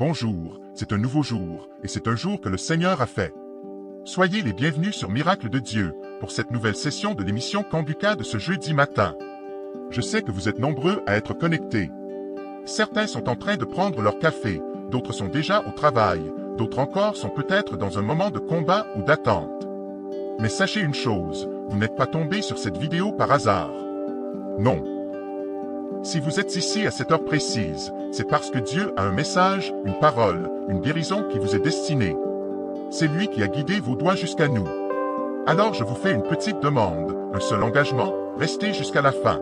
Bonjour, c'est un nouveau jour, et c'est un jour que le Seigneur a fait. Soyez les bienvenus sur Miracle de Dieu, pour cette nouvelle session de l'émission Kanguka de ce jeudi matin. Je sais que vous êtes nombreux à être connectés. Certains sont en train de prendre leur café, d'autres sont déjà au travail, d'autres encore sont peut-être dans un moment de combat ou d'attente. Mais sachez une chose, vous n'êtes pas tombés sur cette vidéo par hasard. Non. Si vous êtes ici à cette heure précise, c'est parce que Dieu a un message, une parole, une guérison qui vous est destinée. C'est lui qui a guidé vos doigts jusqu'à nous. Alors je vous fais une petite demande, un seul engagement, restez jusqu'à la fin.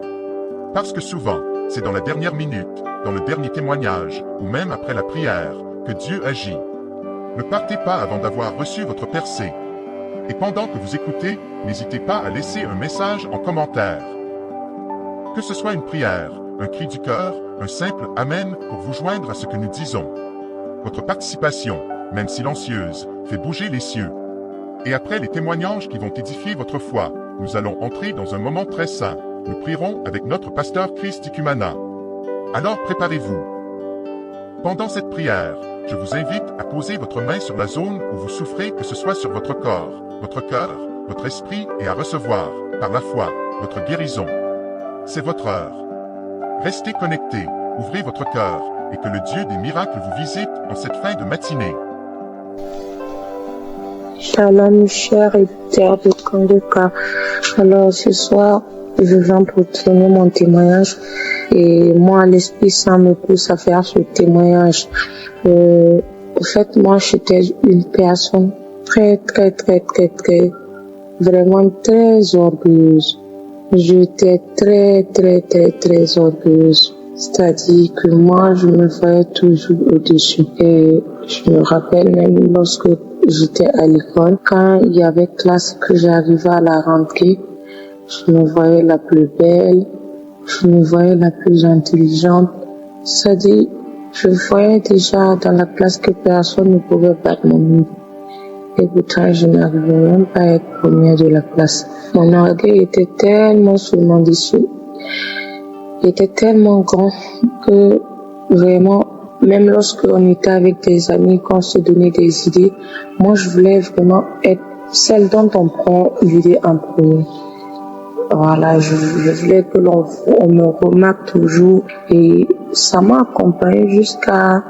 Parce que souvent, c'est dans la dernière minute, dans le dernier témoignage, ou même après la prière, que Dieu agit. Ne partez pas avant d'avoir reçu votre percée. Et pendant que vous écoutez, n'hésitez pas à laisser un message en commentaire. Que ce soit une prière, un cri du cœur, un simple « Amen » pour vous joindre à ce que nous disons. Votre participation, même silencieuse, fait bouger les cieux. Et après les témoignages qui vont édifier votre foi, nous allons entrer dans un moment très saint. Nous prierons avec notre pasteur Chris Dicumana. Alors préparez-vous. Pendant cette prière, je vous invite à poser votre main sur la zone où vous souffrez, que ce soit sur votre corps, votre cœur, votre esprit, et à recevoir, par la foi, votre guérison. C'est votre heure. Restez connectés, ouvrez votre cœur, et que le Dieu des miracles vous visite en cette fin de matinée. Shalom, cher éditeur de Kanguka. Alors, ce soir, je viens pour donner mon témoignage, et moi, l'Esprit Saint me pousse à faire ce témoignage. En fait, moi, j'étais une personne très, vraiment très orgueilleuse. J'étais très orgueilleuse. C'est-à-dire que moi, je me voyais toujours au-dessus. Et je me rappelle même lorsque j'étais à l'école, quand il y avait classe que j'arrivais à la rentrée, je me voyais la plus belle, je me voyais la plus intelligente. C'est-à-dire, je voyais déjà dans la classe que personne ne pouvait battre mon niveau. Et pourtant, je n'arrivais même pas à être première de la classe. Mon orgueil était tellement sur mon dessus, il était tellement grand que vraiment, même lorsqu'on était avec des amis, qu'on se donnait des idées, moi je voulais vraiment être celle dont on prend l'idée en premier. Voilà, je voulais que on me remarque toujours, et ça m'a accompagnée jusqu'à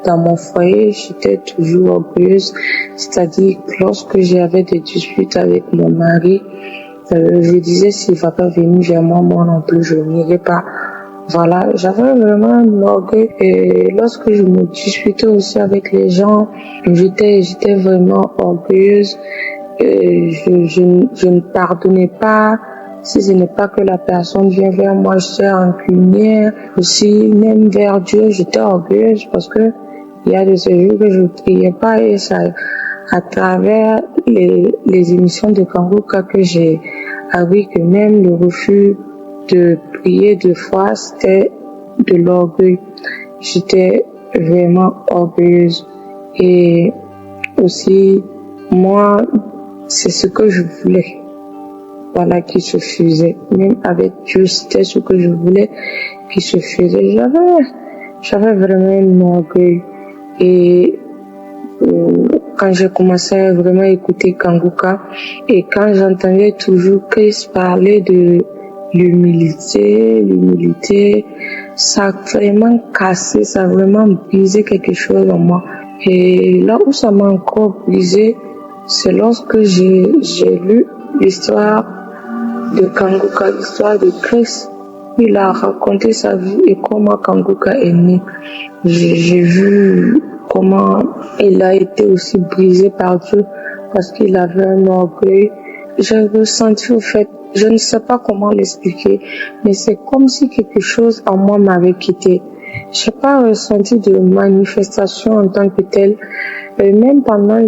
dans mon foyer. J'étais toujours orgueilleuse, c'est-à-dire que lorsque j'avais des disputes avec mon mari, je disais s'il ne va pas venir vers moi, moi non plus je n'irai pas. Voilà, j'avais vraiment un orgueil, et lorsque je me disputais aussi avec les gens, j'étais vraiment orgueilleuse. Je ne pardonnais pas. Si ce n'est pas que la personne vient vers moi, j'étais rancunière. Aussi, même vers Dieu, j'étais orgueilleuse parce que il y a de ces jours que je ne priais pas, et ça, à travers les émissions de Kanguka, que j'ai appris que même le refus de prier deux fois, c'était de l'orgueil. J'étais vraiment orgueilleuse. Et aussi, moi, c'est ce que je voulais. Voilà, qui se faisait. Même avec Dieu, c'était ce que je voulais qui se faisait. J'avais vraiment un orgueil. Et quand j'ai commencé à vraiment écouter Kanguka, et quand j'entendais toujours Chris parler de l'humilité, ça a vraiment cassé, ça a vraiment brisé quelque chose en moi. Et là où ça m'a encore brisé, c'est lorsque j'ai lu l'histoire de Kanguka, l'histoire de Chris. Il a raconté sa vie et comment Kanguka est né. J'ai vu comment il a été aussi brisé par Dieu parce qu'il avait un orgueil. J'ai ressenti, au fait, je ne sais pas comment l'expliquer, mais c'est comme si quelque chose en moi m'avait quitté. Je n'ai pas ressenti de manifestation en tant que telle. Même pendant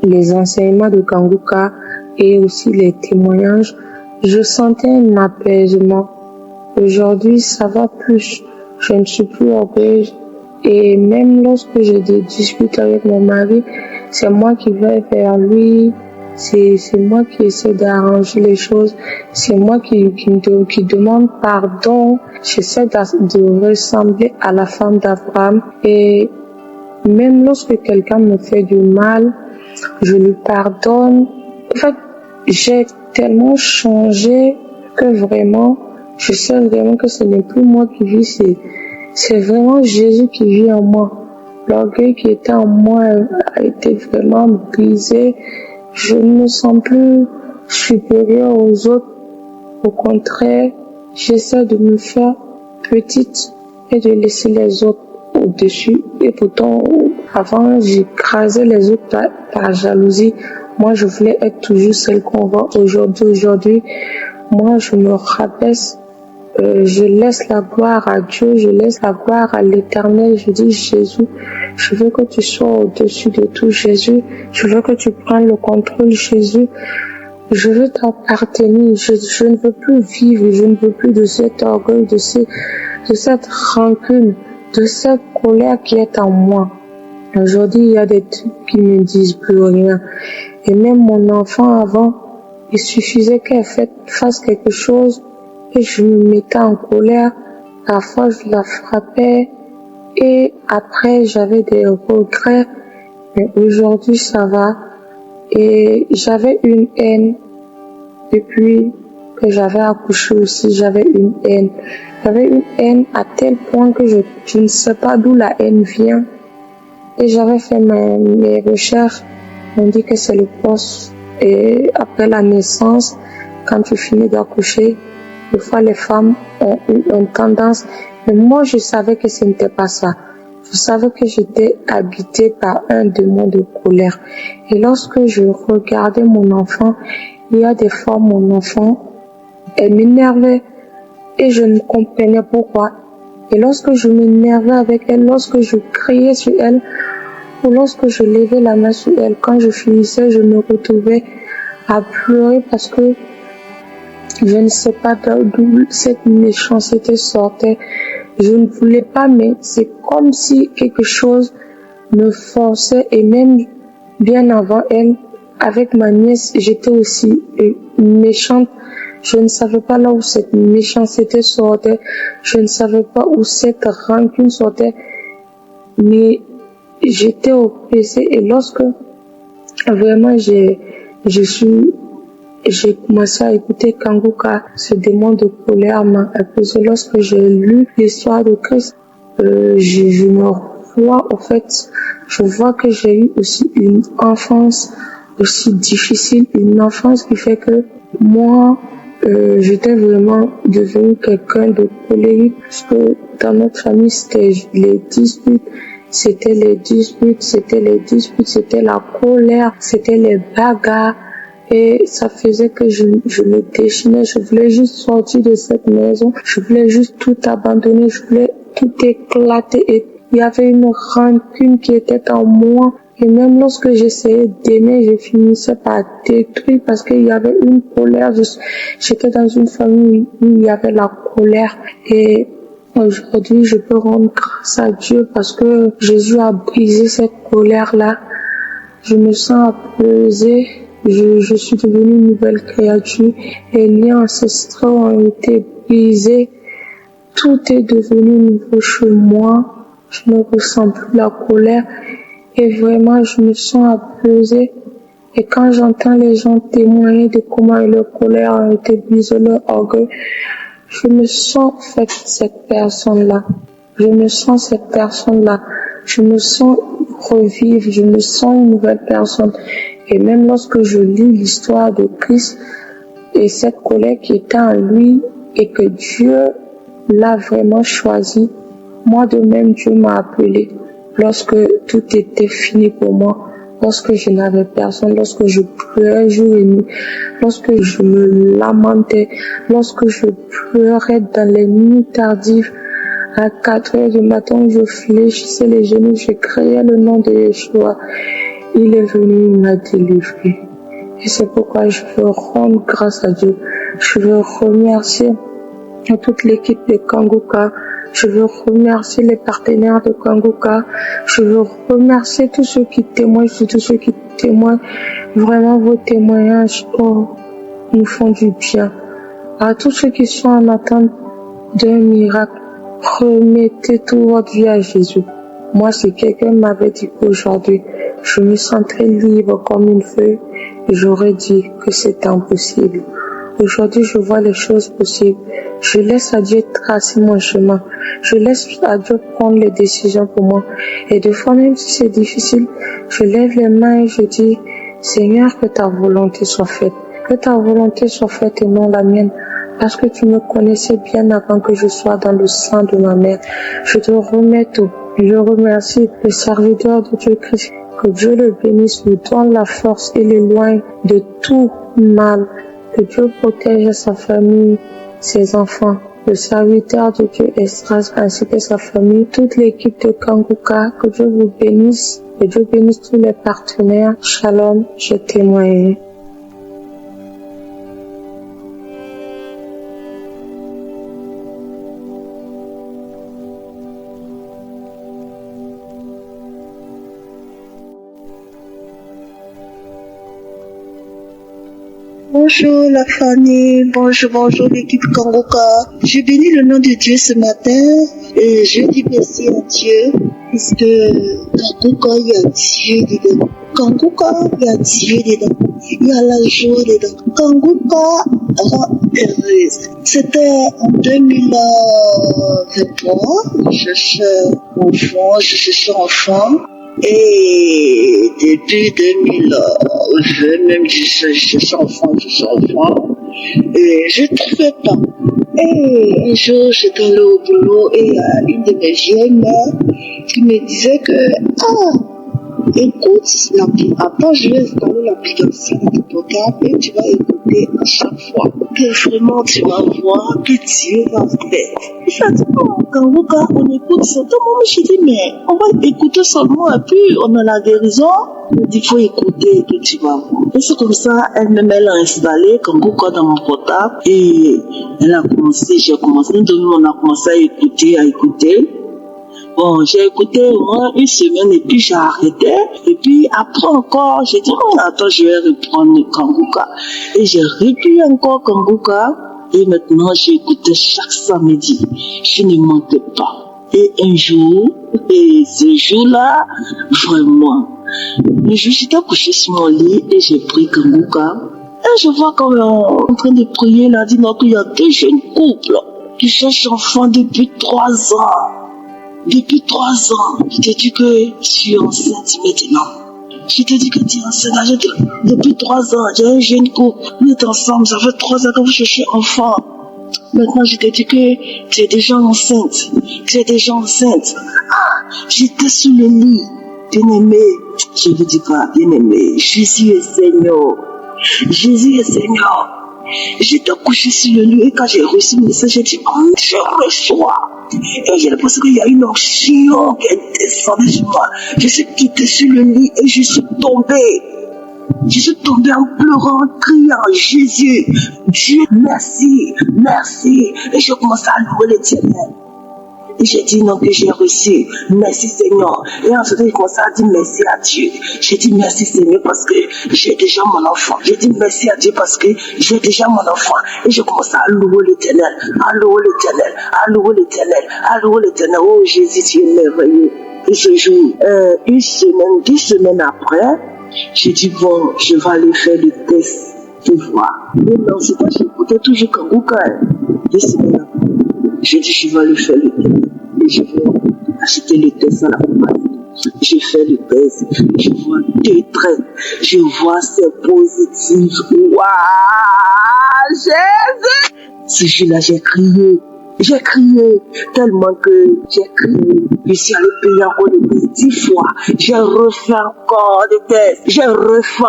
les enseignements de Kanguka et aussi les témoignages, je sentais un apaisement. Aujourd'hui, ça va plus. Je ne suis plus orgueilleuse. Et même lorsque j'ai des disputes avec mon mari, c'est moi qui vais vers lui. C'est moi qui essaie d'arranger les choses. C'est moi qui demande pardon. J'essaie de ressembler à la femme d'Abraham. Et Même lorsque quelqu'un me fait du mal, je lui pardonne. En fait, j'ai tellement changé que vraiment, je sais vraiment que ce n'est plus moi qui vis, c'est vraiment Jésus qui vit en moi. L'orgueil qui était en moi a été vraiment brisé. Je ne me sens plus supérieure aux autres. Au contraire, j'essaie de me faire petite et de laisser les autres au-dessus. Et pourtant, avant, j'écrasais les autres par jalousie. Moi, je voulais être toujours celle qu'on voit aujourd'hui. Moi, je me rabaisse. Je laisse la gloire à Dieu, je laisse la gloire à l'Éternel. Je dis, Jésus, je veux que tu sois au-dessus de tout, Jésus. Je veux que tu prennes le contrôle, Jésus. Je veux t'appartenir. Je ne veux plus vivre, je ne veux plus de cet orgueil, de cette rancune, de cette colère qui est en moi. Aujourd'hui, il y a des trucs qui ne me disent plus rien. Et même mon enfant avant, il suffisait qu'elle fasse quelque chose et je me mettais en colère. Parfois, je la frappais et après, j'avais des regrets. Mais aujourd'hui, ça va. Et j'avais une haine. Depuis que j'avais accouché aussi, j'avais une haine. J'avais une haine à tel point que je ne sais pas d'où la haine vient. Et j'avais fait mes recherches. On dit que c'est le poste. Et après la naissance, quand tu finis d'accoucher, des fois les femmes ont une tendance. Mais moi, je savais que ce n'était pas ça. Je savais que j'étais habitée par un démon de colère. Et lorsque je regardais mon enfant, il y a des fois mon enfant, elle m'énervait et je ne comprenais pourquoi. Et lorsque je m'énervais avec elle, lorsque je criais sur elle, ou lorsque je levais la main sur elle, quand je finissais, je me retrouvais à pleurer parce que je ne sais pas d'où cette méchanceté sortait. Je ne voulais pas, mais c'est comme si quelque chose me forçait. Et même bien avant elle, avec ma nièce, j'étais aussi méchante. Je ne savais pas là où cette méchanceté sortait. Je ne savais pas où cette rancune sortait. Mais j'étais oppressée. Et lorsque vraiment j'ai commencé à écouter Kanguka, ce démon de colère m'a apaisé. Lorsque j'ai lu l'histoire de Christ, je me vois, en fait, je vois que j'ai eu aussi une enfance aussi difficile, une enfance qui fait que moi, j'étais vraiment devenue quelqu'un de colérique, parce que dans notre famille, c'était les disputes, c'était la colère, c'était les bagarres. Et ça faisait que je me déchaînais, je voulais juste sortir de cette maison, je voulais juste tout abandonner, je voulais tout éclater. Et il y avait une rancune qui était en moi. Et même lorsque j'essayais d'aimer, je finissais par détruire parce qu'il y avait une colère. J'étais dans une famille où il y avait la colère. Et aujourd'hui, je peux rendre grâce à Dieu parce que Jésus a brisé cette colère-là. Je me sens apaisée. Je suis devenue une nouvelle créature. Les liens ancestraux ont été brisés. Tout est devenu nouveau chez moi. Je ne ressens plus la colère. Et vraiment, je me sens apaisée. Et quand j'entends les gens témoigner de comment leur colère a été brisée, leur orgueil, je me sens cette personne-là. Je me sens cette personne-là. Je me sens revivre. Je me sens une nouvelle personne. Et même lorsque je lis l'histoire de Christ et cette colère qui était en lui et que Dieu l'a vraiment choisi, moi de même Dieu m'a appelé lorsque tout était fini pour moi, lorsque je n'avais personne, lorsque je pleurais jour et nuit, lorsque je me lamentais, lorsque je pleurais dans les nuits tardives, à 4 heures du matin, je fléchissais les genoux, je criais le nom de Yeshua. Il est venu, il m'a délivré. Et c'est pourquoi je veux rendre grâce à Dieu. Je veux remercier toute l'équipe de Kanguka. Je veux remercier les partenaires de Kanguka. Je veux remercier tous ceux qui témoignent, tous ceux qui témoignent. Vraiment, vos témoignages nous font du bien. À tous ceux qui sont en attente d'un miracle, remettez toute votre vie à Jésus. Moi, si quelqu'un m'avait dit qu'aujourd'hui, je me sentais libre comme une feuille, j'aurais dit que c'était impossible. Aujourd'hui, je vois les choses possibles. Je laisse à Dieu tracer mon chemin. Je laisse à Dieu prendre les décisions pour moi. Et des fois, même si c'est difficile, je lève les mains et je dis, Seigneur, que ta volonté soit faite. Que ta volonté soit faite et non la mienne. Parce que tu me connaissais bien avant que je sois dans le sein de ma mère. Je te remets tout. Je remercie le serviteur de Dieu Christ. Que Dieu le bénisse, lui donne la force et l'éloigne de tout mal. Que Dieu protège sa famille, ses enfants, le serviteur de Dieu Estras ainsi que sa famille, toute l'équipe de Kanguka. Que Dieu vous bénisse. Que Dieu bénisse tous les partenaires. Shalom, je témoigne. Bonjour la famille, bonjour l'équipe Kanguka. Je bénis le nom de Dieu ce matin et je dis merci à Dieu puisque Kanguka, il y a Dieu dedans. Kanguka, il y a Dieu dedans. Il y a la joie dedans. Kanguka rend heureuse. C'était en 2023, je cherchais enfant. Et depuis 2020, même je cherchais enfant. Et je ne trouvais pas. Et un jour, j'étais allée au boulot et il y a une de mes vieilles mères qui me disait que, écoute, après je vais installer l'application de ton portable et tu vas écouter à chaque fois. Que vraiment tu vas voir que Dieu va faire. Je dis, quand on écoute ça, tout le monde me dit, mais on va écouter seulement et puis on a la guérison. Il faut écouter que tu vas voir. Et c'est comme ça, elle-même, elle a installé Kanguka dans mon portable et elle a commencé, nous on a commencé à écouter. Bon, j'ai écouté au moins une semaine et puis j'ai arrêté. Et puis après encore, j'ai dit, attends, je vais reprendre Kanguka. Et j'ai repris encore Kanguka. Et maintenant, j'écoutais chaque samedi. Je ne manquais pas. Et un jour, et ce jour-là, vraiment, le jour, j'étais couché sur mon lit et j'ai pris Kanguka. Et je vois qu'on est en train de prier, là, dit qu'il y a deux jeunes couples qui cherchent enfant depuis 3 ans. Depuis 3 ans, je t'ai dit que je suis enceinte maintenant. Je t'ai dit que tu es enceinte. Depuis 3 ans, j'ai un jeune couple. Nous sommes ensemble, ça fait 3 ans que vous cherchez enfant. Maintenant, je t'ai dit que tu es déjà enceinte. J'étais sur le lit. Bien-aimé, je vous dis pas, bien-aimé, Jésus est Seigneur. J'étais couché sur le lit et quand j'ai reçu le message, j'ai dit, je reçois. Et j'ai pensé qu'il y a une onction qui est descendue sur moi. Je suis quitté sur le lit et je suis tombé. Je suis tombé en pleurant, en criant, Jésus, Dieu, merci. Et je commençais à louer l'Éternel. Et j'ai dit non que j'ai reçu. Merci Seigneur. Et ensuite, j'ai commencé à dire merci à Dieu. J'ai dit merci Seigneur parce que j'ai déjà mon enfant. J'ai dit merci à Dieu parce que j'ai déjà mon enfant. Et j'ai commencé à louer l'Éternel. Oh Jésus, tu es merveilleux. Et ce jour, 2 semaines après, j'ai dit bon, je vais aller faire le test pour voir. Mais non, c'est pas, j'écoutais toujours Kanguka. 2 semaines après, j'ai dit je vais aller faire le test. Et je vais acheter le test à la compagnie. Je fais le test, je vois 2 traits, je vois c'est positif. Waouh, Jésus! Ce jour-là, j'ai crié tellement que j'ai crié. Je suis allé payer encore le test 10 fois. J'ai refait encore le test. J'ai refait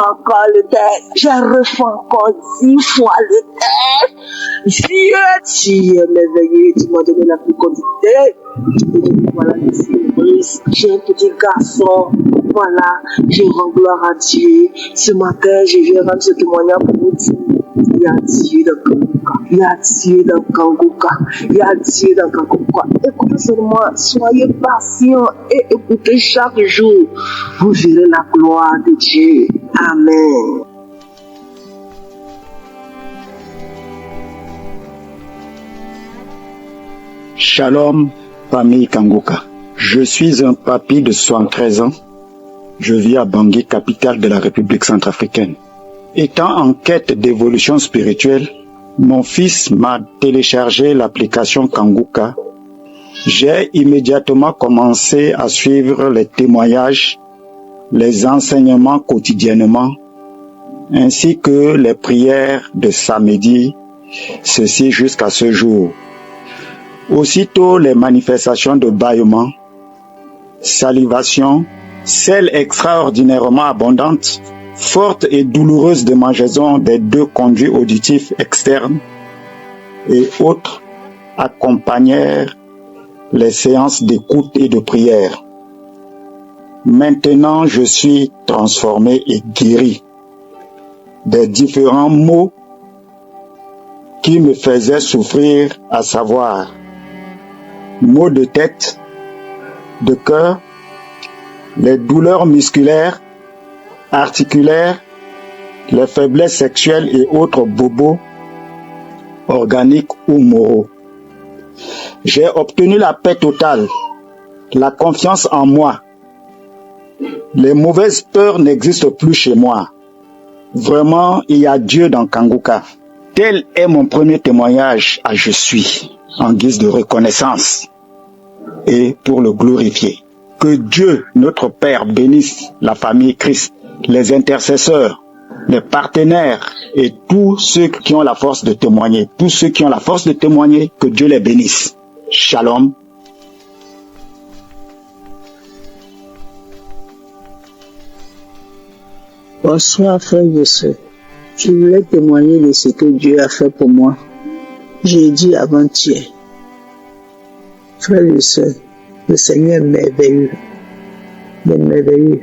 encore 10 fois le test. Dieu, tu es merveilleux. Tu m'as donné la fécondité. Et donc, voilà, j'ai un petit garçon. Voilà, je rends gloire à Dieu. Ce matin, je viens rendre ce témoignage pour vous dire. Il y a Dieu dans Kanguka. Écoutez seulement, soyez patients et écoutez chaque jour. Vous verrez la gloire de Dieu. Amen. Shalom, famille Kanguka. Je suis un papy de 73 ans. Je vis à Bangui, capitale de la République centrafricaine. Étant en quête d'évolution spirituelle, mon fils m'a téléchargé l'application Kanguka. J'ai immédiatement commencé à suivre les témoignages, les enseignements quotidiennement, ainsi que les prières de samedi, ceci jusqu'à ce jour. Aussitôt les manifestations de bâillement, salivation, celles extraordinairement abondantes, fortes et douloureuses démangeaisons des deux conduits auditifs externes et autres accompagnèrent les séances d'écoute et de prière. Maintenant, je suis transformé et guéri des différents maux qui me faisaient souffrir, à savoir maux de tête, de cœur, les douleurs musculaires, articulaires, les faiblesses sexuelles et autres bobos, organiques ou moraux. J'ai obtenu la paix totale, la confiance en moi. Les mauvaises peurs n'existent plus chez moi. Vraiment, il y a Dieu dans Kanguka. Tel est mon premier témoignage à Je suis, en guise de reconnaissance et pour le glorifier. Que Dieu, notre Père, bénisse la famille Christ, les intercesseurs, les partenaires et tous ceux qui ont la force de témoigner. Tous ceux qui ont la force de témoigner, que Dieu les bénisse. Shalom. Bonsoir frères et sœurs. Je voulais témoigner de ce que Dieu a fait pour moi. J'ai dit avant-hier. Frères et sœurs, le Seigneur est merveilleux. Il est merveilleux.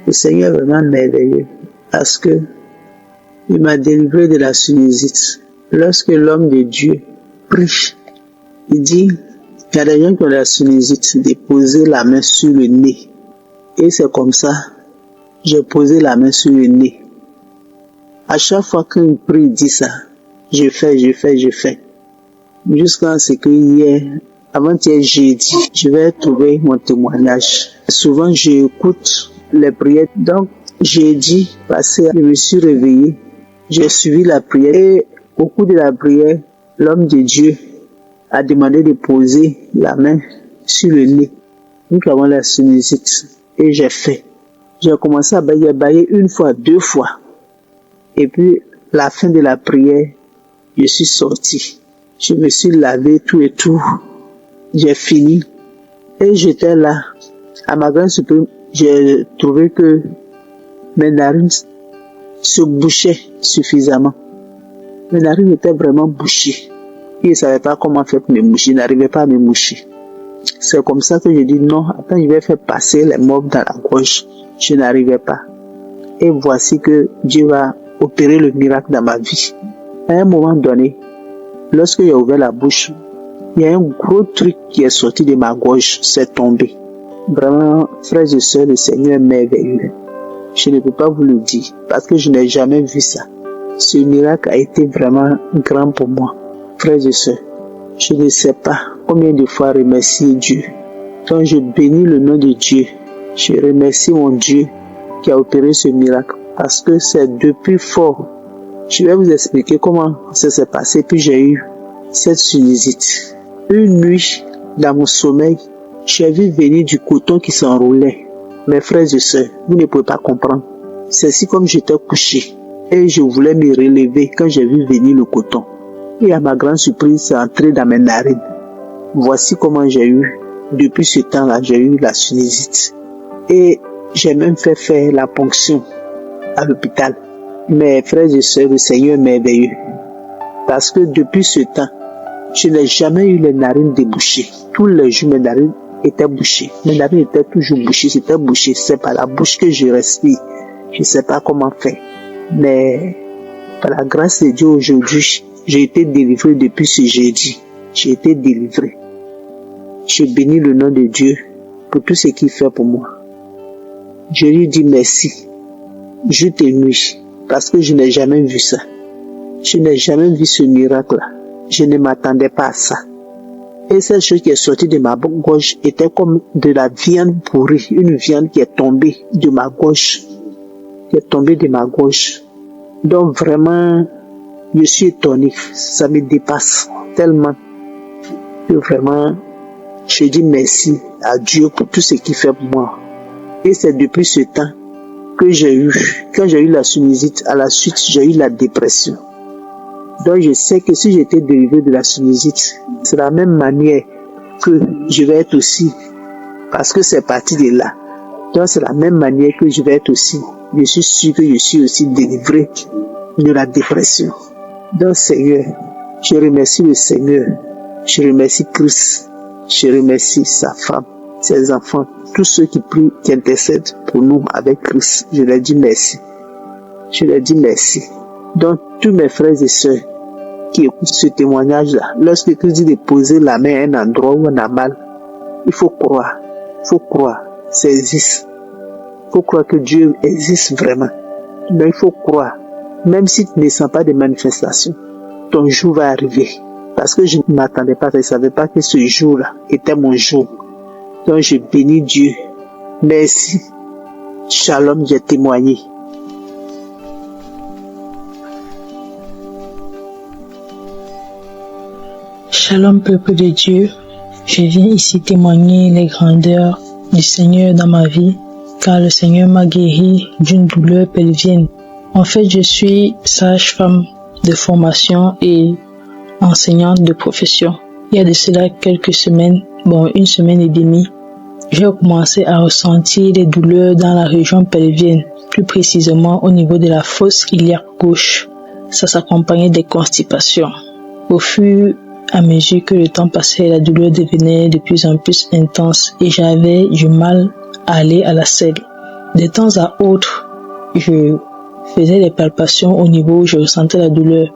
Le Seigneur est vraiment merveilleux. Parce que il m'a délivré de la sinusite. Lorsque l'homme de Dieu prie, il dit, il y a des gens qui ont la sinusite, de poser la main sur le nez. Et c'est comme ça, j'ai posé la main sur le nez. À chaque fois qu'un prie dit ça, je fais. Jusqu'à ce que hier, avant-hier jeudi, je vais trouver mon témoignage. Souvent, j'écoute les prières. Donc, jeudi passé, je me suis réveillé, j'ai suivi la prière. Et au cours de la prière, l'homme de Dieu a demandé de poser la main sur le nez. Nous avons la sinusite. Et j'ai fait. J'ai commencé à bailler une fois, deux fois. Et puis, la fin de la prière, je suis sorti. Je me suis lavé tout et tout. J'ai fini. Et j'étais là. À ma grande surprise, j'ai trouvé que mes narines se bouchaient suffisamment. Mes narines étaient vraiment bouchées. Je ne savais pas comment faire pour me moucher. Je n'arrivais pas à me moucher. C'est comme ça que je dis non, attends, je vais faire passer les mobs dans la gorge. Je n'arrivais pas. Et voici que Dieu va opérer le miracle dans ma vie. À un moment donné, lorsque j'ai ouvert la bouche, il y a un gros truc qui est sorti de ma gorge, c'est tombé. Vraiment, frères et sœurs, le Seigneur est merveilleux. Je ne peux pas vous le dire, parce que je n'ai jamais vu ça. Ce miracle a été vraiment grand pour moi. Frères et sœurs, je ne sais pas combien de fois remercier Dieu. Quand je bénis le nom de Dieu, je remercie mon Dieu qui a opéré ce miracle, parce que c'est depuis fort. Je vais vous expliquer comment ça s'est passé, puis j'ai eu cette sinusite. Une nuit, dans mon sommeil, j'ai vu venir du coton qui s'enroulait. Mes frères et sœurs, vous ne pouvez pas comprendre. C'est si comme j'étais couché et je voulais me relever quand j'ai vu venir le coton. Et à ma grande surprise, c'est entré dans mes narines. Voici comment j'ai eu, depuis ce temps-là, j'ai eu la sinusite. Et j'ai même fait faire la ponction à l'hôpital. Mes frères et sœurs, le Seigneur est merveilleux. Parce que depuis ce temps, je n'ai jamais eu les narines débouchées. Tous les jours, mes narines étaient bouchées. Mes narines étaient toujours bouchées, c'était bouché. C'est par la bouche que je respire. Je ne sais pas comment faire. Mais par la grâce de Dieu, aujourd'hui, j'ai été délivré depuis ce jeudi. J'ai été délivré. Je bénis le nom de Dieu pour tout ce qu'il fait pour moi. Je lui dis merci, jour et nuit, parce que je n'ai jamais vu ça. Je n'ai jamais vu ce miracle-là. Je ne m'attendais pas à ça. Et cette chose qui est sortie de ma gorge était comme de la viande pourrie, une viande qui est tombée de ma gorge, Donc vraiment, je suis étonné, ça me dépasse tellement que vraiment, je dis merci à Dieu pour tout ce qu'il fait pour moi. Et c'est depuis ce temps que quand j'ai eu la sinusite, à la suite, j'ai eu la dépression. Donc je sais que si j'étais dérivé de la sinusite, c'est la même manière que je vais être aussi, parce que c'est parti de là. Donc c'est la même manière que je vais être aussi. Je suis sûr que je suis aussi délivré de la dépression. Donc Seigneur, je remercie le Seigneur, je remercie Christ, je remercie sa femme, ses enfants, tous ceux qui prient, qui intercèdent pour nous avec Christ. Je leur dis merci. Je leur dis merci. Donc tous mes frères et sœurs qui écoutent ce témoignage-là, lorsque Christ dit de poser la main à un endroit où on a mal, il faut croire, ça existe. Il faut croire que Dieu existe vraiment. Donc il faut croire, même si tu ne sens pas de manifestations, ton jour va arriver. Parce que je ne m'attendais pas, je ne savais pas que ce jour-là était mon jour. Donc je bénis Dieu. Merci. Shalom, j'ai témoigné. Shalom, peuple de Dieu. Je viens ici témoigner les grandeurs du Seigneur dans ma vie, car le Seigneur m'a guéri d'une douleur pelvienne. En fait, je suis sage-femme de formation et enseignante de profession. Il y a de cela quelques semaines, une semaine et demie, j'ai commencé à ressentir des douleurs dans la région pelvienne, plus précisément au niveau de la fosse iliaque gauche. Ça s'accompagnait des constipations. Au fur et à mesure que le temps passait, la douleur devenait de plus en plus intense et j'avais du mal à aller à la selle. De temps à autre, je faisais des palpations au niveau où je ressentais la douleur.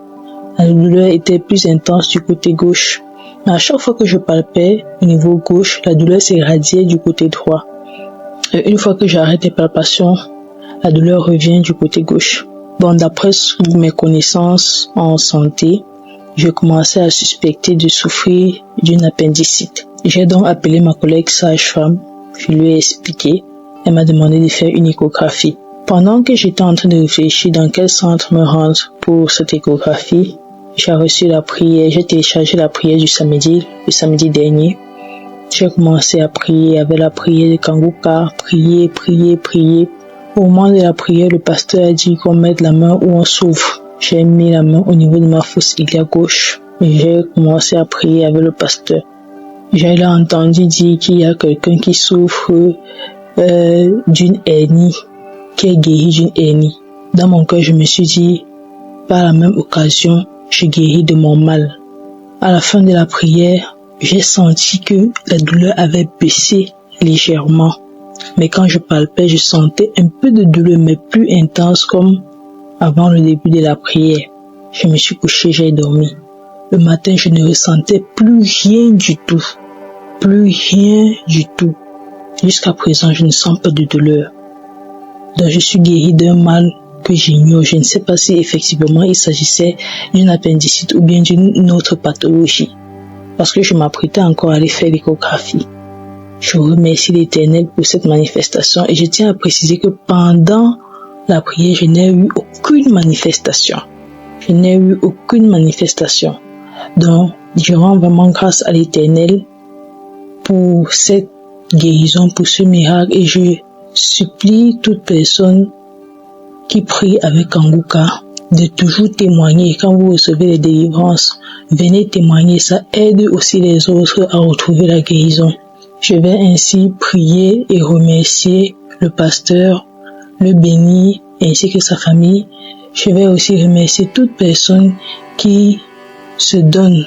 La douleur était plus intense du côté gauche. Mais à chaque fois que je palpais au niveau gauche, la douleur s'irradiait du côté droit. Et une fois que j'arrête les palpations, la douleur revient du côté gauche. D'après mes connaissances en santé, je commençais à suspecter de souffrir d'une appendicite. J'ai donc appelé ma collègue sage-femme. Je lui ai expliqué. Elle m'a demandé de faire une échographie. Pendant que j'étais en train de réfléchir dans quel centre me rendre pour cette échographie, j'ai reçu la prière, j'ai téléchargé la prière du samedi, le samedi dernier. J'ai commencé à prier avec la prière de Kanguka, prier. Au moment de la prière, le pasteur a dit qu'on mette la main où on s'ouvre. J'ai mis la main au niveau de ma fosse iliaque gauche et j'ai commencé à prier avec le pasteur. J'ai entendu dire qu'il y a quelqu'un qui souffre d'une hernie, qui est guéri d'une hernie. Dans mon cœur, je me suis dit, par la même occasion, je guéris de mon mal. À la fin de la prière, j'ai senti que la douleur avait baissé légèrement. Mais quand je palpais, je sentais un peu de douleur, mais plus intense comme avant le début de la prière. Je me suis couché, j'ai dormi. Le matin, je ne ressentais plus rien du tout. Jusqu'à présent, je ne sens pas de douleur. Donc, je suis guéri d'un mal que j'ignore. Je ne sais pas si effectivement il s'agissait d'une appendicite ou bien d'une autre pathologie. Parce que je m'apprêtais encore à aller faire l'échographie. Je remercie l'Éternel pour cette manifestation et je tiens à préciser que pendant la prière, je n'ai eu aucune manifestation. Donc, je rends vraiment grâce à l'Éternel pour cette guérison, pour ce miracle et je supplie toute personne qui prie avec Kanguka de toujours témoigner. Quand vous recevez les délivrances, venez témoigner. Ça aide aussi les autres à retrouver la guérison. Je vais ainsi prier et remercier le pasteur, le bénir ainsi que sa famille. Je vais aussi remercier toute personne qui se donne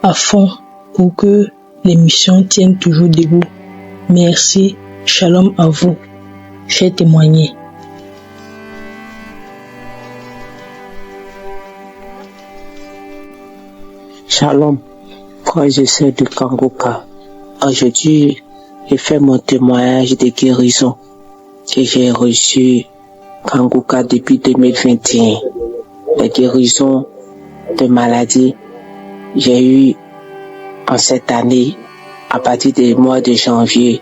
à fond pour que l'émission tienne toujours debout. Merci, shalom à vous. J'ai témoigné. Shalom, frères et sœurs de Kanguka. Aujourd'hui, j'ai fait mon témoignage de guérison que j'ai reçu Kanguka depuis 2021. La guérison de maladie, j'ai eu En cette année, à partir du mois de janvier,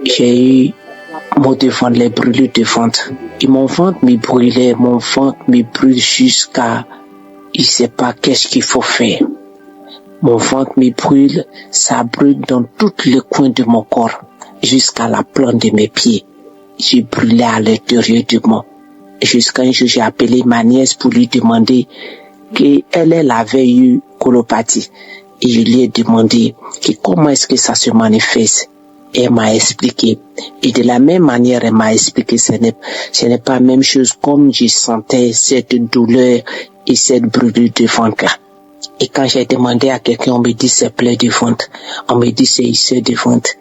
j'ai eu mon ventre, les brûlures de ventre. Et mon ventre me brûlait, mon ventre me brûle jusqu'à, je ne sais pas qu'est-ce qu'il faut faire. Mon ventre me brûle, ça brûle dans tous les coins de mon corps, jusqu'à la plante de mes pieds. J'ai brûlé à l'intérieur du monde. Jusqu'à un jour, j'ai appelé ma nièce pour lui demander qu'elle avait eu colopathie. Et je lui ai demandé comment est-ce que ça se manifeste. Et elle m'a expliqué. Et de la même manière, elle m'a expliqué que ce n'est pas la même chose comme je sentais cette douleur et cette brûlure de ventre. Et quand j'ai demandé à quelqu'un, on me dit c'est plein de ventre. On me dit c'est ici de ventre.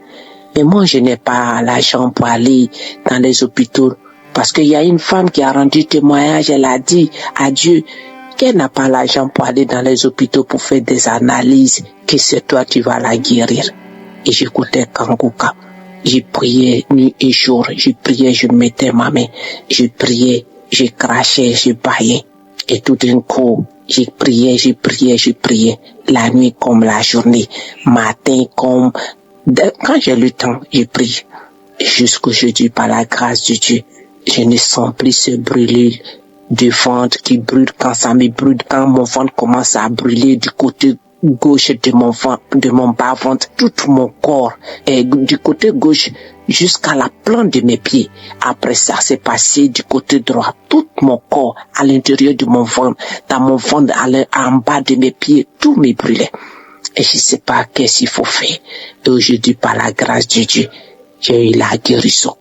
Mais moi, je n'ai pas l'argent pour aller dans les hôpitaux. Parce qu'il y a une femme qui a rendu témoignage, elle a dit à Dieu qu'elle n'a pas l'argent pour aller dans les hôpitaux pour faire des analyses, que c'est toi qui vas la guérir. Et j'écoutais Kanguka. J'ai prié nuit et jour. J'ai prié, je mettais ma main. Je priais, je crachais, je baillais. Et tout d'un coup, j'ai prié. La nuit comme la journée. Matin comme... Quand j'ai le temps, je prie. Jusqu'au jeudi, par la grâce de Dieu, je ne sens plus ce brûlure du ventre qui brûle quand ça me brûle, quand mon ventre commence à brûler du côté gauche de mon ventre, de mon bas-ventre, tout mon corps, et du côté gauche jusqu'à la plante de mes pieds. Après ça, c'est passé du côté droit, tout mon corps à l'intérieur de mon ventre, dans mon ventre, en bas de mes pieds, tout me brûlait. Et je ne sais pas qu'est-ce qu'il faut faire. Et aujourd'hui, par la grâce de Dieu, j'ai eu la guérison.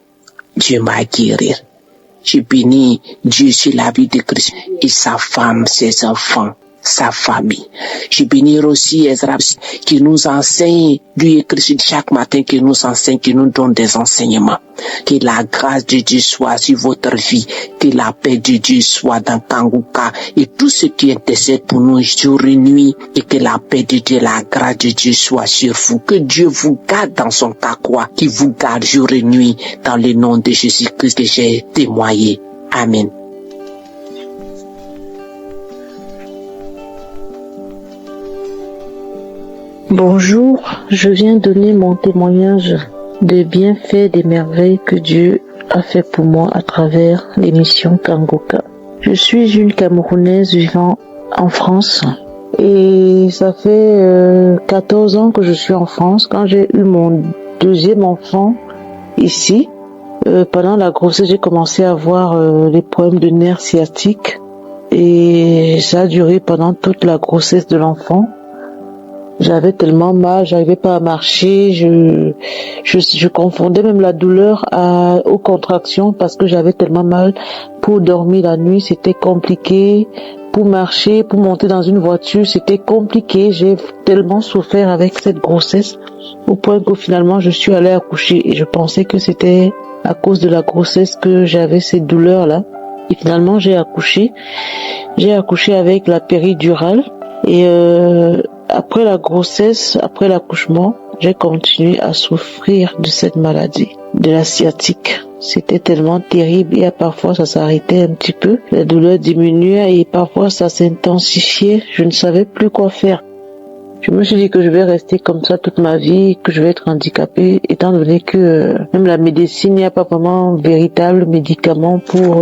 Dieu m'a guéri. Je bénis Dieu sur la vie de Christ et sa femme, ses enfants, sa famille. Je bénis aussi Ezra qui nous enseigne, lui et Christ chaque matin, qui nous enseigne, qui nous donne des enseignements. Que la grâce de Dieu soit sur votre vie, que la paix de Dieu soit dans Kanguka et tout ce qui intercède pour nous jour et nuit, et que la paix de Dieu, la grâce de Dieu soit sur vous. Que Dieu vous garde dans son kakwa, qui vous garde jour et nuit dans le nom de Jésus-Christ que j'ai témoigné. Amen. Bonjour, je viens donner mon témoignage des bienfaits, des merveilles que Dieu a fait pour moi à travers l'émission Kanguka. Je suis une Camerounaise vivant en France et ça fait 14 ans que je suis en France. Quand j'ai eu mon deuxième enfant ici, pendant la grossesse, j'ai commencé à avoir des problèmes de nerfs sciatiques et ça a duré pendant toute la grossesse de l'enfant. J'avais tellement mal, j'arrivais pas à marcher, je confondais même la douleur aux contractions parce que j'avais tellement mal. Pour dormir la nuit, c'était compliqué. Pour marcher, pour monter dans une voiture, c'était compliqué. J'ai tellement souffert avec cette grossesse au point que finalement je suis allée accoucher et je pensais que c'était à cause de la grossesse que j'avais ces douleurs-là. Et finalement, j'ai accouché. J'ai accouché avec la péridurale et après la grossesse, après l'accouchement, j'ai continué à souffrir de cette maladie, de la sciatique. C'était tellement terrible et parfois ça s'arrêtait un petit peu, la douleur diminuait et parfois ça s'intensifiait. Je ne savais plus quoi faire. Je me suis dit que je vais rester comme ça toute ma vie, que je vais être handicapée, étant donné que même la médecine, il n'y a pas vraiment véritable médicament pour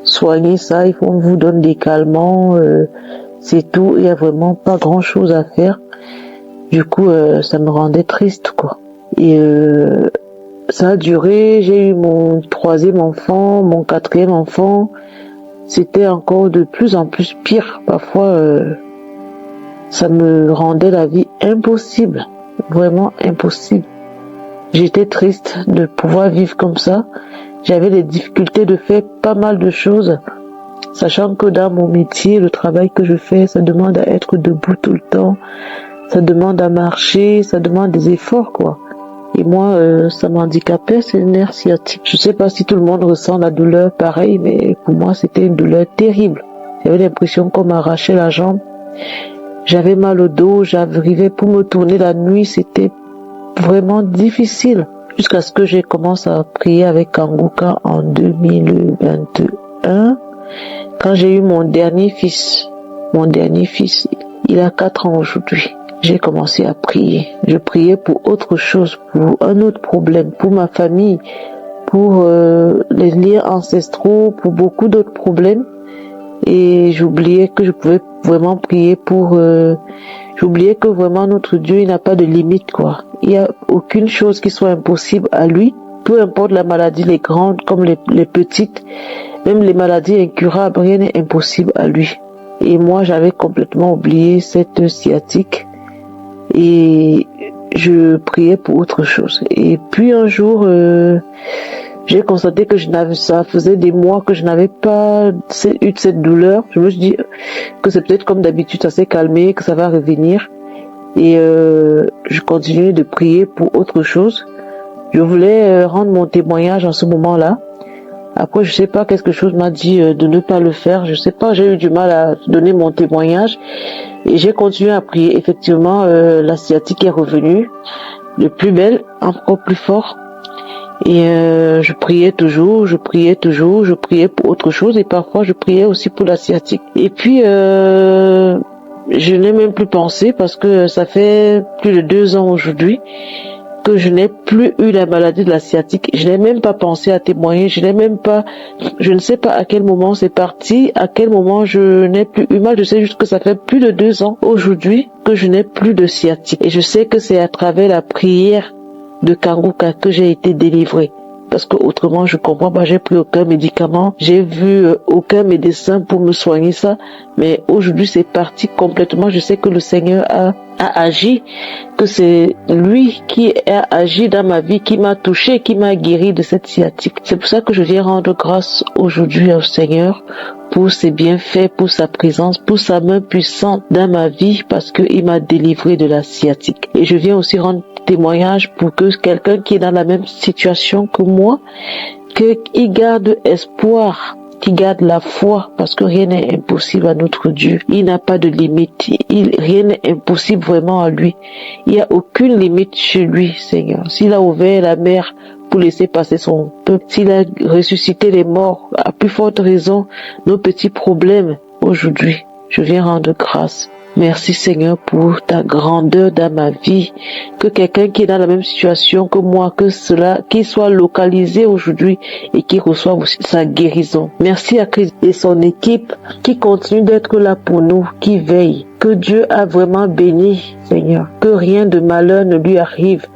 soigner ça. Il faut qu'on vous donne des calmants, c'est tout, il y a vraiment pas grand chose à faire. Du coup, ça me rendait triste, quoi. Et ça a duré, j'ai eu mon troisième enfant, mon quatrième enfant. C'était encore de plus en plus pire. Parfois, ça me rendait la vie impossible, vraiment impossible. J'étais triste de pouvoir vivre comme ça. J'avais des difficultés de faire pas mal de choses. Sachant que dans mon métier, le travail que je fais, ça demande à être debout tout le temps, ça demande à marcher, ça demande des efforts, quoi. Et moi, ça m'handicapait, c'est le nerf sciatique. Je sais pas si tout le monde ressent la douleur pareil, mais pour moi, c'était une douleur terrible. J'avais l'impression qu'on m'arrachait la jambe. J'avais mal au dos, j'arrivais pour me tourner la nuit, c'était vraiment difficile. Jusqu'à ce que j'ai commencé à prier avec Kanguka en 2021. Quand j'ai eu mon dernier fils, il a 4 ans aujourd'hui. j'ai commencé à prier. Je priais pour autre chose, pour un autre problème, pour ma famille, pour les liens ancestraux, pour beaucoup d'autres problèmes. Et j'oubliais que je pouvais vraiment prier pour... j'oubliais que vraiment notre Dieu, il n'a pas de limite, quoi. Il n'y a aucune chose qui soit impossible à lui. Peu importe la maladie, les grandes comme les petites, même les maladies incurables, rien n'est impossible à lui. Et moi, j'avais complètement oublié cette sciatique. Et je priais pour autre chose. Et puis un jour... j'ai constaté que ça faisait des mois que je n'avais pas eu cette douleur. Je me suis dit que c'est peut-être comme d'habitude, ça s'est calmé, que ça va revenir. Et je continuais de prier pour autre chose. Je voulais rendre mon témoignage en ce moment-là. Après, je sais pas, quelque chose m'a dit de ne pas le faire. Je sais pas, j'ai eu du mal à donner mon témoignage. Et j'ai continué à prier. Effectivement, la sciatique est revenue. De plus belle, encore plus fort. Et je priais toujours, je priais pour autre chose et parfois je priais aussi pour la sciatique. Et puis je n'ai même plus pensé parce que ça fait plus de 2 ans aujourd'hui que je n'ai plus eu la maladie de la sciatique. Je n'ai même pas pensé à témoigner, je ne sais pas à quel moment c'est parti, à quel moment je n'ai plus eu mal. Je sais juste que ça fait plus de 2 ans aujourd'hui que je n'ai plus de sciatique. Et je sais que c'est à travers la prière de Kanguka que j'ai été délivrée. Parce que autrement, je comprends pas, j'ai pris aucun médicament, j'ai vu aucun médecin pour me soigner ça. Mais aujourd'hui, c'est parti complètement. Je sais que le Seigneur a agi, que c'est lui qui a agi dans ma vie, qui m'a touché, qui m'a guéri de cette sciatique. C'est pour ça que je viens rendre grâce aujourd'hui au Seigneur pour ses bienfaits, pour sa présence, pour sa main puissante dans ma vie, parce qu'il m'a délivré de la sciatique. Et je viens aussi rendre témoignage pour que quelqu'un qui est dans la même situation que moi, qu'il garde espoir, qu'il garde la foi, parce que rien n'est impossible à notre Dieu. Il n'a pas de limite. Rien n'est impossible vraiment à lui. Il n'y a aucune limite chez lui, Seigneur. S'il a ouvert la mer pour laisser passer son peuple, s'il a ressuscité les morts, à plus forte raison, nos petits problèmes aujourd'hui, je viens rendre grâce. Merci Seigneur pour ta grandeur dans ma vie, que quelqu'un qui est dans la même situation que moi, que cela, qui soit localisé aujourd'hui et qui reçoive aussi sa guérison. Merci à Christ et son équipe qui continue d'être là pour nous, qui veille. Que Dieu a vraiment béni, Seigneur. Que rien de malheur ne lui arrive,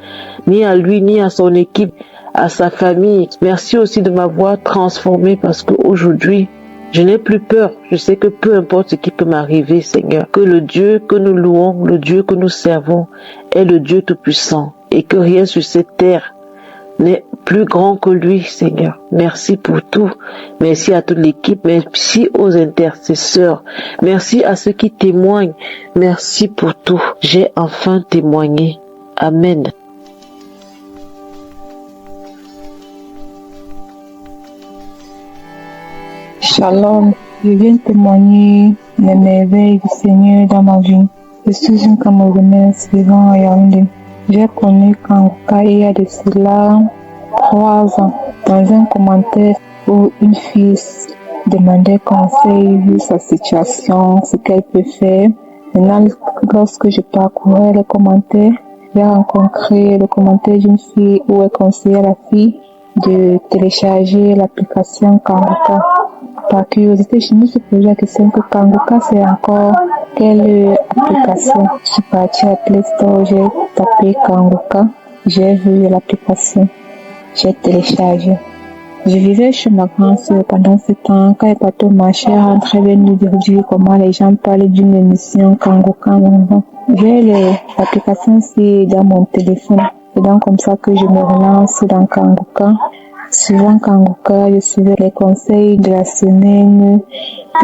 ni à lui, ni à son équipe, à sa famille. Merci aussi de m'avoir transformé parce qu'aujourd'hui, je n'ai plus peur. Je sais que peu importe ce qui peut m'arriver, Seigneur, que le Dieu que nous louons, le Dieu que nous servons, est le Dieu Tout-Puissant et que rien sur cette terre n'est plus grand que lui, Seigneur. Merci pour tout. Merci à toute l'équipe. Merci aux intercesseurs. Merci à ceux qui témoignent. Merci pour tout. J'ai enfin témoigné. Amen. Shalom, je viens témoigner les merveilles du Seigneur dans ma vie. Je suis une Camerounaise vivant à Yaoundé. J'ai connu Kanguka il y a de cela 3 ans. Dans un commentaire où une fille demandait conseil vu sa situation, ce qu'elle peut faire. Maintenant, lorsque je parcourais les commentaires, j'ai rencontré le commentaire d'une fille où elle conseillait à la fille de télécharger l'application Kanguka. Par curiosité, je me suis posé la question que Kanguka c'est encore quelle application. Je suis partie à Play Store, j'ai tapé Kanguka, j'ai vu l'application, j'ai téléchargé. Je vivais chez ma grand-sœur pendant ce temps. Quand elle partait au marché, elle rentrait vers nous dire comment les gens parlaient d'une émission Kanguka. J'ai l'application aussi dans mon téléphone. C'est donc comme ça que je me relance dans Kanguka. Suivant Kanguka, je suivais les conseils de la semaine,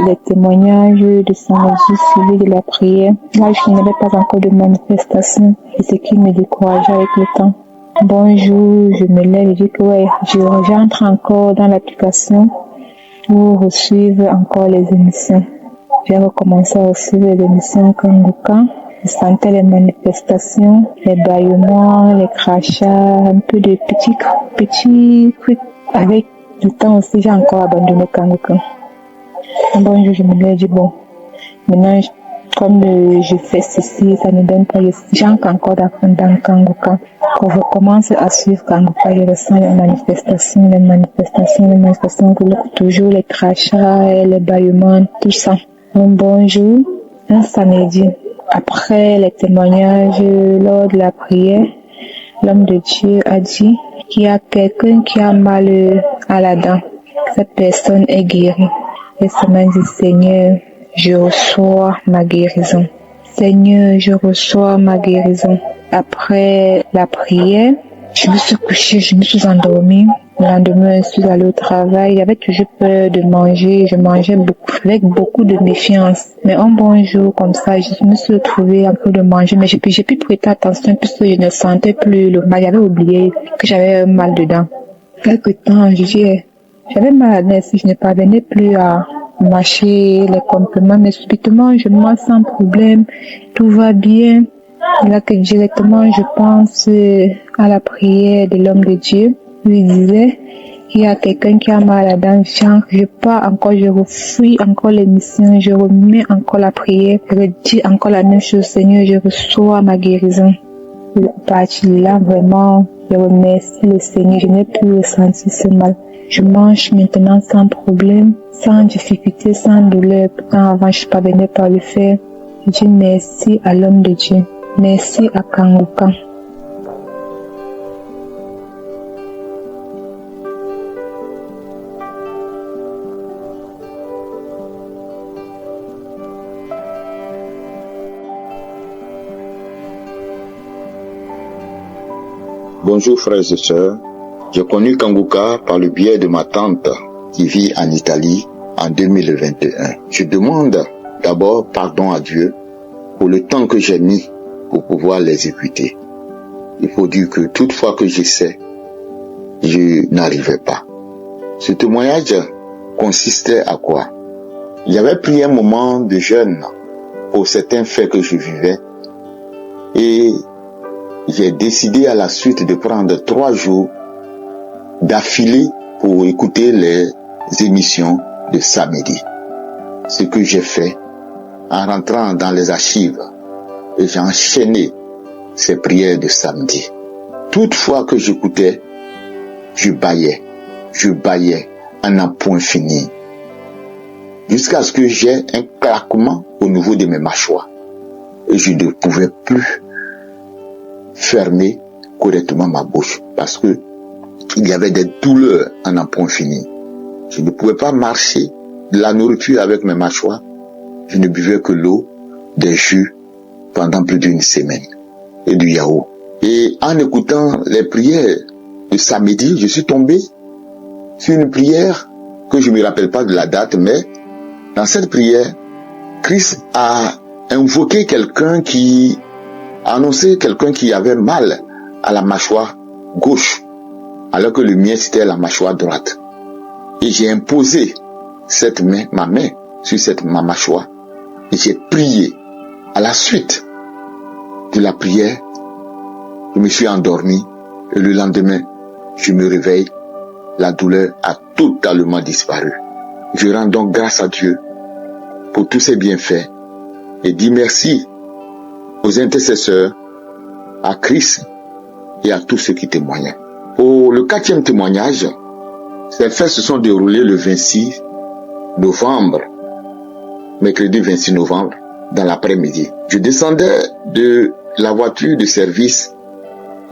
les témoignages de son Jésus suivi de la prière. Là, je n'avais pas encore de manifestation, et ce qui me décourageait avec le temps. Bonjour, je me lève et dis que j'entre encore dans l'application pour suivre encore les émissions. J'ai recommencé à suivre les émissions Kanguka. Je sentais les manifestations, les bâillements, les crachats, un peu de petits trucs. Avec le temps aussi, j'ai encore abandonné Kanguka. Bon jour, je me dis, bon, maintenant, Comme je fais ceci, ça ne donne pas. J'entre encore dans Kangoka. Quand je commence à suivre Kangoka, je ressens les manifestations, toujours les crachats, les bâillements, tout ça. Un bon jour, un samedi, après les témoignages, lors de la prière, l'homme de Dieu a dit qu'il y a quelqu'un qui a mal à la dent. Cette personne est guérie. Et ça m'a dit, Seigneur, je reçois ma guérison. Seigneur, je reçois ma guérison. Après la prière, je me suis couchée, je me suis endormie. Le lendemain, je suis allée au travail. J'avais toujours peur de manger. Je mangeais avec beaucoup de méfiance. Mais un bon jour, comme ça, je me suis retrouvée en train de manger. Mais j'ai pu prêter attention puisque je ne sentais plus le mal. J'avais oublié que j'avais un mal dedans. Quelque temps, j'avais mal à la tête. Je ne parvenais plus à marcher les compléments. Mais subitement, je mange sans problème. Tout va bien. Et là que directement, je pense à la prière de l'homme de Dieu. Il disait qu'il y a quelqu'un qui a mal à la dent, genre, je pars encore, je refuis encore l'émission, je remets encore la prière, je dis encore la même chose, Seigneur, je reçois ma guérison. Et à partir de là, vraiment, je remercie le Seigneur, je n'ai plus ressenti ce mal. Je mange maintenant sans problème, sans difficulté, sans douleur. Pourtant, avant, je ne parvenais pas à le faire. Je dis merci à l'homme de Dieu. Merci à Kangoka. Bonjour frères et sœurs, j'ai connu Kangoka par le biais de ma tante qui vit en Italie en 2021. Je demande d'abord pardon à Dieu pour le temps que j'ai mis pour pouvoir les écouter. Il faut dire que toute fois que j'essaie, je n'arrivais pas. Ce témoignage consistait à quoi? Il y avait pris un moment de jeûne pour certains faits que je vivais et j'ai décidé à la suite de prendre 3 jours d'affilée pour écouter les émissions de samedi. Ce que j'ai fait en rentrant dans les archives et j'ai enchaîné ces prières de samedi. Toutefois que j'écoutais, je bâillais à n'en point fini. Jusqu'à ce que j'ai un claquement au niveau de mes mâchoires. Et je ne pouvais plus fermer correctement ma bouche parce que il y avait des douleurs à n'en point fini. Je ne pouvais pas marcher de la nourriture avec mes mâchoires. Je ne buvais que l'eau, des jus pendant plus d'une semaine et du yaourt. Et en écoutant les prières de samedi, je suis tombé sur une prière que je ne me rappelle pas de la date, mais dans cette prière, Christ a invoqué quelqu'un qui a annoncé quelqu'un qui avait mal à la mâchoire gauche, alors que le mien c'était la mâchoire droite. Et j'ai imposé ma main sur ma mâchoire et j'ai prié. À la suite de la prière, je me suis endormi et le lendemain, je me réveille, la douleur a totalement disparu. Je rends donc grâce à Dieu pour tous ses bienfaits et dis merci aux intercesseurs, à Christ et à tous ceux qui témoignent. Pour le 4e témoignage, ces faits se sont déroulés le 26 novembre, mercredi 26 novembre, dans l'après-midi. Je descendais de la voiture de service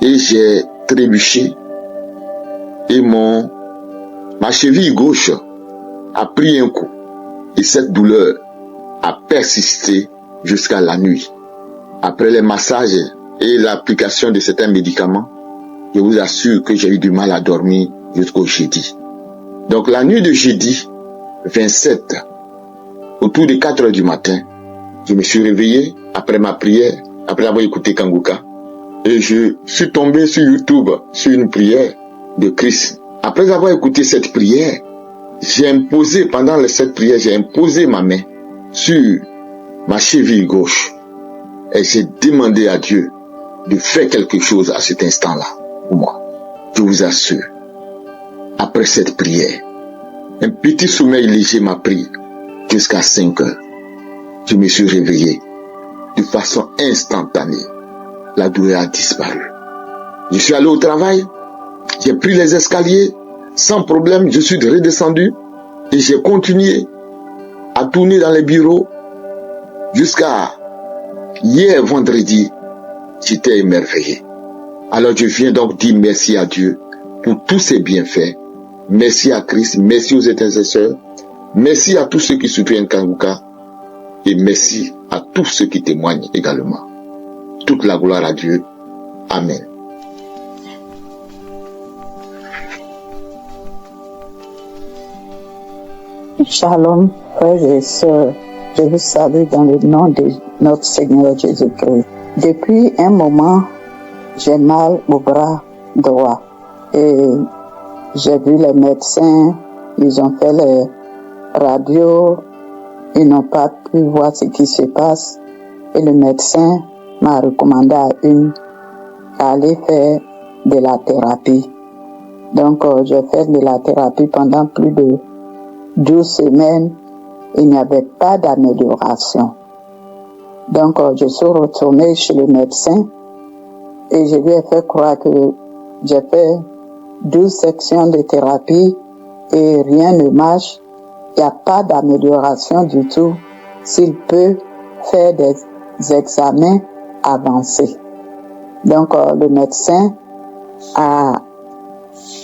et j'ai trébuché et ma cheville gauche a pris un coup et cette douleur a persisté jusqu'à la nuit. Après les massages et l'application de certains médicaments, je vous assure que j'ai eu du mal à dormir jusqu'au jeudi. Donc la nuit de jeudi 27, autour de 4 heures du matin, je me suis réveillé après ma prière, après avoir écouté Kangoka, et je suis tombé sur YouTube sur une prière de Christ. Après avoir écouté cette prière, pendant cette prière, j'ai imposé ma main sur ma cheville gauche. Et j'ai demandé à Dieu de faire quelque chose à cet instant-là pour moi. Je vous assure, après cette prière, un petit sommeil léger m'a pris jusqu'à 5 heures. Je me suis réveillé de façon instantanée. La douleur a disparu. Je suis allé au travail, j'ai pris les escaliers, sans problème, je suis redescendu et j'ai continué à tourner dans les bureaux jusqu'à hier vendredi. J'étais émerveillé. Alors je viens donc dire merci à Dieu pour tous ses bienfaits. Merci à Christ, merci aux intercesseurs, merci à tous ceux qui soutiennent Kanguka et merci à tous ceux qui témoignent également. Toute la gloire à Dieu. Amen. Shalom, frères et sœurs. Je vous salue dans le nom de notre Seigneur Jésus-Christ. Depuis un moment, j'ai mal au bras droit et j'ai vu les médecins, ils ont fait les radios, ils n'ont pas pu voir ce qui se passe et le médecin m'a recommandé à aller faire de la thérapie. Donc j'ai fait de la thérapie pendant plus de 12 semaines, il n'y avait pas d'amélioration. Donc je suis retournée chez le médecin et je lui ai fait croire que j'ai fait 12 sections de thérapie et rien ne marche. Il n'y a pas d'amélioration du tout. S'il peut faire des examens avancés. Donc le médecin a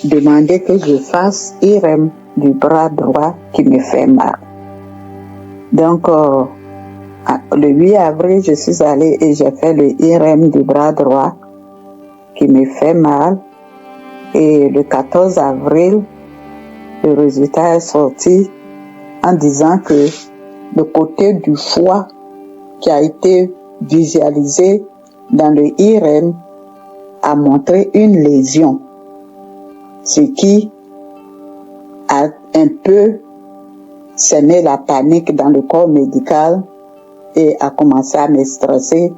demandé que je fasse IRM du bras droit qui me fait mal. Donc le 8 avril, je suis allée et j'ai fait le IRM du bras droit qui me fait mal. Et le 14 avril, le résultat est sorti en disant que le côté du foie qui a été visualisé dans le IRM a montré une lésion, ce qui a un peu semé la panique dans le corps médical et a commencé à me stresser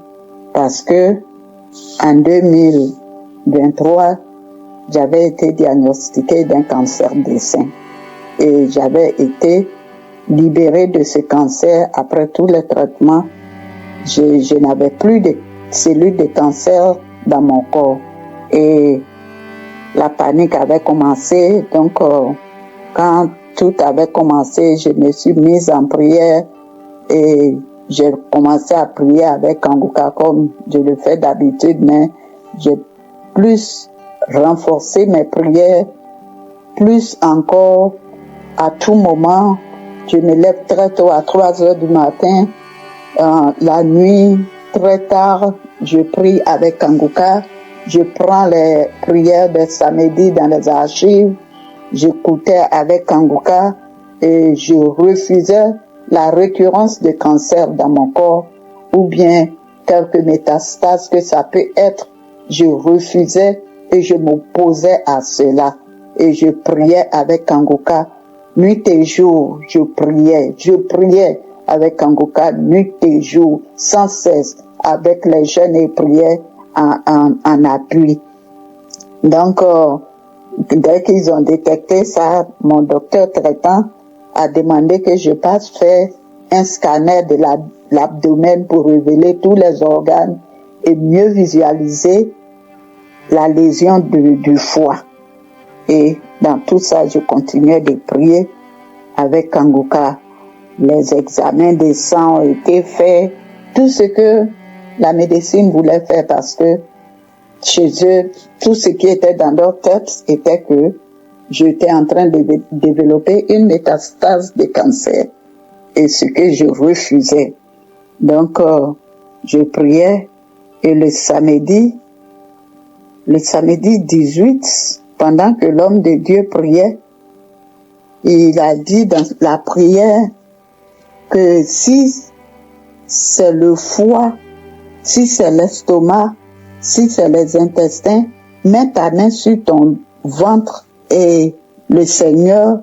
parce que en 2023, j'avais été diagnostiquée d'un cancer des seins et j'avais été libérée de ce cancer après tous les traitements. Je n'avais plus de cellules de cancer dans mon corps et la panique avait commencé. Donc quand tout avait commencé, je me suis mise en prière et j'ai commencé à prier avec Kanguka comme je le fais d'habitude, mais j'ai plus renforcé mes prières, plus encore à tout moment. Je me lève très tôt à 3 heures du matin, la nuit, très tard, je prie avec Kanguka, je prends les prières de samedi dans les archives, j'écoutais avec Kanguka et je refusais la récurrence de cancer dans mon corps ou bien quelques métastases que ça peut être. Je refusais et je m'opposais à cela et je priais avec Kanguka nuit et jour. Je priais avec Kanguka nuit et jour sans cesse avec les jeunes et priais en appui. Donc dès qu'ils ont détecté ça, mon docteur traitant a demandé que je passe faire un scanner de l'abdomen pour révéler tous les organes et mieux visualiser la lésion du foie. Et dans tout ça, je continuais de prier avec Kanguka. Les examens de sang ont été faits, tout ce que la médecine voulait faire parce que chez eux, tout ce qui était dans leur tête était que j'étais en train de développer une métastase de cancer et ce que je refusais. Donc, je priais et le samedi 18, pendant que l'homme de Dieu priait, il a dit dans la prière que si c'est le foie, si c'est l'estomac, si c'est les intestins, mets ta main sur ton ventre et le Seigneur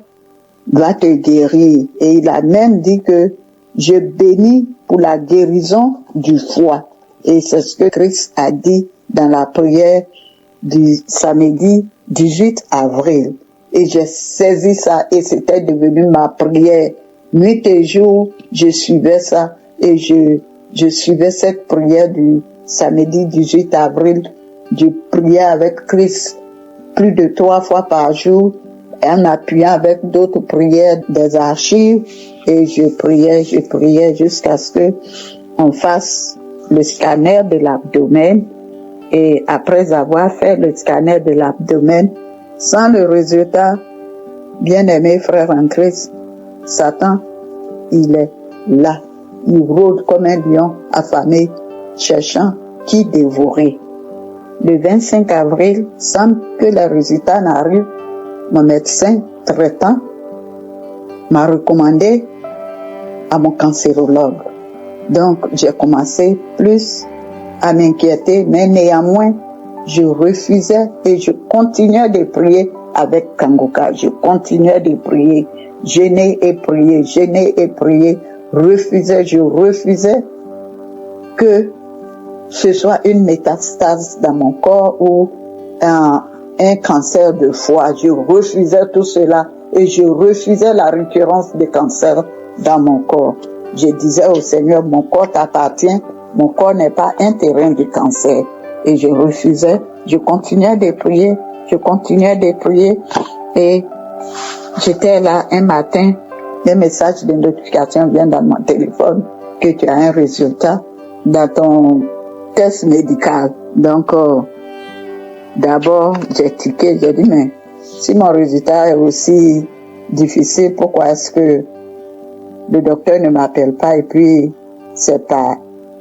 va te guérir. Et il a même dit que je bénis pour la guérison du foie. Et c'est ce que Christ a dit dans la prière du samedi 18 avril. Et j'ai saisi ça et c'était devenu ma prière. Nuit et jour, je suivais ça et je je suivais cette prière du samedi 18 avril. Je priais avec Christ plus de 3 fois par jour, en appuyant avec d'autres prières des archives. Et je priais jusqu'à ce que on fasse le scanner de l'abdomen. Et après avoir fait le scanner de l'abdomen, sans le résultat, bien-aimé frère en Christ, Satan, il est là. Il rôde comme un lion affamé, cherchant qui dévorer. Le 25 avril, sans que le résultat n'arrive, mon médecin traitant m'a recommandé à mon cancérologue. Donc, j'ai commencé plus à m'inquiéter, mais néanmoins, je refusais et je continuais de prier avec Kangoka. Je continuais de prier, jeûner et prier, je refusais que ce soit une métastase dans mon corps ou un cancer de foie. Je refusais tout cela et je refusais la récurrence des cancers dans mon corps. Je disais au Seigneur, mon corps t'appartient, mon corps n'est pas un terrain de cancer. Et je refusais, je continuais de prier et j'étais là un matin, un message de notification vient dans mon téléphone que tu as un résultat dans ton test médical. Donc, d'abord, j'ai tiqué, j'ai dit, mais si mon résultat est aussi difficile, pourquoi est-ce que le docteur ne m'appelle pas et puis c'est pas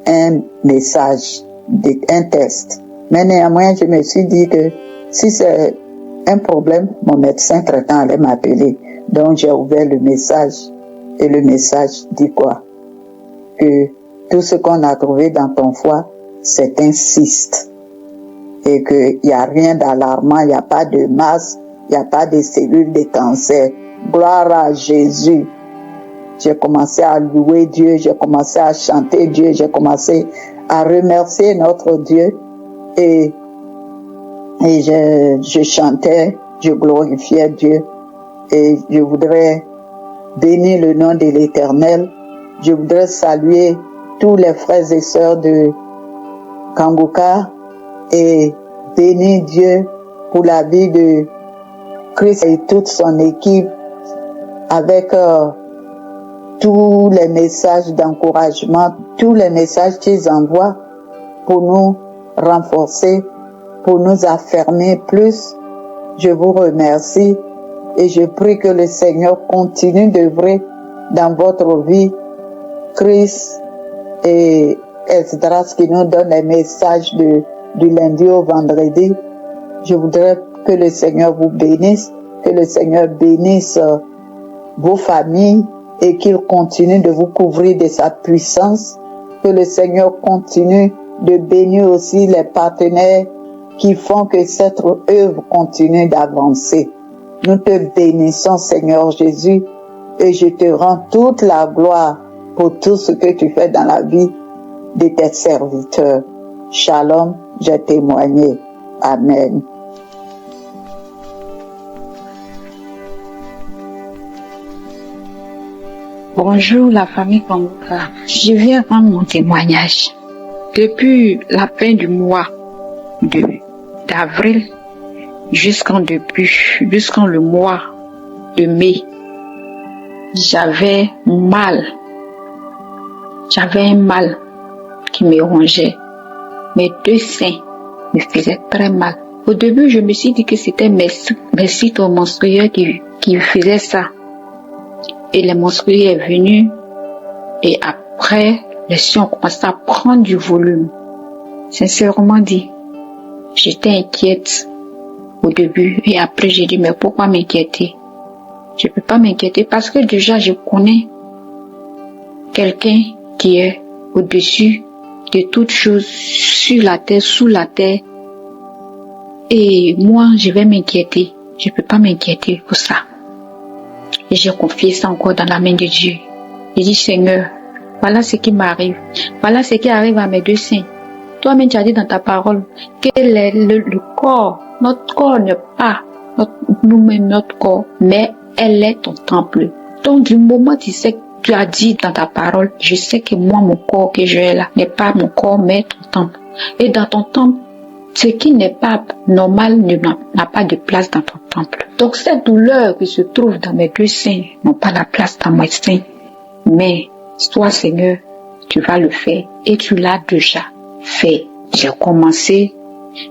un message, un test. Mais néanmoins, je me suis dit que si c'est un problème, mon médecin traitant allait m'appeler. Donc, j'ai ouvert le message et le message dit quoi? Que tout ce qu'on a trouvé dans ton foie, c'est un cyste. Et qu'il n'y a rien d'alarmant, il n'y a pas de masse, il n'y a pas de cellules de cancer. Gloire à Jésus. J'ai commencé à louer Dieu, j'ai commencé à chanter Dieu, j'ai commencé à remercier notre Dieu. Et je chantais, je glorifiais Dieu. Et je voudrais bénir le nom de l'Éternel. Je voudrais saluer tous les frères et sœurs de Kangoka et bénir Dieu pour la vie de Christ et toute son équipe avec tous les messages d'encouragement, tous les messages qu'ils envoient pour nous renforcer, pour nous affermer plus. Je vous remercie et je prie que le Seigneur continue d'œuvrer dans votre vie. Christ et Esdras qui nous donne les messages du lundi au vendredi. Je voudrais que le Seigneur vous bénisse, que le Seigneur bénisse vos familles et qu'il continue de vous couvrir de sa puissance, que le Seigneur continue de bénir aussi les partenaires qui font que cette œuvre continue d'avancer. Nous te bénissons, Seigneur Jésus, et je te rends toute la gloire pour tout ce que tu fais dans la vie de tes serviteurs. Shalom, j'ai témoigné. Amen. Bonjour la famille Kangoka. Je viens rendre mon témoignage. Depuis la fin du mois d'avril jusqu'en le mois de mai, j'avais mal. J'avais un mal qui me rongeait. Mes 2 seins me faisaient très mal. Au début, je me suis dit que c'était mes cycles menstruels qui faisaient ça. Et les menstruels est venu et après, les seins ont commencé à prendre du volume. Sincèrement dit, j'étais inquiète au début et après j'ai dit mais pourquoi m'inquiéter? Je peux pas m'inquiéter parce que déjà je connais quelqu'un qui est au-dessus de toutes choses, sur la terre, sous la terre. Et moi, je vais m'inquiéter. Je peux pas m'inquiéter pour ça. Et j'ai confié ça encore dans la main de Dieu. J'ai dit, Seigneur, voilà ce qui m'arrive. Voilà ce qui arrive à mes 2 seins. Toi-même, tu as dit dans ta parole que le corps, notre corps n'est pas nous-mêmes notre corps, mais elle est ton temple. Donc, du moment tu sais que tu as dit dans ta parole, je sais que moi, mon corps que j'ai là, n'est pas mon corps, mais ton temple. Et dans ton temple, ce qui n'est pas normal n'a pas de place dans ton temple. Donc cette douleur qui se trouve dans mes deux seins n'a pas la place dans mes seins. Mais toi, Seigneur, tu vas le faire et tu l'as déjà fait. J'ai commencé,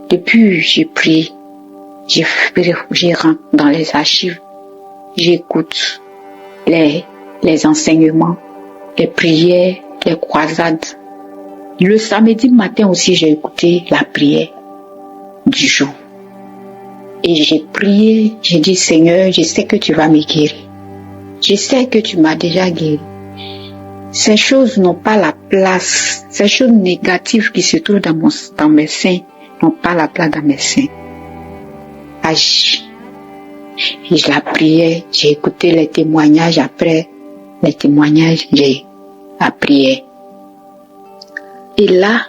depuis j'ai prié, j'ai rentré dans les archives, j'écoute les enseignements, les prières, les croisades. Le samedi matin aussi, j'ai écouté la prière du jour. Et j'ai prié, j'ai dit, Seigneur, je sais que tu vas me guérir. Je sais que tu m'as déjà guéri. Ces choses n'ont pas la place, ces choses négatives qui se trouvent dans mes seins n'ont pas la place dans mes seins. Agis. Et je la priais, j'ai écouté les témoignages après les témoignages, j'ai la prière. Et là,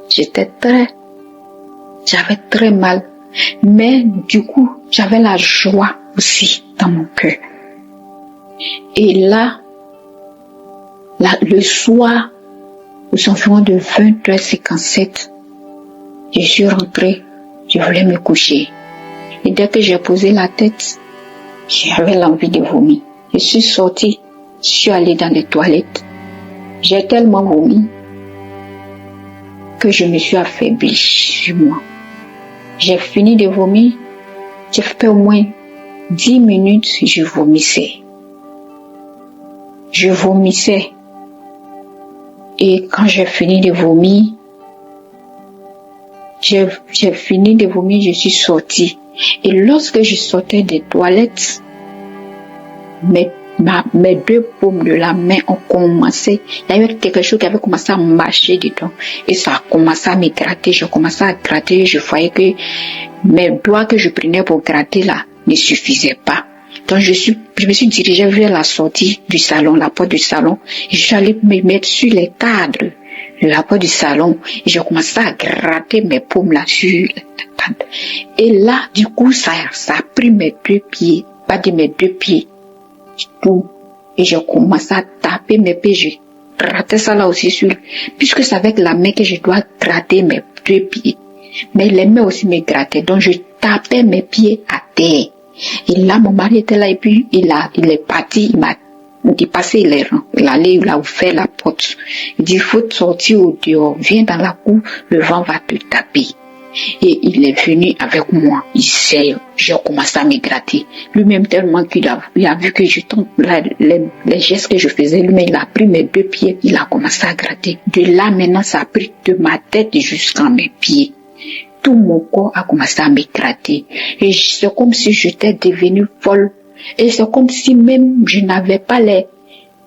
j'avais très mal. Mais du coup, j'avais la joie aussi dans mon cœur. Et là, le soir, aux environs de 20h57, je suis rentrée, je voulais me coucher. Et dès que j'ai posé la tête, j'avais l'envie de vomir. Je suis sortie, je suis allée dans les toilettes. J'ai tellement vomi que je me suis affaiblie sur moi. J'ai fini de vomir, j'ai fait au moins 10 minutes, je vomissais. Et quand j'ai fini de vomir, je suis sortie. Et lorsque je sortais des toilettes, mes deux paumes de la main ont commencé, il y avait quelque chose qui avait commencé à marcher dedans. Et ça a commencé à me gratter. Je commençais à gratter. Je voyais que mes doigts que je prenais pour gratter là ne suffisaient pas. Donc je me suis dirigée vers la sortie du salon, la porte du salon. Et je suis allée me mettre sur les cadres de la porte du salon. Et je commençais à gratter mes paumes là sur les cadres. Et là, du coup, ça a pris mes deux pieds. Pas de mes deux pieds. Tout. Et je commençais à taper mes pieds. Je grattais ça là aussi puisque c'est avec la main que je dois gratter mes deux pieds. Mais les mains aussi me grattaient. Donc je tapais mes pieds à terre. Et là, mon mari était là et puis il est parti, il m'a dépassé les rangs. Il allait, il a ouvert la porte. Il dit, il faut sortir au dehors. Viens dans la cour, le vent va te taper. Et il est venu avec moi. J'ai commencé à me gratter. Lui-même tellement qu'il a vu que je tombe, les gestes que je faisais, lui-même il a pris mes deux pieds, il a commencé à gratter. De là maintenant, ça a pris de ma tête jusqu'à mes pieds. Tout mon corps a commencé à me gratter. Et c'est comme si j'étais devenue folle. Et c'est comme si même je n'avais pas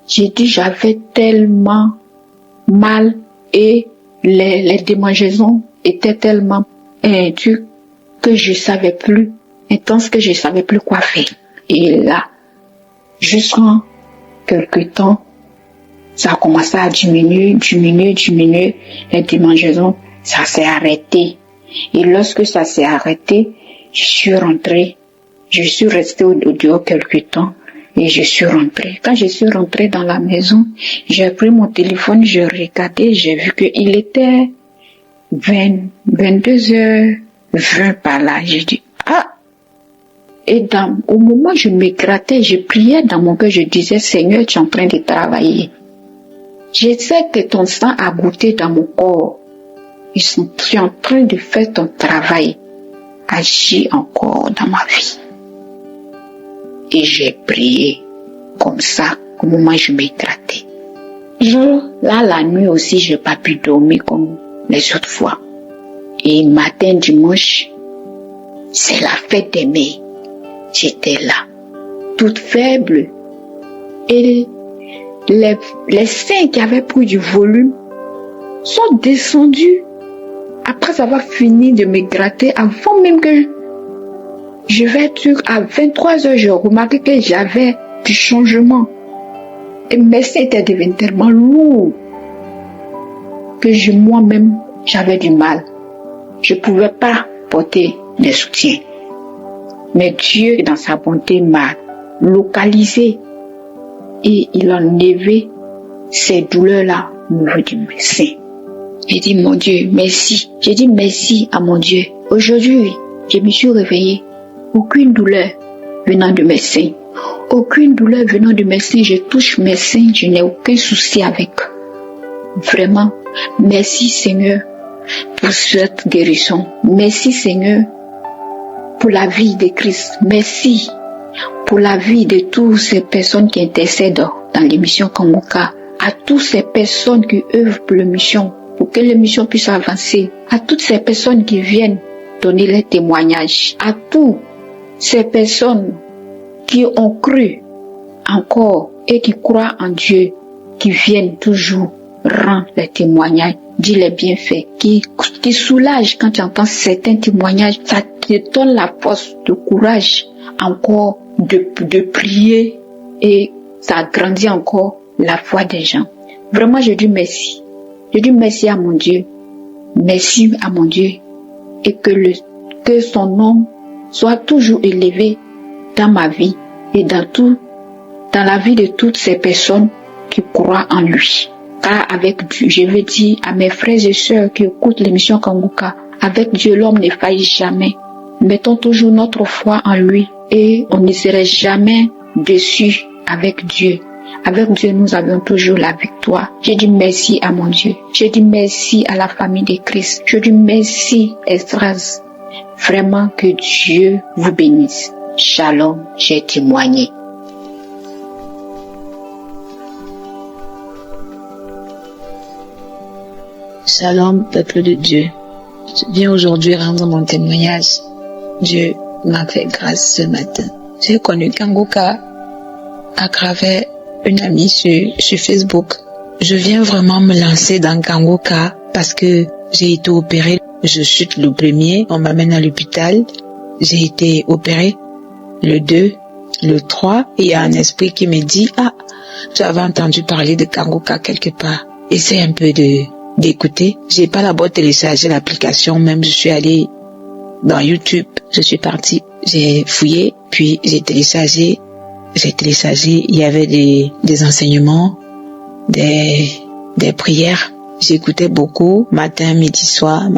j'avais tellement mal et les démangeaisons étaient tellement intenses que je savais plus quoi faire. Et là, jusqu'en quelque temps, ça a commencé à diminuer. Les démangeaisons, ça s'est arrêté. Et lorsque ça s'est arrêté, je suis rentrée. Je suis restée au dehors quelque temps et je suis rentrée. Quand je suis rentrée dans la maison, j'ai pris mon téléphone, j'ai regardé, j'ai vu qu'il était 22h20 par là. J'ai dit, Et au moment où je me grattais, je priais dans mon cœur, je disais, Seigneur, tu es en train de travailler. Je sais que ton sang a goûté dans mon corps. Tu es en train de faire ton travail. Agis encore dans ma vie. Et j'ai prié comme ça, au moment où je me grattais. Là, la nuit aussi, je n'ai pas pu dormir comme les autres fois. Et matin, dimanche, c'est la fête des mères. J'étais là, toute faible. Et les seins qui avaient pris du volume sont descendus après avoir fini de me gratter, avant même que je vais être à 23h, j'ai remarqué que j'avais du changement. Et mes seins étaient devenus tellement lourds que moi-même, j'avais du mal. Je ne pouvais pas porter des soutiens. Mais Dieu, dans sa bonté, m'a localisé et il a enlevé ces douleurs-là au niveau du médecin. J'ai dit, mon Dieu, merci. J'ai dit merci à mon Dieu. Aujourd'hui, je me suis réveillée. Aucune douleur venant du médecin. Aucune douleur venant du médecin. Je touche mes seins, je n'ai aucun souci avec. Vraiment, merci Seigneur pour cette guérison. Merci Seigneur pour la vie de Christ. Merci pour la vie de toutes ces personnes qui intercèdent dans l'émission Kanguka. À toutes ces personnes qui œuvrent pour l'émission, pour que l'émission puisse avancer. À toutes ces personnes qui viennent donner les témoignages. À toutes ces personnes qui ont cru encore et qui croient en Dieu, qui viennent toujours rendre les témoignages, dire les bienfaits, qui soulagent quand tu entends certains témoignages. Ça te donne la force, le courage encore de prier et ça agrandit encore la foi des gens. Vraiment, je dis merci. Je dis merci à mon Dieu. Merci à mon Dieu. Et que son nom soit toujours élevé dans ma vie et dans la vie de toutes ces personnes qui croient en lui. Car avec Dieu, je veux dire à mes frères et sœurs qui écoutent l'émission Kanguka, avec Dieu, l'homme ne faillit jamais. Mettons toujours notre foi en lui et on ne serait jamais déçu avec Dieu. Avec Dieu, nous avons toujours la victoire. Je dis merci à mon Dieu. Je dis merci à la famille de Christ. Je dis merci, Estras. Vraiment que Dieu vous bénisse. Shalom, j'ai témoigné. Shalom, peuple de Dieu. Je viens aujourd'hui rendre mon témoignage. Dieu m'a fait grâce ce matin. J'ai connu Kanguka à travers une amie sur Facebook. Je viens vraiment me lancer dans Kanguka parce que j'ai été opérée. Je chute le 1er, on m'amène à l'hôpital. J'ai été opérée le 2, le 3, et il y a un esprit qui me dit, tu avais entendu parler de Kanguka quelque part. Essaye un peu d'écouter. J'ai pas d'abord téléchargé l'application, même je suis allée dans YouTube. Je suis partie, j'ai fouillé, puis j'ai téléchargé, il y avait des enseignements, des prières. J'écoutais beaucoup, matin, midi, soir.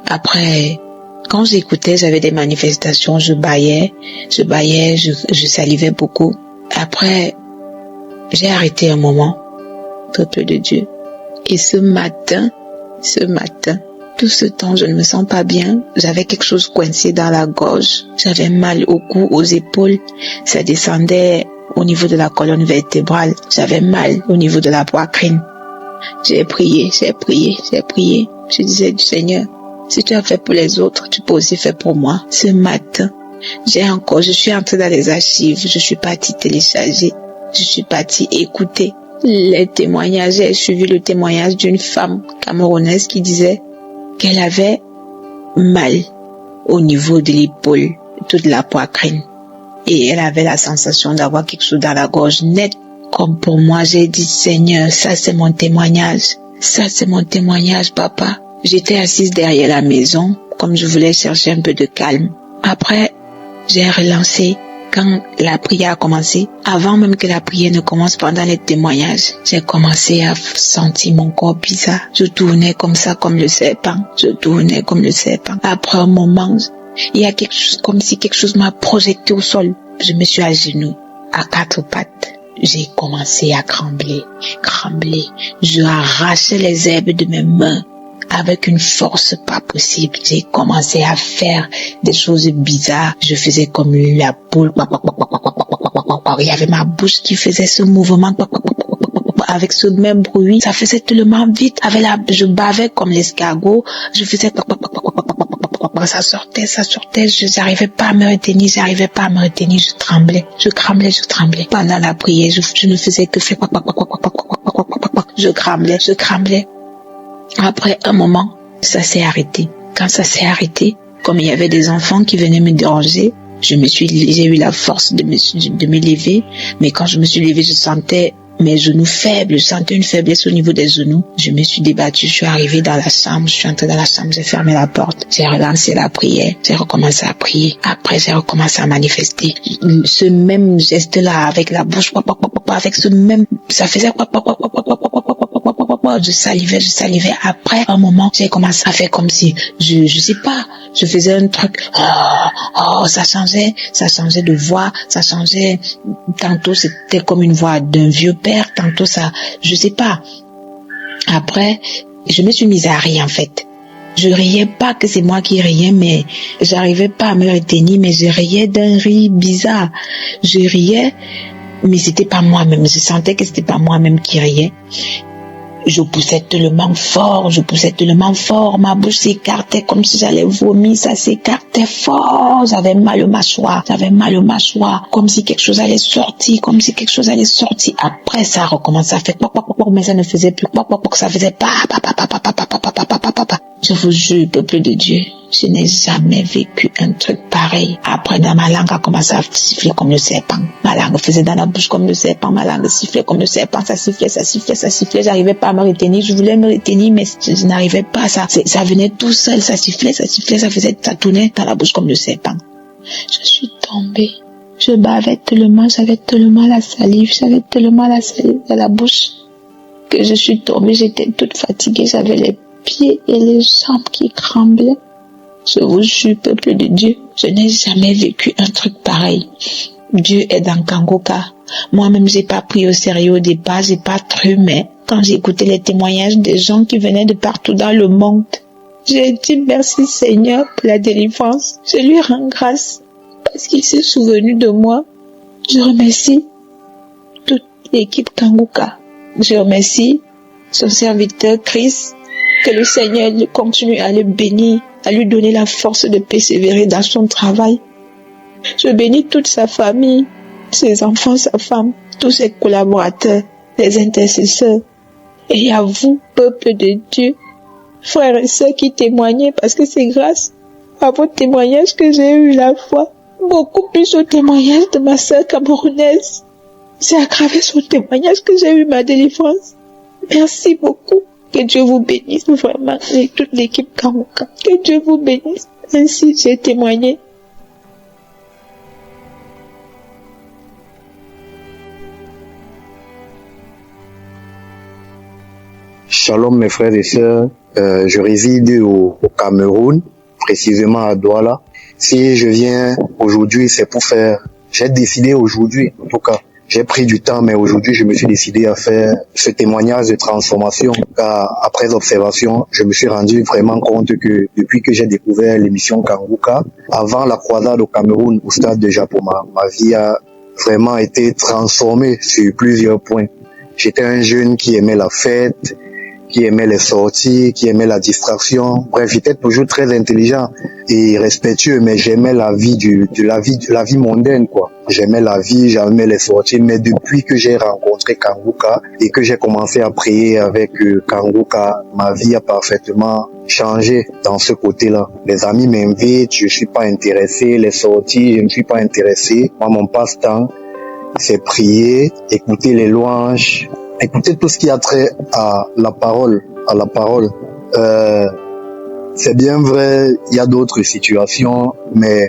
Après, quand j'écoutais, j'avais des manifestations, je baillais, je salivais beaucoup. Après, j'ai arrêté un moment, peuple de Dieu. Et ce matin, tout ce temps, je ne me sens pas bien. J'avais quelque chose coincé dans la gorge. J'avais mal au cou, aux épaules. Ça descendait au niveau de la colonne vertébrale. J'avais mal au niveau de la poitrine. J'ai prié. Je disais du Seigneur, si tu as fait pour les autres, tu peux aussi faire pour moi. Ce matin, je suis entrée dans les archives. Je suis partie télécharger. Je suis partie écouter les témoignages. J'ai suivi le témoignage d'une femme camerounaise qui disait qu'elle avait mal au niveau de l'épaule, toute la poitrine. Et elle avait la sensation d'avoir quelque chose dans la gorge net. Comme pour moi, j'ai dit, Seigneur, ça c'est mon témoignage. Ça c'est mon témoignage, papa. J'étais assise derrière la maison, comme je voulais chercher un peu de calme. Après, j'ai relancé. Quand la prière a commencé, avant même que la prière ne commence, pendant les témoignages, j'ai commencé à sentir mon corps bizarre. Je tournais comme ça, comme le serpent. Après un moment, il y a quelque chose, comme si quelque chose m'a projeté au sol. Je me suis agenouillée à 4 pattes. J'ai commencé à trembler. Je arrachais les herbes de mes mains avec une force pas possible. J'ai commencé à faire des choses bizarres. Je faisais comme la poule. Il y avait ma bouche qui faisait ce mouvement. Avec ce même bruit, ça faisait tellement vite. Je bavais comme l'escargot. Je faisais ça sortait. Je n'arrivais pas à me retenir. Je tremblais. Pendant la prière, je ne faisais que faire. Je tremblais. Après un moment, ça s'est arrêté. Quand ça s'est arrêté, comme il y avait des enfants qui venaient me déranger, j'ai eu la force de me lever. Mais quand je me suis levée, je sentais mes genoux faibles, je sentais une faiblesse au niveau des genoux. Je me suis débattue, je suis arrivée dans la chambre, je suis entrée dans la chambre, j'ai fermé la porte, j'ai relancé la prière, j'ai recommencé à prier. Après, j'ai recommencé à manifester. Ce même geste-là, avec la bouche, avec ce même, ça faisait je salivais. Après un moment, j'ai commencé à faire comme si, je sais pas, je faisais un truc, ça changeait de voix, ça changeait, tantôt c'était comme une voix d'un vieux père, tantôt ça, je sais pas. Après, je me suis mise à rire en fait. Je riais pas que c'est moi qui riais, mais j'arrivais pas à me retenir, mais je riais d'un rire bizarre. Je riais, mais c'était pas moi-même, je sentais que c'était pas moi-même qui riais. Je poussais tellement fort, ma bouche s'écartait comme si j'allais vomir, ça s'écartait fort, j'avais mal au mâchoire, comme si quelque chose allait sortir, Après, ça a recommencé à faire mais ça ne faisait plus ça faisait Je vous jure, peuple de Dieu, je n'ai jamais vécu un truc pareil. Après, dans ma langue a commencé à siffler comme le serpent. Ma langue faisait dans la bouche comme le serpent, ma langue sifflait comme le serpent, ça sifflait, j'arrivais pas à me retenir, je voulais me retenir, mais je n'arrivais pas, ça venait tout seul, ça sifflait, ça tournait dans la bouche comme le serpent. Je suis tombée. Je bavais tellement, j'avais tellement la salive dans la bouche que je suis tombée, j'étais toute fatiguée, j'avais les pieds et les jambes qui tremblaient. Je vous jure, peuple de Dieu, je n'ai jamais vécu un truc pareil. Dieu est dans Kangoka. Moi-même, j'ai pas pris au sérieux au départ, j'ai pas cru, mais quand j'ai écouté les témoignages des gens qui venaient de partout dans le monde, j'ai dit merci Seigneur pour la délivrance. Je lui rends grâce parce qu'il s'est souvenu de moi. Je remercie toute l'équipe Kangoka. Je remercie son serviteur Chris. Que le Seigneur continue à le bénir, à lui donner la force de persévérer dans son travail. Je bénis toute sa famille, ses enfants, sa femme, tous ses collaborateurs, les intercesseurs. Et à vous, peuple de Dieu, frères et sœurs qui témoignaient, parce que c'est grâce à vos témoignages que j'ai eu la foi. Beaucoup plus au témoignage de ma sœur camerounaise. C'est à travers son témoignage que j'ai eu ma délivrance. Merci beaucoup. Que Dieu vous bénisse vraiment et toute l'équipe Kangoka. Que Dieu vous bénisse. Ainsi j'ai témoigné. Shalom mes frères et sœurs. Je réside au Cameroun, précisément à Douala. Si je viens aujourd'hui, c'est pour faire... J'ai décidé aujourd'hui, en tout cas, j'ai pris du temps, mais aujourd'hui, je me suis décidé à faire ce témoignage de transformation. Car après observation, je me suis rendu vraiment compte que depuis que j'ai découvert l'émission Kangoka, avant la croisade au Cameroun, au stade de Japoma, ma vie a vraiment été transformée sur plusieurs points. J'étais un jeune qui aimait la fête, qui aimait les sorties, qui aimait la distraction. Bref, j'étais toujours très intelligent et respectueux, mais j'aimais la vie la vie mondaine, quoi. J'aimais la vie, j'aimais les sorties, mais depuis que j'ai rencontré Kangoka et que j'ai commencé à prier avec Kangoka, ma vie a parfaitement changé dans ce côté-là. Les amis m'invitent, je suis pas intéressé, les sorties, je ne suis pas intéressé. Moi, mon passe-temps, c'est prier, écouter les louanges, écouter tout ce qui a trait à la parole, c'est bien vrai, il y a d'autres situations, mais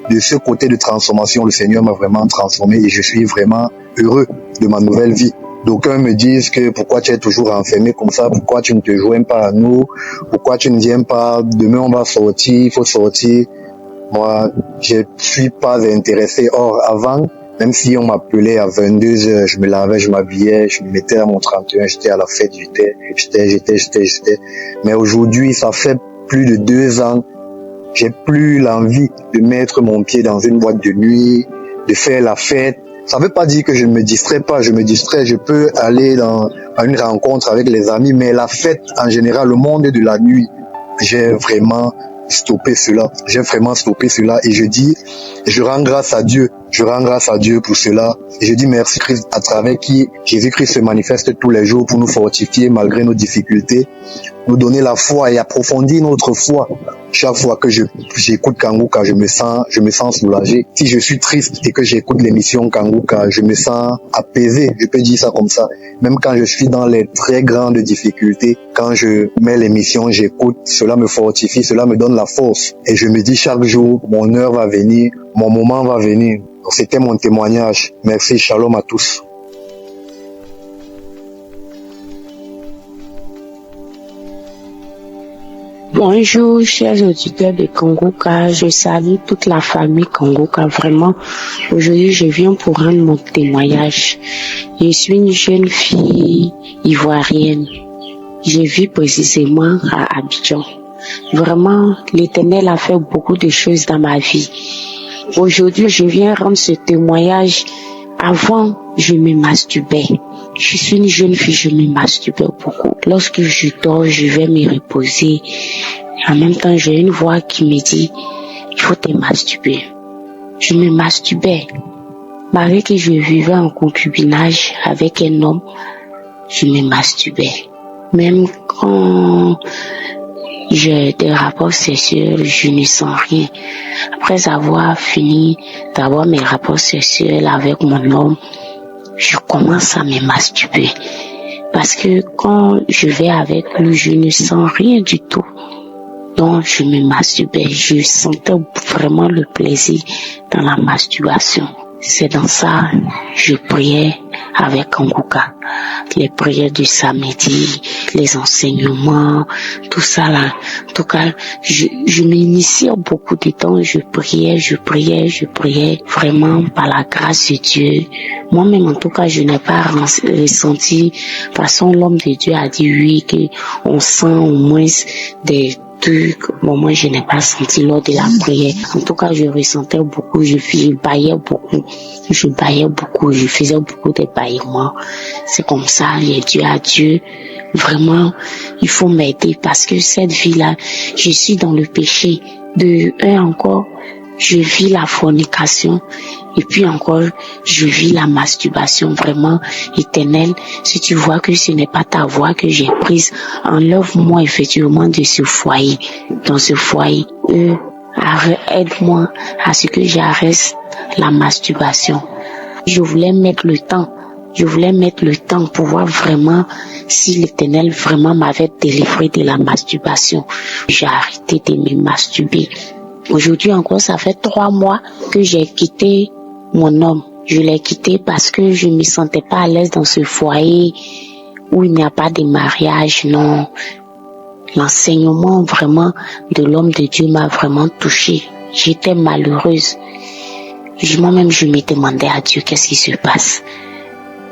de ce côté de transformation, le Seigneur m'a vraiment transformé et je suis vraiment heureux de ma nouvelle vie. D'aucuns me disent que pourquoi tu es toujours enfermé comme ça, pourquoi tu ne te joins pas à nous, pourquoi tu ne viens pas, demain on va sortir, il faut sortir. Moi, je suis pas intéressé. Or, avant, même si on m'appelait à 22h, je me lavais, je m'habillais, je me mettais à mon 31, j'étais à la fête, j'étais. Mais aujourd'hui, ça fait plus de 2 ans, j'ai plus l'envie de mettre mon pied dans une boîte de nuit, de faire la fête. Ça veut pas dire que je ne me distrais pas, je me distrais, je peux aller à une rencontre avec les amis, mais la fête en général, le monde de la nuit, j'ai vraiment stoppé cela et je dis, je rends grâce à Dieu Je rends grâce à Dieu pour cela. Et je dis merci Christ, à travers qui Jésus-Christ se manifeste tous les jours pour nous fortifier malgré nos difficultés, nous donner la foi et approfondir notre foi. Chaque fois que j'écoute Kanguka, je me sens soulagé. Si je suis triste et que j'écoute l'émission Kanguka, je me sens apaisé, je peux dire ça comme ça. Même quand je suis dans les très grandes difficultés, quand je mets l'émission, j'écoute, cela me fortifie, cela me donne la force. Et je me dis chaque jour, mon heure va venir, mon moment va venir. Donc, c'était mon témoignage. Merci, shalom à tous. Bonjour, chers auditeurs de Kanguka. Je salue toute la famille Kanguka. Vraiment, aujourd'hui, je viens pour rendre mon témoignage. Je suis une jeune fille ivoirienne. Je vis précisément à Abidjan. Vraiment, l'Éternel a fait beaucoup de choses dans ma vie. Aujourd'hui, je viens rendre ce témoignage. Avant, je me masturbais. Je suis une jeune fille, je me masturbais beaucoup. Lorsque je dors, je vais me reposer. En même temps, j'ai une voix qui me dit, il faut te masturber. Je me masturbais. Malgré que je vivais en concubinage avec un homme, je me masturbais. Même quand j'ai des rapports sexuels, je ne sens rien. Après avoir fini d'avoir mes rapports sexuels avec mon homme, je commence à me masturber. Parce que quand je vais avec lui, je ne sens rien du tout. Donc je me masturbais. Je sentais vraiment le plaisir dans la masturbation. C'est dans ça je priais avec Kanguka. Les prières du samedi, les enseignements, tout ça là. En tout cas, je m'initiais beaucoup de temps. Je priais. Vraiment, par la grâce de Dieu. Moi-même, en tout cas, je n'ai pas ressenti. De toute façon, l'homme de Dieu a dit oui, qu'on sent au moins des trucs. Bon, moi, je n'ai pas senti lors de la prière. En tout cas, je ressentais beaucoup. Je baillais beaucoup. Je faisais beaucoup de bâillements. C'est comme ça, j'ai dit à Dieu, vraiment, il faut m'aider parce que cette vie-là, je suis dans le péché. Encore, je vis la fornication et puis encore, je vis la masturbation. Vraiment, Éternel, si tu vois que ce n'est pas ta voie que j'ai prise, enlève-moi effectivement de ce foyer. Dans ce foyer, aide-moi à ce que j'arrête la masturbation. Je voulais mettre le temps pour voir vraiment si l'Éternel vraiment m'avait délivré de la masturbation. J'ai arrêté de me masturber. Aujourd'hui encore, ça fait 3 mois que j'ai quitté mon homme. Je l'ai quitté parce que je me sentais pas à l'aise dans ce foyer où il n'y a pas de mariage, non. L'enseignement vraiment de l'homme de Dieu m'a vraiment touchée. J'étais malheureuse. Moi-même, je me demandais à Dieu qu'est-ce qui se passe.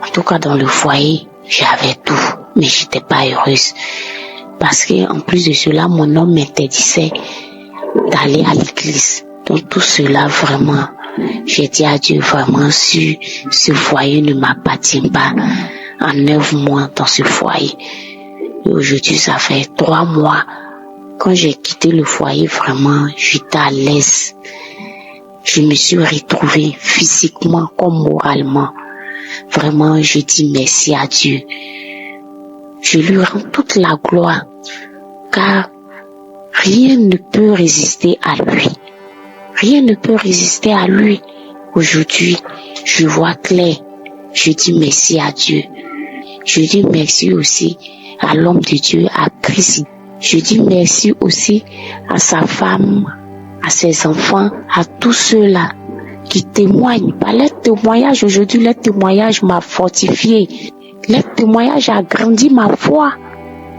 En tout cas, dans le foyer, j'avais tout, mais j'étais pas heureuse. Parce que, en plus de cela, mon homme m'interdisait d'aller à l'église. Donc, tout cela, vraiment, j'ai dit à Dieu, vraiment, si ce foyer ne m'appartient pas, enlève-moi dans ce foyer. Et aujourd'hui, ça fait 3 mois. Quand j'ai quitté le foyer, vraiment, j'étais à l'aise. Je me suis retrouvée physiquement comme moralement. Vraiment, je dis merci à Dieu. Je lui rends toute la gloire, car rien ne peut résister à lui. Rien ne peut résister à lui. Aujourd'hui, je vois clair. Je dis merci à Dieu. Je dis merci aussi à l'homme de Dieu, à Christ. Je dis merci aussi à sa femme, à ses enfants, à tous ceux-là qui témoignent. Par leur témoignage, aujourd'hui, leur témoignage m'a fortifié. Leur témoignage a grandi ma foi,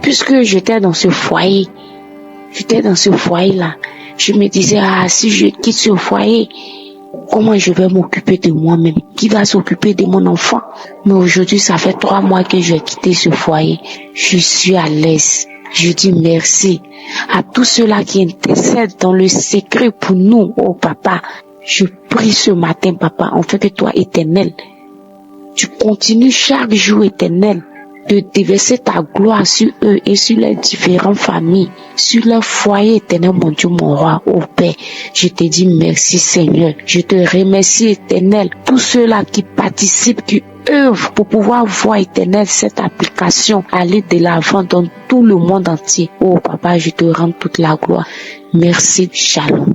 puisque j'étais dans ce foyer. J'étais dans ce foyer-là. Je me disais, si je quitte ce foyer, comment je vais m'occuper de moi-même? Qui va s'occuper de mon enfant? Mais aujourd'hui, ça fait 3 mois que j'ai quitté ce foyer. Je suis à l'aise. Je dis merci à tous ceux-là qui intercèdent dans le secret pour nous, oh papa. Je prie ce matin, papa, en fait que toi, Éternel, tu continues chaque jour, Éternel, de déverser ta gloire sur eux et sur les différentes familles, sur leur foyer, éternel, mon Dieu, mon roi, ô Père. Je te dis merci, Seigneur. Je te remercie, éternel, tous ceux-là qui participent, qui œuvrent pour pouvoir voir, éternel, cette application aller de l'avant dans tout le monde entier. Oh, Papa, je te rends toute la gloire. Merci, shalom.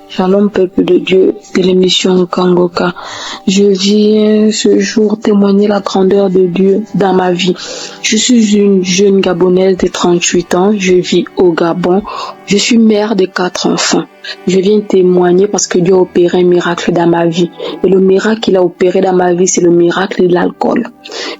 Shalom, peuple de Dieu, de l'émission Kangoka. Je viens ce jour témoigner la grandeur de Dieu dans ma vie. Je suis une jeune Gabonaise de 38 ans. Je vis au Gabon. Je suis mère de 4 enfants. Je viens témoigner parce que Dieu a opéré un miracle dans ma vie. Et le miracle qu'il a opéré dans ma vie, c'est le miracle de l'alcool.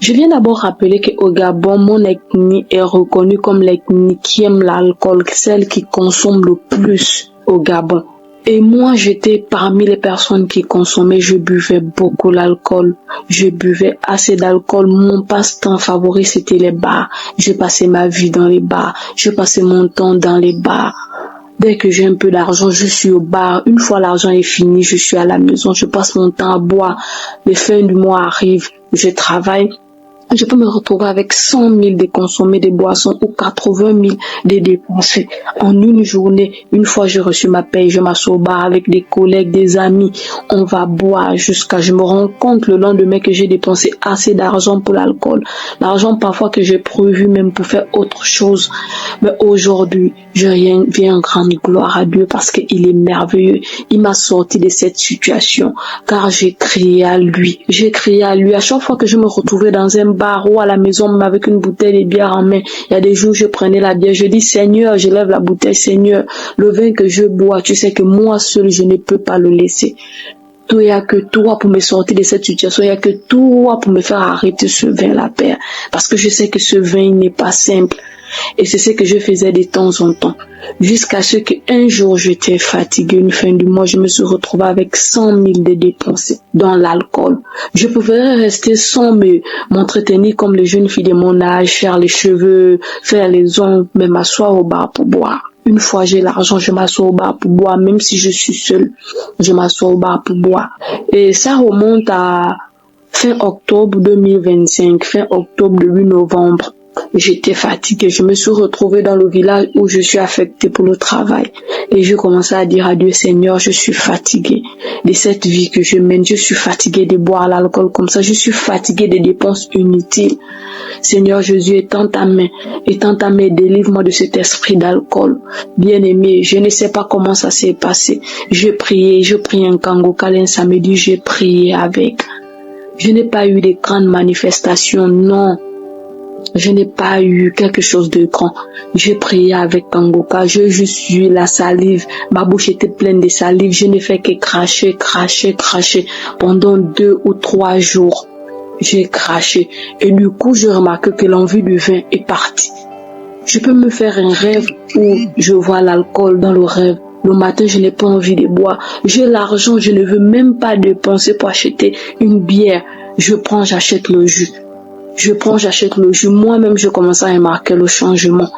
Je viens d'abord rappeler qu'au Gabon, mon ethnie est reconnue comme l'ethnie qui aime l'alcool, celle qui consomme le plus au Gabon. Et moi, j'étais parmi les personnes qui consommaient, je buvais beaucoup l'alcool. Je buvais assez d'alcool. Mon passe-temps favori, c'était les bars. Je passais ma vie dans les bars. Je passais mon temps dans les bars. Dès que j'ai un peu d'argent, je suis au bar. Une fois l'argent est fini, je suis à la maison. Je passe mon temps à boire. Les fins du mois arrivent. Je travaille. Je peux me retrouver avec 100 000 de consommer des boissons ou 80 000 de dépenser. En une journée, une fois j'ai reçu ma paye, je m'assois au bar avec des collègues, des amis. On va boire jusqu'à je me rends compte le lendemain que j'ai dépensé assez d'argent pour l'alcool. L'argent parfois que j'ai prévu même pour faire autre chose. Mais aujourd'hui, je viens en grande gloire à Dieu parce qu'il est merveilleux. Il m'a sorti de cette situation car j'ai crié à lui. J'ai crié à lui à chaque fois que je me retrouvais dans un bar ou à la maison avec une bouteille de bière en main. Il y a des jours je prenais la bière, je dis Seigneur, je lève la bouteille, Seigneur, le vin que je bois, tu sais que moi seul je ne peux pas le laisser. Il n'y a que toi pour me sortir de cette situation, il n'y a que toi pour me faire arrêter ce vin-là, Père. Parce que je sais que ce vin n'est pas simple. Et c'est ce que je faisais de temps en temps. Jusqu'à ce qu'un jour j'étais fatiguée, une fin du mois, je me suis retrouvée avec 100 000 de dépenser dans l'alcool. Je pouvais rester sans m'entretenir comme les jeunes filles de mon âge, faire les cheveux, faire les ongles, mais m'asseoir au bar pour boire. Une fois j'ai l'argent, je m'assois au bar pour boire, même si je suis seule, je m'assois au bar pour boire. Et ça remonte à fin octobre 2025, fin octobre, début novembre. J'étais fatiguée, je me suis retrouvée dans le village où je suis affectée pour le travail. Et je commençais à dire à Dieu, Seigneur, je suis fatiguée de cette vie que je mène. Je suis fatiguée de boire l'alcool comme ça. Je suis fatiguée des dépenses inutiles. Seigneur Jésus, étends ta main, délivre-moi de cet esprit d'alcool. Bien-aimé, je ne sais pas comment ça s'est passé. Je priais un Kangoka un samedi, j'ai prié avec. Je n'ai pas eu de grandes manifestations, non. Je n'ai pas eu quelque chose de grand. J'ai prié avec Kangoka. Je suis la salive. Ma bouche était pleine de salive. Je n'ai fait que cracher. Pendant 2 ou 3 jours, j'ai craché. Et du coup, je remarque que l'envie du vin est partie. Je peux me faire un rêve où je vois l'alcool dans le rêve. Le matin, je n'ai pas envie de boire. J'ai l'argent, je ne veux même pas dépenser pour acheter une bière. J'achète le jus. J'achète le jus. Moi-même, je commence à remarquer le changement.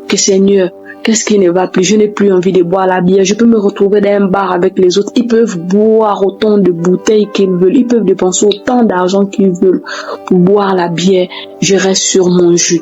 Que Seigneur, qu'est-ce qui ne va plus? Je n'ai plus envie de boire la bière. Je peux me retrouver dans un bar avec les autres. Ils peuvent boire autant de bouteilles qu'ils veulent. Ils peuvent dépenser autant d'argent qu'ils veulent pour boire la bière. Je reste sur mon jus.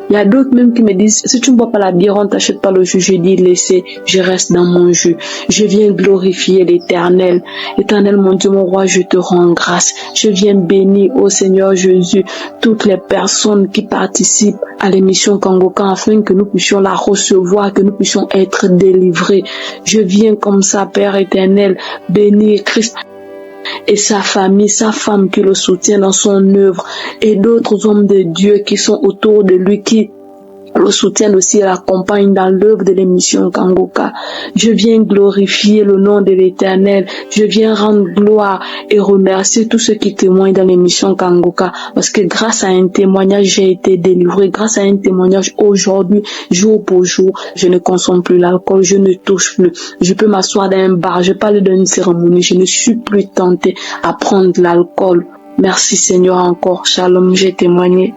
Il y a d'autres même qui me disent, si tu ne bois pas la bière, on ne t'achète pas le jus. Je dis, laissez, je reste dans mon jus. Je viens glorifier l'Éternel. Éternel, mon Dieu, mon roi, je te rends grâce. Je viens bénir, ô Seigneur Jésus, toutes les personnes qui participent à l'émission Kangoka afin que nous puissions la recevoir, que nous puissions être délivrés. Je viens comme ça, Père éternel, bénir Christ et sa famille, sa femme qui le soutient dans son œuvre et d'autres hommes de Dieu qui sont autour de lui, qui le soutiennent aussi et l'accompagnent dans l'œuvre de l'émission Kangoka. Je viens glorifier le nom de l'Éternel. Je viens rendre gloire et remercier tous ceux qui témoignent dans l'émission Kangoka parce que grâce à un témoignage, j'ai été délivré. Grâce à un témoignage aujourd'hui, jour pour jour, je ne consomme plus l'alcool, je ne touche plus. Je peux m'asseoir dans un bar, je parle d'une cérémonie, je ne suis plus tentée à prendre l'alcool. Merci Seigneur encore. Shalom, j'ai témoigné.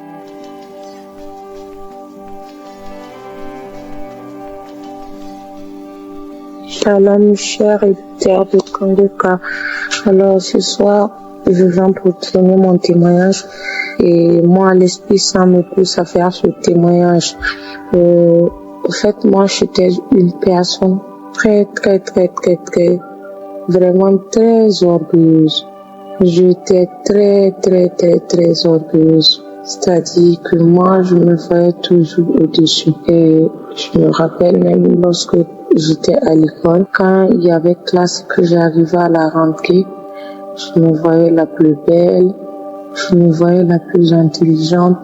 Shalom, cher éditeur de Kangoka. Alors ce soir, je viens pour donner mon témoignage et moi, l'Esprit Saint me pousse à faire ce témoignage. En fait, moi, j'étais une personne très, vraiment très orgueilleuse. J'étais très orgueilleuse. C'est-à-dire que moi, je me voyais toujours au-dessus. Et je me rappelle même lorsque j'étais à l'école, quand il y avait classe que j'arrivais à la rentrée, je me voyais la plus belle, je me voyais la plus intelligente.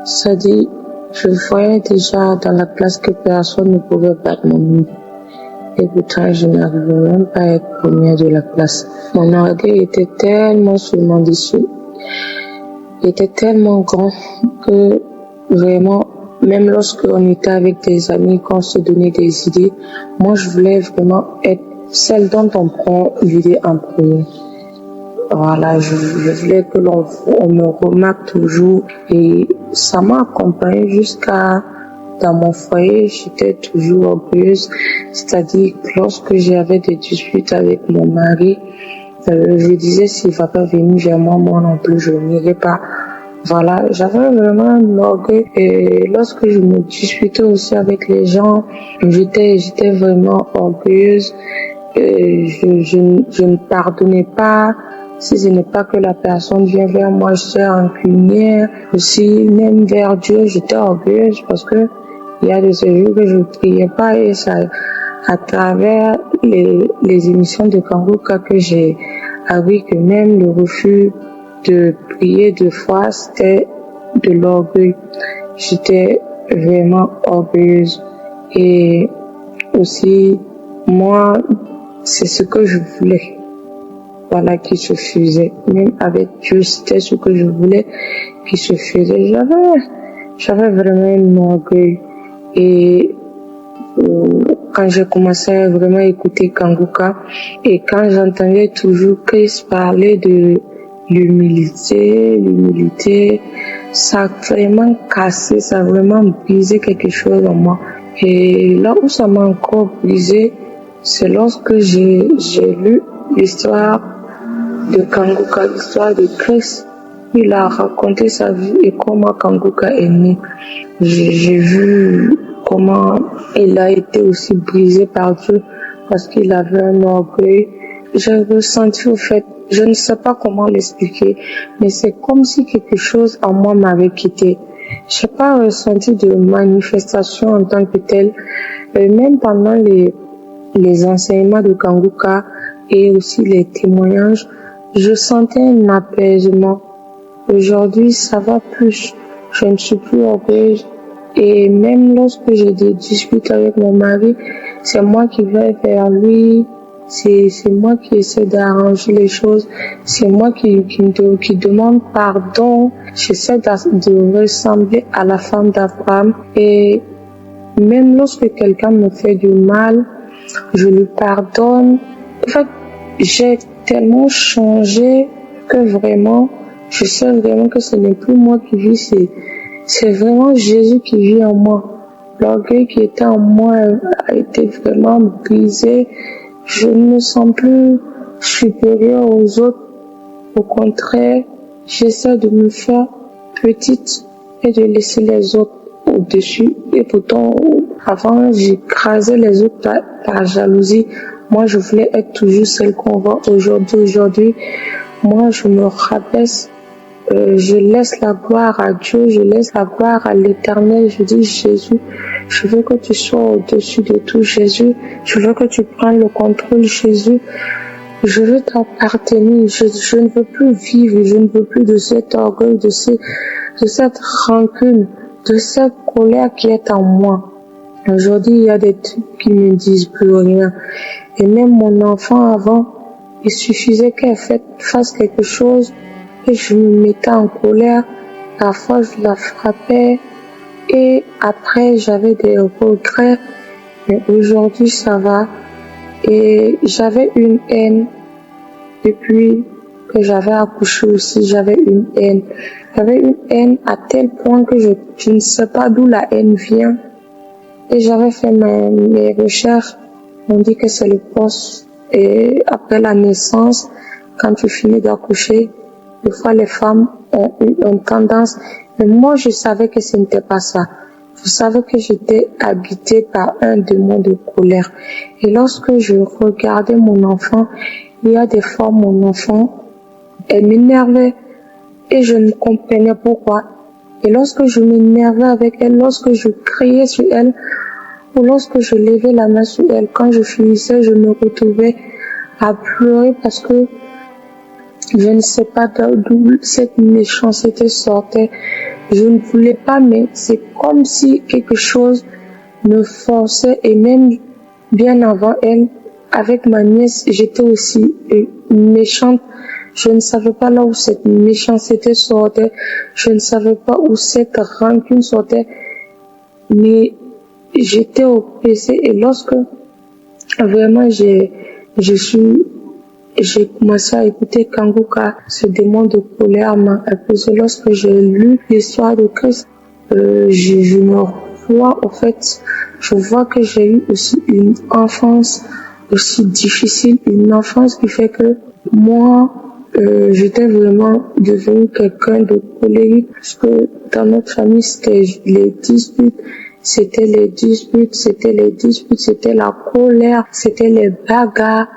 C'est-à-dire, je voyais déjà dans la classe que personne ne pouvait battre mon niveau. Et pourtant, je n'arrivais même pas à être première de la classe. Mon orgueil était tellement sur mon dessus, était tellement grand que vraiment, même lorsqu'on était avec des amis, qu'on se donnait des idées, moi je voulais vraiment être celle dont on prend l'idée en premier. Voilà, je voulais que on me remarque toujours et ça m'a accompagnée jusqu'à dans mon foyer, j'étais toujours orgueilleuse, c'est-à-dire que lorsque j'avais des disputes avec mon mari, je disais s'il ne va pas venir vers moi, moi non plus je n'irai pas. Voilà, j'avais vraiment un orgueil et lorsque je me disputais aussi avec les gens, j'étais vraiment orgueilleuse. Je ne pardonnais pas. Si ce n'est pas que la personne vient vers moi, j'étais rancunière. Aussi, même vers Dieu, j'étais orgueilleuse parce que il y a des jours que je ne priais pas et ça, à travers les émissions de Kanguka que j'ai appris que même le refus de prier 2 fois, c'était de l'orgueil. J'étais vraiment orgueilleuse. Et aussi, moi, c'est ce que je voulais. Voilà, qui se faisait. Même avec Dieu, c'était ce que je voulais qui se faisait. J'avais vraiment un orgueil. Et quand j'ai commencé à vraiment écouter Kanguka, et quand j'entendais toujours Chris parler de l'humilité, ça a vraiment cassé, ça a vraiment brisé quelque chose en moi. Et là où ça m'a encore brisé, c'est lorsque j'ai lu l'histoire de Kanguka, l'histoire de Chris. Il a raconté sa vie et comment Kanguka est né. J'ai vu comment il a été aussi brisé par Dieu parce qu'il avait un orgueil. J'ai ressenti au fait, je ne sais pas comment l'expliquer, mais c'est comme si quelque chose en moi m'avait quitté. Je n'ai pas ressenti de manifestation en tant que telle. Même pendant les enseignements de Kanguka et aussi les témoignages, je sentais un apaisement. Aujourd'hui, ça va plus. Je ne suis plus orgueilleuse. Et même lorsque j'ai des disputes avec mon mari, c'est moi qui vais vers lui. C'est moi qui essaie d'arranger les choses. C'est moi qui demande pardon. J'essaie de ressembler à la femme d'Abraham. Et même lorsque quelqu'un me fait du mal, je lui pardonne. En fait, j'ai tellement changé que vraiment, je sais vraiment que ce n'est plus moi qui vis, c'est vraiment Jésus qui vit en moi. L'orgueil qui était en moi a été vraiment brisé. Je ne me sens plus supérieure aux autres. Au contraire, j'essaie de me faire petite et de laisser les autres au-dessus. Et pourtant, avant, j'écrasais les autres par jalousie. Moi, je voulais être toujours celle qu'on voit aujourd'hui. Moi, je me rabaisse. Je laisse la gloire à Dieu, je laisse la gloire à l'Éternel. Je dis, Jésus, je veux que tu sois au-dessus de tout, Jésus. Je veux que tu prennes le contrôle, Jésus. Je veux t'appartenir. Je ne veux plus vivre, je ne veux plus de cet orgueil, de cette rancune, de cette colère qui est en moi. Aujourd'hui, il y a des trucs qui ne me disent plus rien. Et même mon enfant avant, il suffisait qu'elle fasse quelque chose et je me mettais en colère. Parfois, je la frappais et après, j'avais des regrets. Mais aujourd'hui, ça va. Et j'avais une haine. Depuis que j'avais accouché aussi, j'avais une haine. J'avais une haine à tel point que je ne sais pas d'où la haine vient. Et j'avais fait mes recherches. On dit que c'est le poste. Et après la naissance, quand tu finis d'accoucher, des fois les femmes ont une tendance, mais moi je savais que ce n'était pas ça. Je savais que j'étais habitée par un démon de colère. Et lorsque je regardais mon enfant, il y a des fois mon enfant, elle m'énervait et je ne comprenais pourquoi. Et lorsque je m'énervais avec elle, lorsque je criais sur elle, ou lorsque je levais la main sur elle, quand je finissais, je me retrouvais à pleurer parce que je ne sais pas d'où cette méchanceté sortait. Je ne voulais pas, mais c'est comme si quelque chose me forçait. Et même bien avant elle, avec ma nièce, j'étais aussi méchante. Je ne savais pas là où cette méchanceté sortait. Je ne savais pas où cette rancune sortait. Mais j'étais oppressée. Et lorsque vraiment j'ai commencé à écouter Kanguka, ce démon de colère m'a apaisé. Lorsque j'ai lu l'histoire de Christ, je me vois, en fait, je vois que j'ai eu aussi une enfance aussi difficile, une enfance qui fait que moi, j'étais vraiment devenue quelqu'un de colérique, parce que dans notre famille, c'était les disputes, c'était la colère, c'était les bagarres.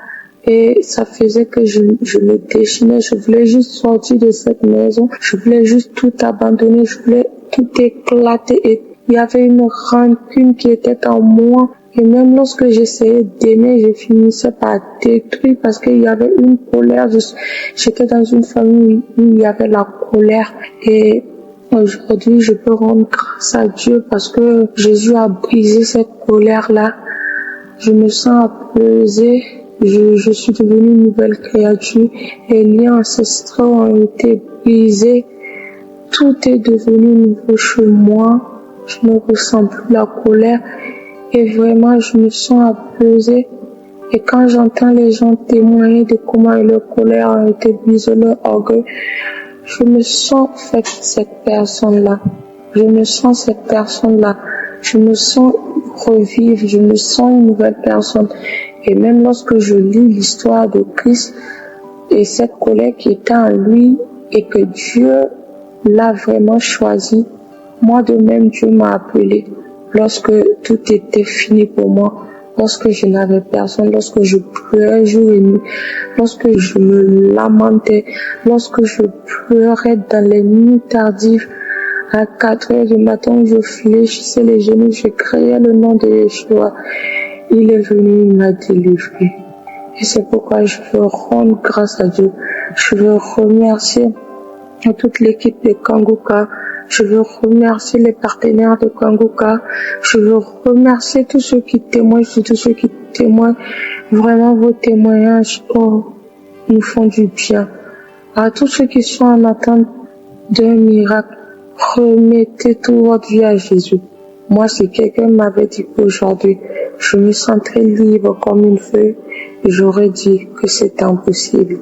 Et ça faisait que je me déchaînais, je voulais juste sortir de cette maison, je voulais juste tout abandonner, je voulais tout éclater. Et il y avait une rancune qui était en moi. Et même lorsque j'essayais d'aimer, je finissais par détruire parce qu'il y avait une colère. J'étais dans une famille où il y avait la colère. Et aujourd'hui, je peux rendre grâce à Dieu parce que Jésus a brisé cette colère-là. Je me sens apaisée. Je suis devenue une nouvelle créature. Les liens ancestraux ont été brisés. Tout est devenu nouveau chez moi. Je ne ressens plus la colère. Et vraiment, je me sens apaisée. Et quand j'entends les gens témoigner de comment leur colère a été brisée, leur orgueil, je me sens cette personne-là. Je me sens cette personne-là. Je me sens revivre. Je me sens une nouvelle personne. Et même lorsque je lis l'histoire de Christ et cette colère qui était en lui et que Dieu l'a vraiment choisi, moi de même Dieu m'a appelé. Lorsque tout était fini pour moi, lorsque je n'avais personne, lorsque je pleurais jour et nuit, lorsque je me lamentais, lorsque je pleurais dans les nuits tardives, à 4 heures du matin, je fléchissais les genoux, je criais le nom de Yeshua. Il est venu, il m'a délivré. Et c'est pourquoi je veux rendre grâce à Dieu. Je veux remercier toute l'équipe de Kanguka. Je veux remercier les partenaires de Kanguka. Je veux remercier tous ceux qui témoignent, tous ceux qui témoignent. Vraiment, vos témoignages nous font du bien. À tous ceux qui sont en attente d'un miracle, remettez toute votre vie à Jésus. Moi, si quelqu'un m'avait dit qu'aujourd'hui, je me sentais libre comme une feuille, j'aurais dit que c'était impossible.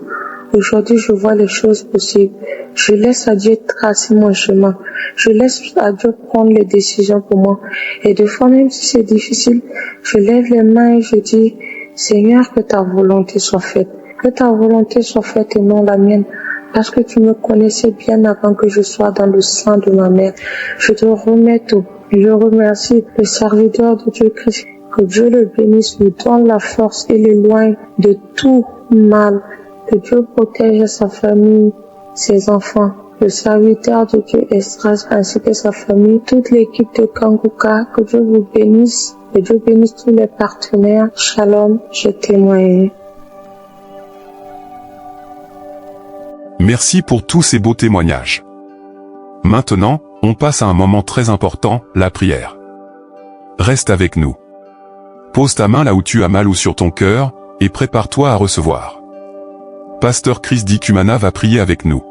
Aujourd'hui, je vois les choses possibles. Je laisse à Dieu tracer mon chemin. Je laisse à Dieu prendre les décisions pour moi. Et des fois, même si c'est difficile, je lève les mains et je dis, Seigneur, que ta volonté soit faite. Que ta volonté soit faite et non la mienne. Parce que tu me connaissais bien avant que je sois dans le sein de ma mère. Je te remets tout. Je remercie le serviteur de Dieu Christ. Que Dieu le bénisse, lui donne la force et l'éloigne de tout mal. Que Dieu protège sa famille, ses enfants. Le serviteur de Dieu Esdras ainsi que sa famille, toute l'équipe de Kanguka. Que Dieu vous bénisse. Que Dieu bénisse tous les partenaires. Shalom, je témoigne. Merci pour tous ces beaux témoignages. Maintenant, on passe à un moment très important, la prière. Reste avec nous. Pose ta main là où tu as mal ou sur ton cœur, et prépare-toi à recevoir. Pasteur Chris Dikumana va prier avec nous.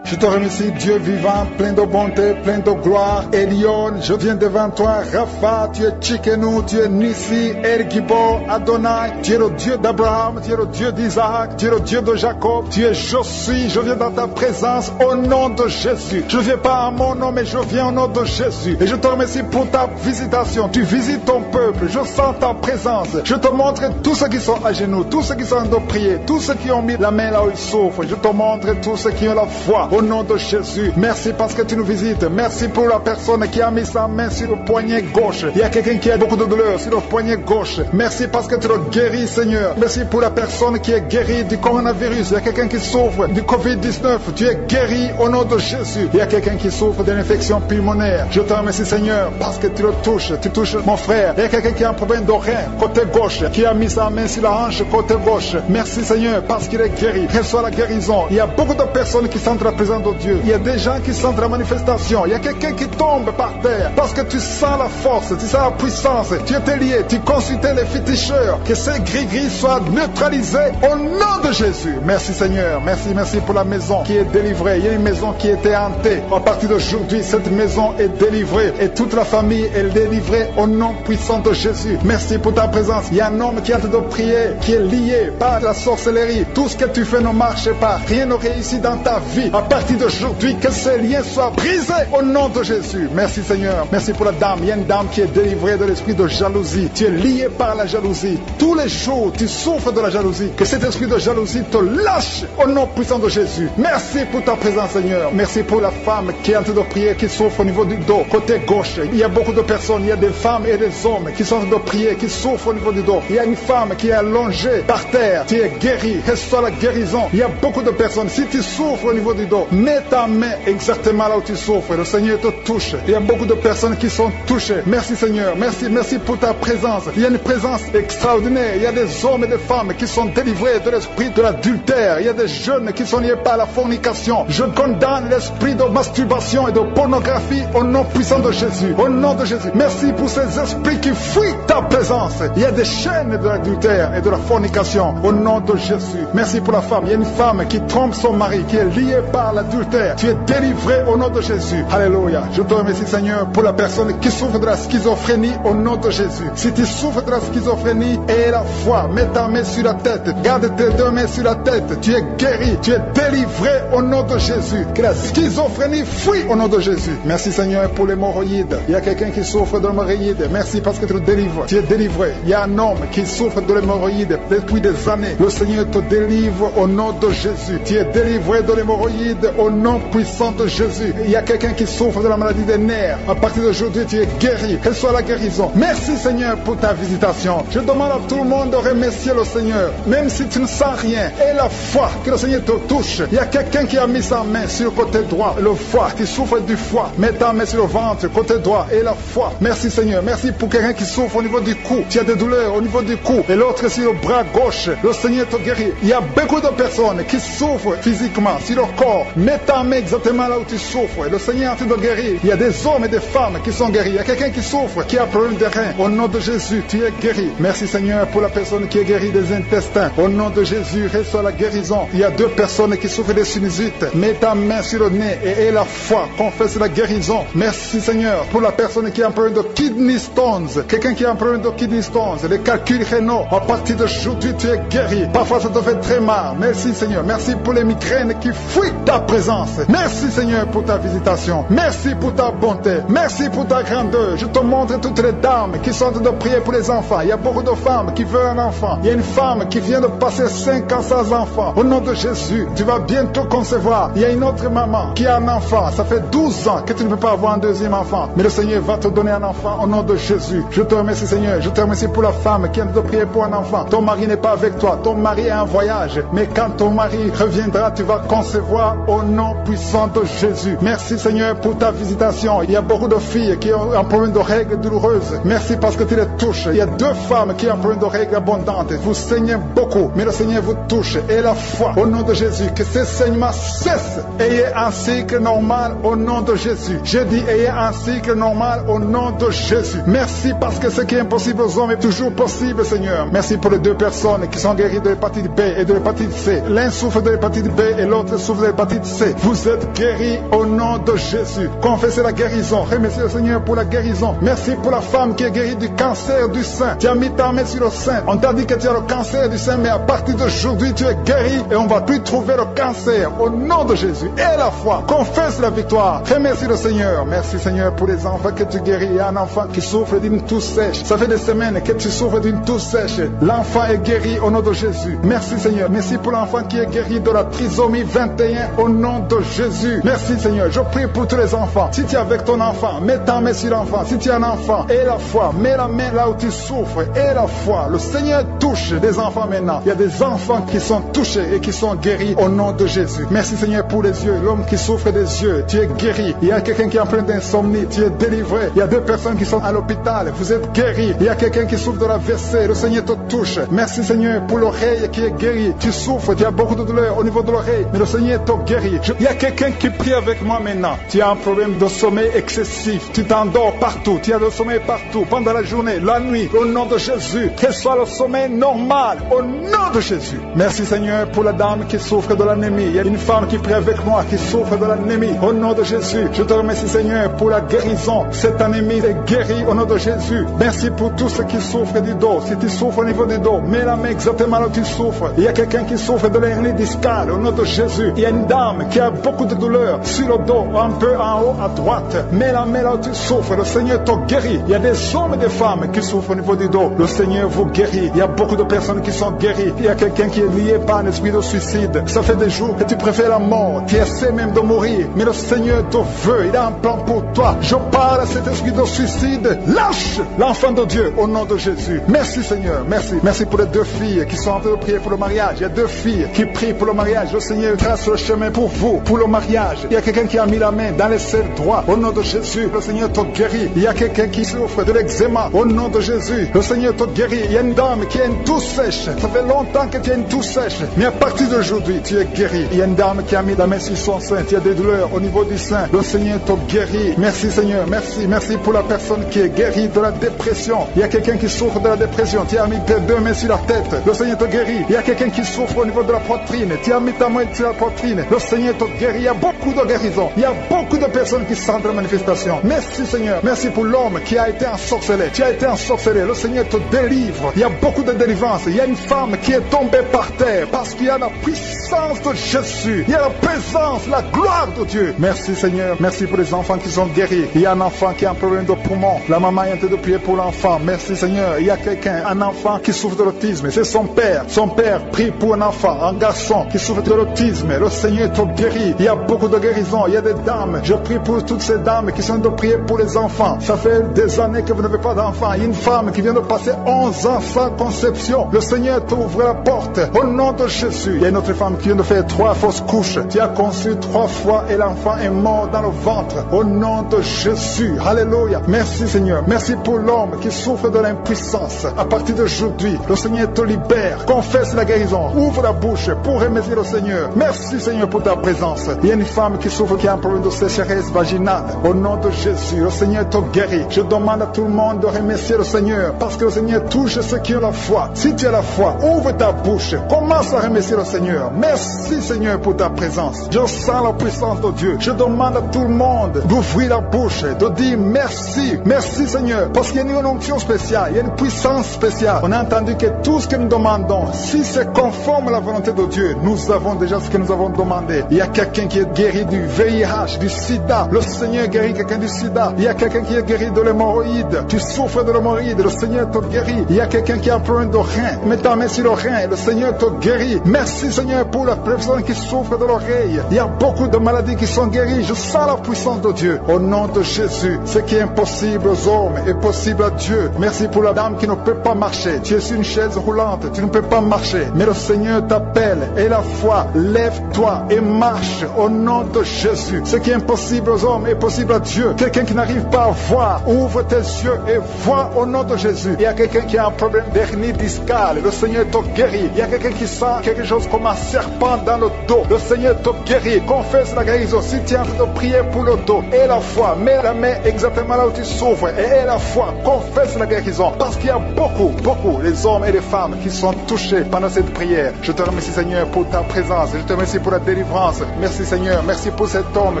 Je te remercie, Dieu vivant, plein de bonté, plein de gloire. Elion, je viens devant toi. Rapha, tu es Tchikenu, tu es Nissi, El Gibor, Adonai. Tu es le Dieu d'Abraham, tu es le Dieu d'Isaac, tu es le Dieu de Jacob. Tu es je suis, je viens dans ta présence au nom de Jésus. Je ne viens pas à mon nom, mais je viens au nom de Jésus. Et je te remercie pour ta visitation. Tu visites ton peuple, je sens ta présence. Je te montre tous ceux qui sont à genoux, tous ceux qui sont en train de prier, tous ceux qui ont mis la main là où ils souffrent. Je te montre tous ceux qui ont la foi. Au nom de Jésus, merci parce que tu nous visites. Merci pour la personne qui a mis sa main sur le poignet gauche. Il y a quelqu'un qui a beaucoup de douleur sur le poignet gauche. Merci parce que tu le guéris, Seigneur. Merci pour la personne qui est guérie du coronavirus. Il y a quelqu'un qui souffre du Covid-19. Tu es guéri au nom de Jésus. Il y a quelqu'un qui souffre d'une infection pulmonaire. Je te remercie, Seigneur, parce que tu le touches. Tu touches mon frère. Il y a quelqu'un qui a un problème de rein côté gauche, qui a mis sa main sur la hanche côté gauche. Merci, Seigneur, parce qu'il est guéri. Reçois la guérison. Il y a beaucoup de personnes qui sentent la présence de Dieu. Il y a des gens qui sentent la manifestation. Il y a quelqu'un qui tombe par terre parce que tu sens la force, tu sens la puissance. Tu étais lié, tu consultais les féticheurs. Que ces gris-gris soient neutralisés au nom de Jésus. Merci Seigneur, merci pour la maison qui est délivrée. Il y a une maison qui était hantée. À partir d'aujourd'hui, cette maison est délivrée et toute la famille est délivrée au nom puissant de Jésus. Merci pour ta présence. Il y a un homme qui a de prier, qui est lié par la sorcellerie. Tout ce que tu fais ne marche pas. Rien ne réussit dans ta vie. À partir d'aujourd'hui, que ces liens soient brisés au nom de Jésus. Merci Seigneur. Merci pour la dame. Il y a une dame qui est délivrée de l'esprit de jalousie. Tu es lié par la jalousie. Tous les jours, tu souffres de la jalousie. Que cet esprit de jalousie te lâche au nom puissant de Jésus. Merci pour ta présence Seigneur. Merci pour la femme qui est en train de prier, qui souffre au niveau du dos, côté gauche. Il y a beaucoup de personnes, il y a des femmes et des hommes qui sont en train de prier, qui souffrent au niveau du dos. Il y a une femme qui est allongée par terre. Tu es guéri. Reçois la guérison. Il y a beaucoup de personnes. Si tu souffres au niveau du dos, mets ta main exactement là où tu souffres. Le Seigneur te touche. Il y a beaucoup de personnes qui sont touchées. Merci Seigneur. Merci pour ta présence. Il y a une présence extraordinaire. Il y a des hommes et des femmes qui sont délivrés de l'esprit de l'adultère. Il y a des jeunes qui sont liés par la fornication. Je condamne l'esprit de masturbation et de pornographie au nom puissant de Jésus. Au nom de Jésus. Merci pour ces esprits qui fuient ta présence. Il y a des chaînes de l'adultère et de la fornication au nom de Jésus. Merci pour la femme. Il y a une femme qui trompe son mari, qui est liée par l'adultère. Tu es délivré au nom de Jésus. Alléluia. Je te remercie Seigneur pour la personne qui souffre de la schizophrénie au nom de Jésus. Si tu souffres de la schizophrénie, aie la foi. Mets ta main sur la tête. Garde tes deux mains sur la tête. Tu es guéri. Tu es délivré au nom de Jésus. Que la schizophrénie fuit au nom de Jésus. Merci Seigneur pour l'hémorroïde. Il y a quelqu'un qui souffre de l'hémorroïde. Merci parce que tu le délivres. Tu es délivré. Il y a un homme qui souffre de l'hémorroïde depuis des années. Le Seigneur te délivre au nom de Jésus. Tu es délivré de l'hémorroïde au nom puissant de Jésus. Il y a quelqu'un qui souffre de la maladie des nerfs. À partir d'aujourd'hui, tu es guéri. Reçois la guérison. Merci Seigneur pour ta visitation. Je demande à tout le monde de remercier le Seigneur. Même si tu ne sens rien, aie la foi que le Seigneur te touche. Il y a quelqu'un qui a mis sa main sur le côté droit. Le foie, tu souffres du foie. Mets ta main sur le ventre, côté droit. Et la foi. Merci Seigneur. Merci pour quelqu'un qui souffre au niveau du cou. Tu as des douleurs au niveau du cou. Et l'autre sur le bras gauche. Le Seigneur te guérit. Il y a beaucoup de personnes qui souffrent physiquement sur leur corps. Mets ta main exactement là où tu souffres. Et le Seigneur est en train de guérir. Il y a des hommes et des femmes qui sont guéris. Il y a quelqu'un qui souffre, qui a problème de rein. Au nom de Jésus, tu es guéri. Merci Seigneur pour la personne qui est guérie des intestins. Au nom de Jésus, reçois la guérison. Il y a deux personnes qui souffrent des sinusites. Mets ta main sur le nez et aie la foi. Confesse la guérison. Merci Seigneur pour la personne qui a un problème de kidney stones. Quelqu'un qui a un problème de kidney stones. Les calculs rénaux. À partir d'aujourd'hui, tu es guéri. Parfois, ça te fait très mal. Merci Seigneur. Merci pour les migraines qui fuient ta présence. Merci Seigneur pour ta visitation. Merci pour ta bonté. Merci pour ta grandeur. Je te montre toutes les dames qui sont en train de prier pour les enfants. Il y a beaucoup de femmes qui veulent un enfant. Il y a une femme qui vient de passer 5 ans sans enfant. Au nom de Jésus, tu vas bientôt concevoir. Il y a une autre maman qui a un enfant. Ça fait 12 ans que tu ne peux pas avoir un deuxième enfant. Mais le Seigneur va te donner un enfant au nom de Jésus. Je te remercie Seigneur. Je te remercie pour la femme qui vient de prier pour un enfant. Ton mari n'est pas avec toi. Ton mari est en voyage. Mais quand ton mari reviendra, tu vas concevoir au nom puissant de Jésus. Merci Seigneur pour ta visitation. Il y a beaucoup de filles qui ont un problème de règles douloureuses. Merci parce que tu les touches. Il y a 2 femmes qui ont un problème de règles abondantes. Vous saignez beaucoup, mais le Seigneur vous touche. Et la foi au nom de Jésus, que ces saignements cessent. Ayez un cycle normal au nom de Jésus. Je dis ayez un cycle normal au nom de Jésus. Merci parce que ce qui est impossible aux hommes est toujours possible Seigneur. Merci pour les 2 personnes qui sont guéries de l'hépatite B et de l'hépatite C. L'un souffre de l'hépatite B et l'autre souffre de l'hépatite l'hépatite C. Vous êtes guéris au nom de Jésus. Confessez la guérison. Remerciez le Seigneur pour la guérison. Merci pour la femme qui est guérie du cancer du sein. Tu as mis ta main sur le sein. On t'a dit que tu as le cancer du sein, mais à partir d'aujourd'hui, tu es guéri et on va plus trouver le cancer. Au nom de Jésus. Et la foi. Confesse la victoire. Remercie le Seigneur. Merci Seigneur pour les enfants que tu guéris. Il y a un enfant qui souffre d'une toux sèche. Ça fait des semaines que tu souffres d'une toux sèche. L'enfant est guéri au nom de Jésus. Merci Seigneur. Merci pour l'enfant qui est guéri de la trisomie 21 au nom de Jésus. Merci Seigneur. Je prie pour tous les enfants. Si tu es avec ton enfant, mets ta main sur l'enfant. Si tu es un enfant, et la foi. Mets la main là où tu souffres. Et la foi. Le Seigneur touche des enfants maintenant. Il y a des enfants qui sont touchés et qui sont guéris au nom de Jésus. Merci Seigneur pour les yeux. L'homme qui souffre des yeux, tu es guéri. Il y a quelqu'un qui est en plein d'insomnie, tu es délivré. Il y a 2 personnes qui sont à l'hôpital, vous êtes guéris. Il y a quelqu'un qui souffre de la WC, le Seigneur te touche. Merci Seigneur pour l'oreille qui est guérie. Tu souffres, tu as beaucoup de douleur au niveau de l'oreille, mais le Seigneur te guérit. Il y a quelqu'un qui prie avec moi maintenant. Tu as un problème de sommeil excessif, tu t'endors partout, tu as le sommeil partout, pendant la journée, la nuit, au nom de Jésus. Que soit le sommeil normal, au nom de Jésus. Merci Seigneur pour la dame qui souffre de l'anémie. Il y a une femme qui prie avec moi qui souffre de l'anémie. Au nom de Jésus, je te remercie Seigneur pour la guérison. Cette anémie est guérie au nom de Jésus. Merci pour tous ceux qui souffrent du dos. Si tu souffres au niveau du dos, mets la main exactement là où tu souffres. Il y a quelqu'un qui souffre de l'hernie discale au nom de Jésus. Il y a une dame qui a beaucoup de douleur sur le dos, un peu en haut à droite. Mets la main là où tu souffres. Le Seigneur te guérit. Il y a des hommes et des femmes qui souffrent au niveau du dos. Le Seigneur vous guérit. Il y a beaucoup de personnes qui sont guéries. Il y a quelqu'un qui est lié par un esprit de suicide. Ça fait des jours que tu préfères la mort. Tu essaies même de mourir. Mais le Seigneur te veut. Il a un plan pour toi. Je parle à cet esprit de suicide. Lâche l'enfant de Dieu au nom de Jésus. Merci Seigneur. Merci. Merci pour les 2 filles qui sont en train de prier pour le mariage. Il y a 2 filles qui prient pour le mariage. Le Seigneur trace le chemin pour vous, pour le mariage. Il y a quelqu'un qui a mis la main dans les selles droits. Au nom de Jésus, le Seigneur te guérit. Il y a quelqu'un qui souffre de l'eczéma. Au nom de Jésus, le Seigneur te guérit. Il y a une dame qui a une toux sèche. Ça fait longtemps que tu as une toux sèche. Mais à partir d'aujourd'hui, tu es guéri. Il y a une dame qui a mis la main sur son sein. Tu as des douleurs au niveau du sein. Le Seigneur te guérit. Merci Seigneur. Merci. Merci pour la personne qui est guérie de la dépression. Il y a quelqu'un qui souffre de la dépression. Tu as mis tes 2 mains sur la tête. Le Seigneur te guérit. Il y a quelqu'un qui souffre au niveau de la poitrine. Tu as mis ta main sur la poitrine. Le Seigneur te guérit. Il y a beaucoup de guérisons. Il y a beaucoup de personnes qui sentent la manifestation. Merci Seigneur. Merci pour l'homme qui a été ensorcelé. Tu as été ensorcelé. Le Seigneur te délivre. Il y a beaucoup de délivrance. Il y a une femme qui est tombée par terre parce qu'il y a la puissance de Jésus. Il y a la présence, la gloire de Dieu. Merci Seigneur. Merci pour les enfants qui sont guéris. Il y a un enfant qui a un problème de poumon. La maman est en train de prier pour l'enfant. Merci Seigneur. Il y a quelqu'un, un enfant qui souffre de l'autisme. C'est son père. Son père prie pour un enfant, un garçon qui souffre de l'autisme. Le Seigneur te guérit. Il y a beaucoup de guérisons. Il y a des dames. Je prie pour toutes ces dames qui sont en train de prier pour les enfants. Ça fait des années que vous n'avez pas d'enfants. Il y a une femme qui vient de passer 11 ans sans conception. Le Seigneur t'ouvre la porte. Au nom de Jésus. Il y a une autre femme qui vient de faire 3 fausses couches. Tu as conçu 3 fois et l'enfant est mort dans le ventre. Au nom de Jésus. Alléluia. Merci Seigneur. Merci pour l'homme qui souffre de l'impuissance. À partir d'aujourd'hui, le Seigneur te libère. Confesse la guérison. Ouvre la bouche pour remercier le Seigneur. Merci Seigneur pour ta présence. Il y a une femme qui souffre, qui a un problème de sécheresse vaginale. Au nom de Jésus, le Seigneur te guérit. Je demande à tout le monde de remercier le Seigneur parce que le Seigneur touche ceux qui ont la foi. Si tu as la foi, ouvre ta bouche. Commence à remercier le Seigneur. Merci Seigneur pour ta présence. Je sens la puissance de Dieu. Je demande à tout le monde d'ouvrir la bouche, de dire merci. Merci Seigneur parce qu'il y a une onction spéciale. Il y a une puissance spéciale. On a entendu que tout ce que nous demandons, si c'est conforme à la volonté de Dieu, nous avons déjà ce que nous avons demandé. Il y a quelqu'un qui est guéri du VIH, du sida. Le Seigneur guérit quelqu'un du sida. Il y a quelqu'un qui est guéri de l'hémorroïde. Tu souffres de l'hémorroïde, le Seigneur te guérit. Il y a quelqu'un qui a un problème de rein. Mets ta main sur le rein, le Seigneur te guérit. Merci Seigneur pour la personne qui souffre de l'oreille. Il y a beaucoup de maladies qui sont guéries. Je sens la puissance de Dieu. Au nom de Jésus, ce qui est impossible aux hommes est possible à Dieu. Merci pour la dame qui ne peut pas marcher. Tu es sur une chaise roulante, tu ne peux pas marcher. Mais le Seigneur t'appelle et la foi, lève-toi et marche au nom de Jésus. Ce qui est impossible aux hommes est possible à Dieu. Quelqu'un qui n'arrive pas à voir, ouvre tes yeux et vois au nom de Jésus. Il y a quelqu'un qui a un problème d'hernie discale. Le Seigneur te guérit. Il y a quelqu'un qui sent quelque chose comme un serpent dans le dos. Le Seigneur te guérit. Confesse la guérison. Si tu es en train de prier pour le dos, et la foi, mets la main exactement là où tu souffres. Et la foi, confesse la guérison. Parce qu'il y a beaucoup, les hommes et les femmes qui sont touchés pendant cette prière. Je te remercie Seigneur pour ta présence. Je te remercie pour la délivrance. délivrance. Merci Seigneur, merci pour cet homme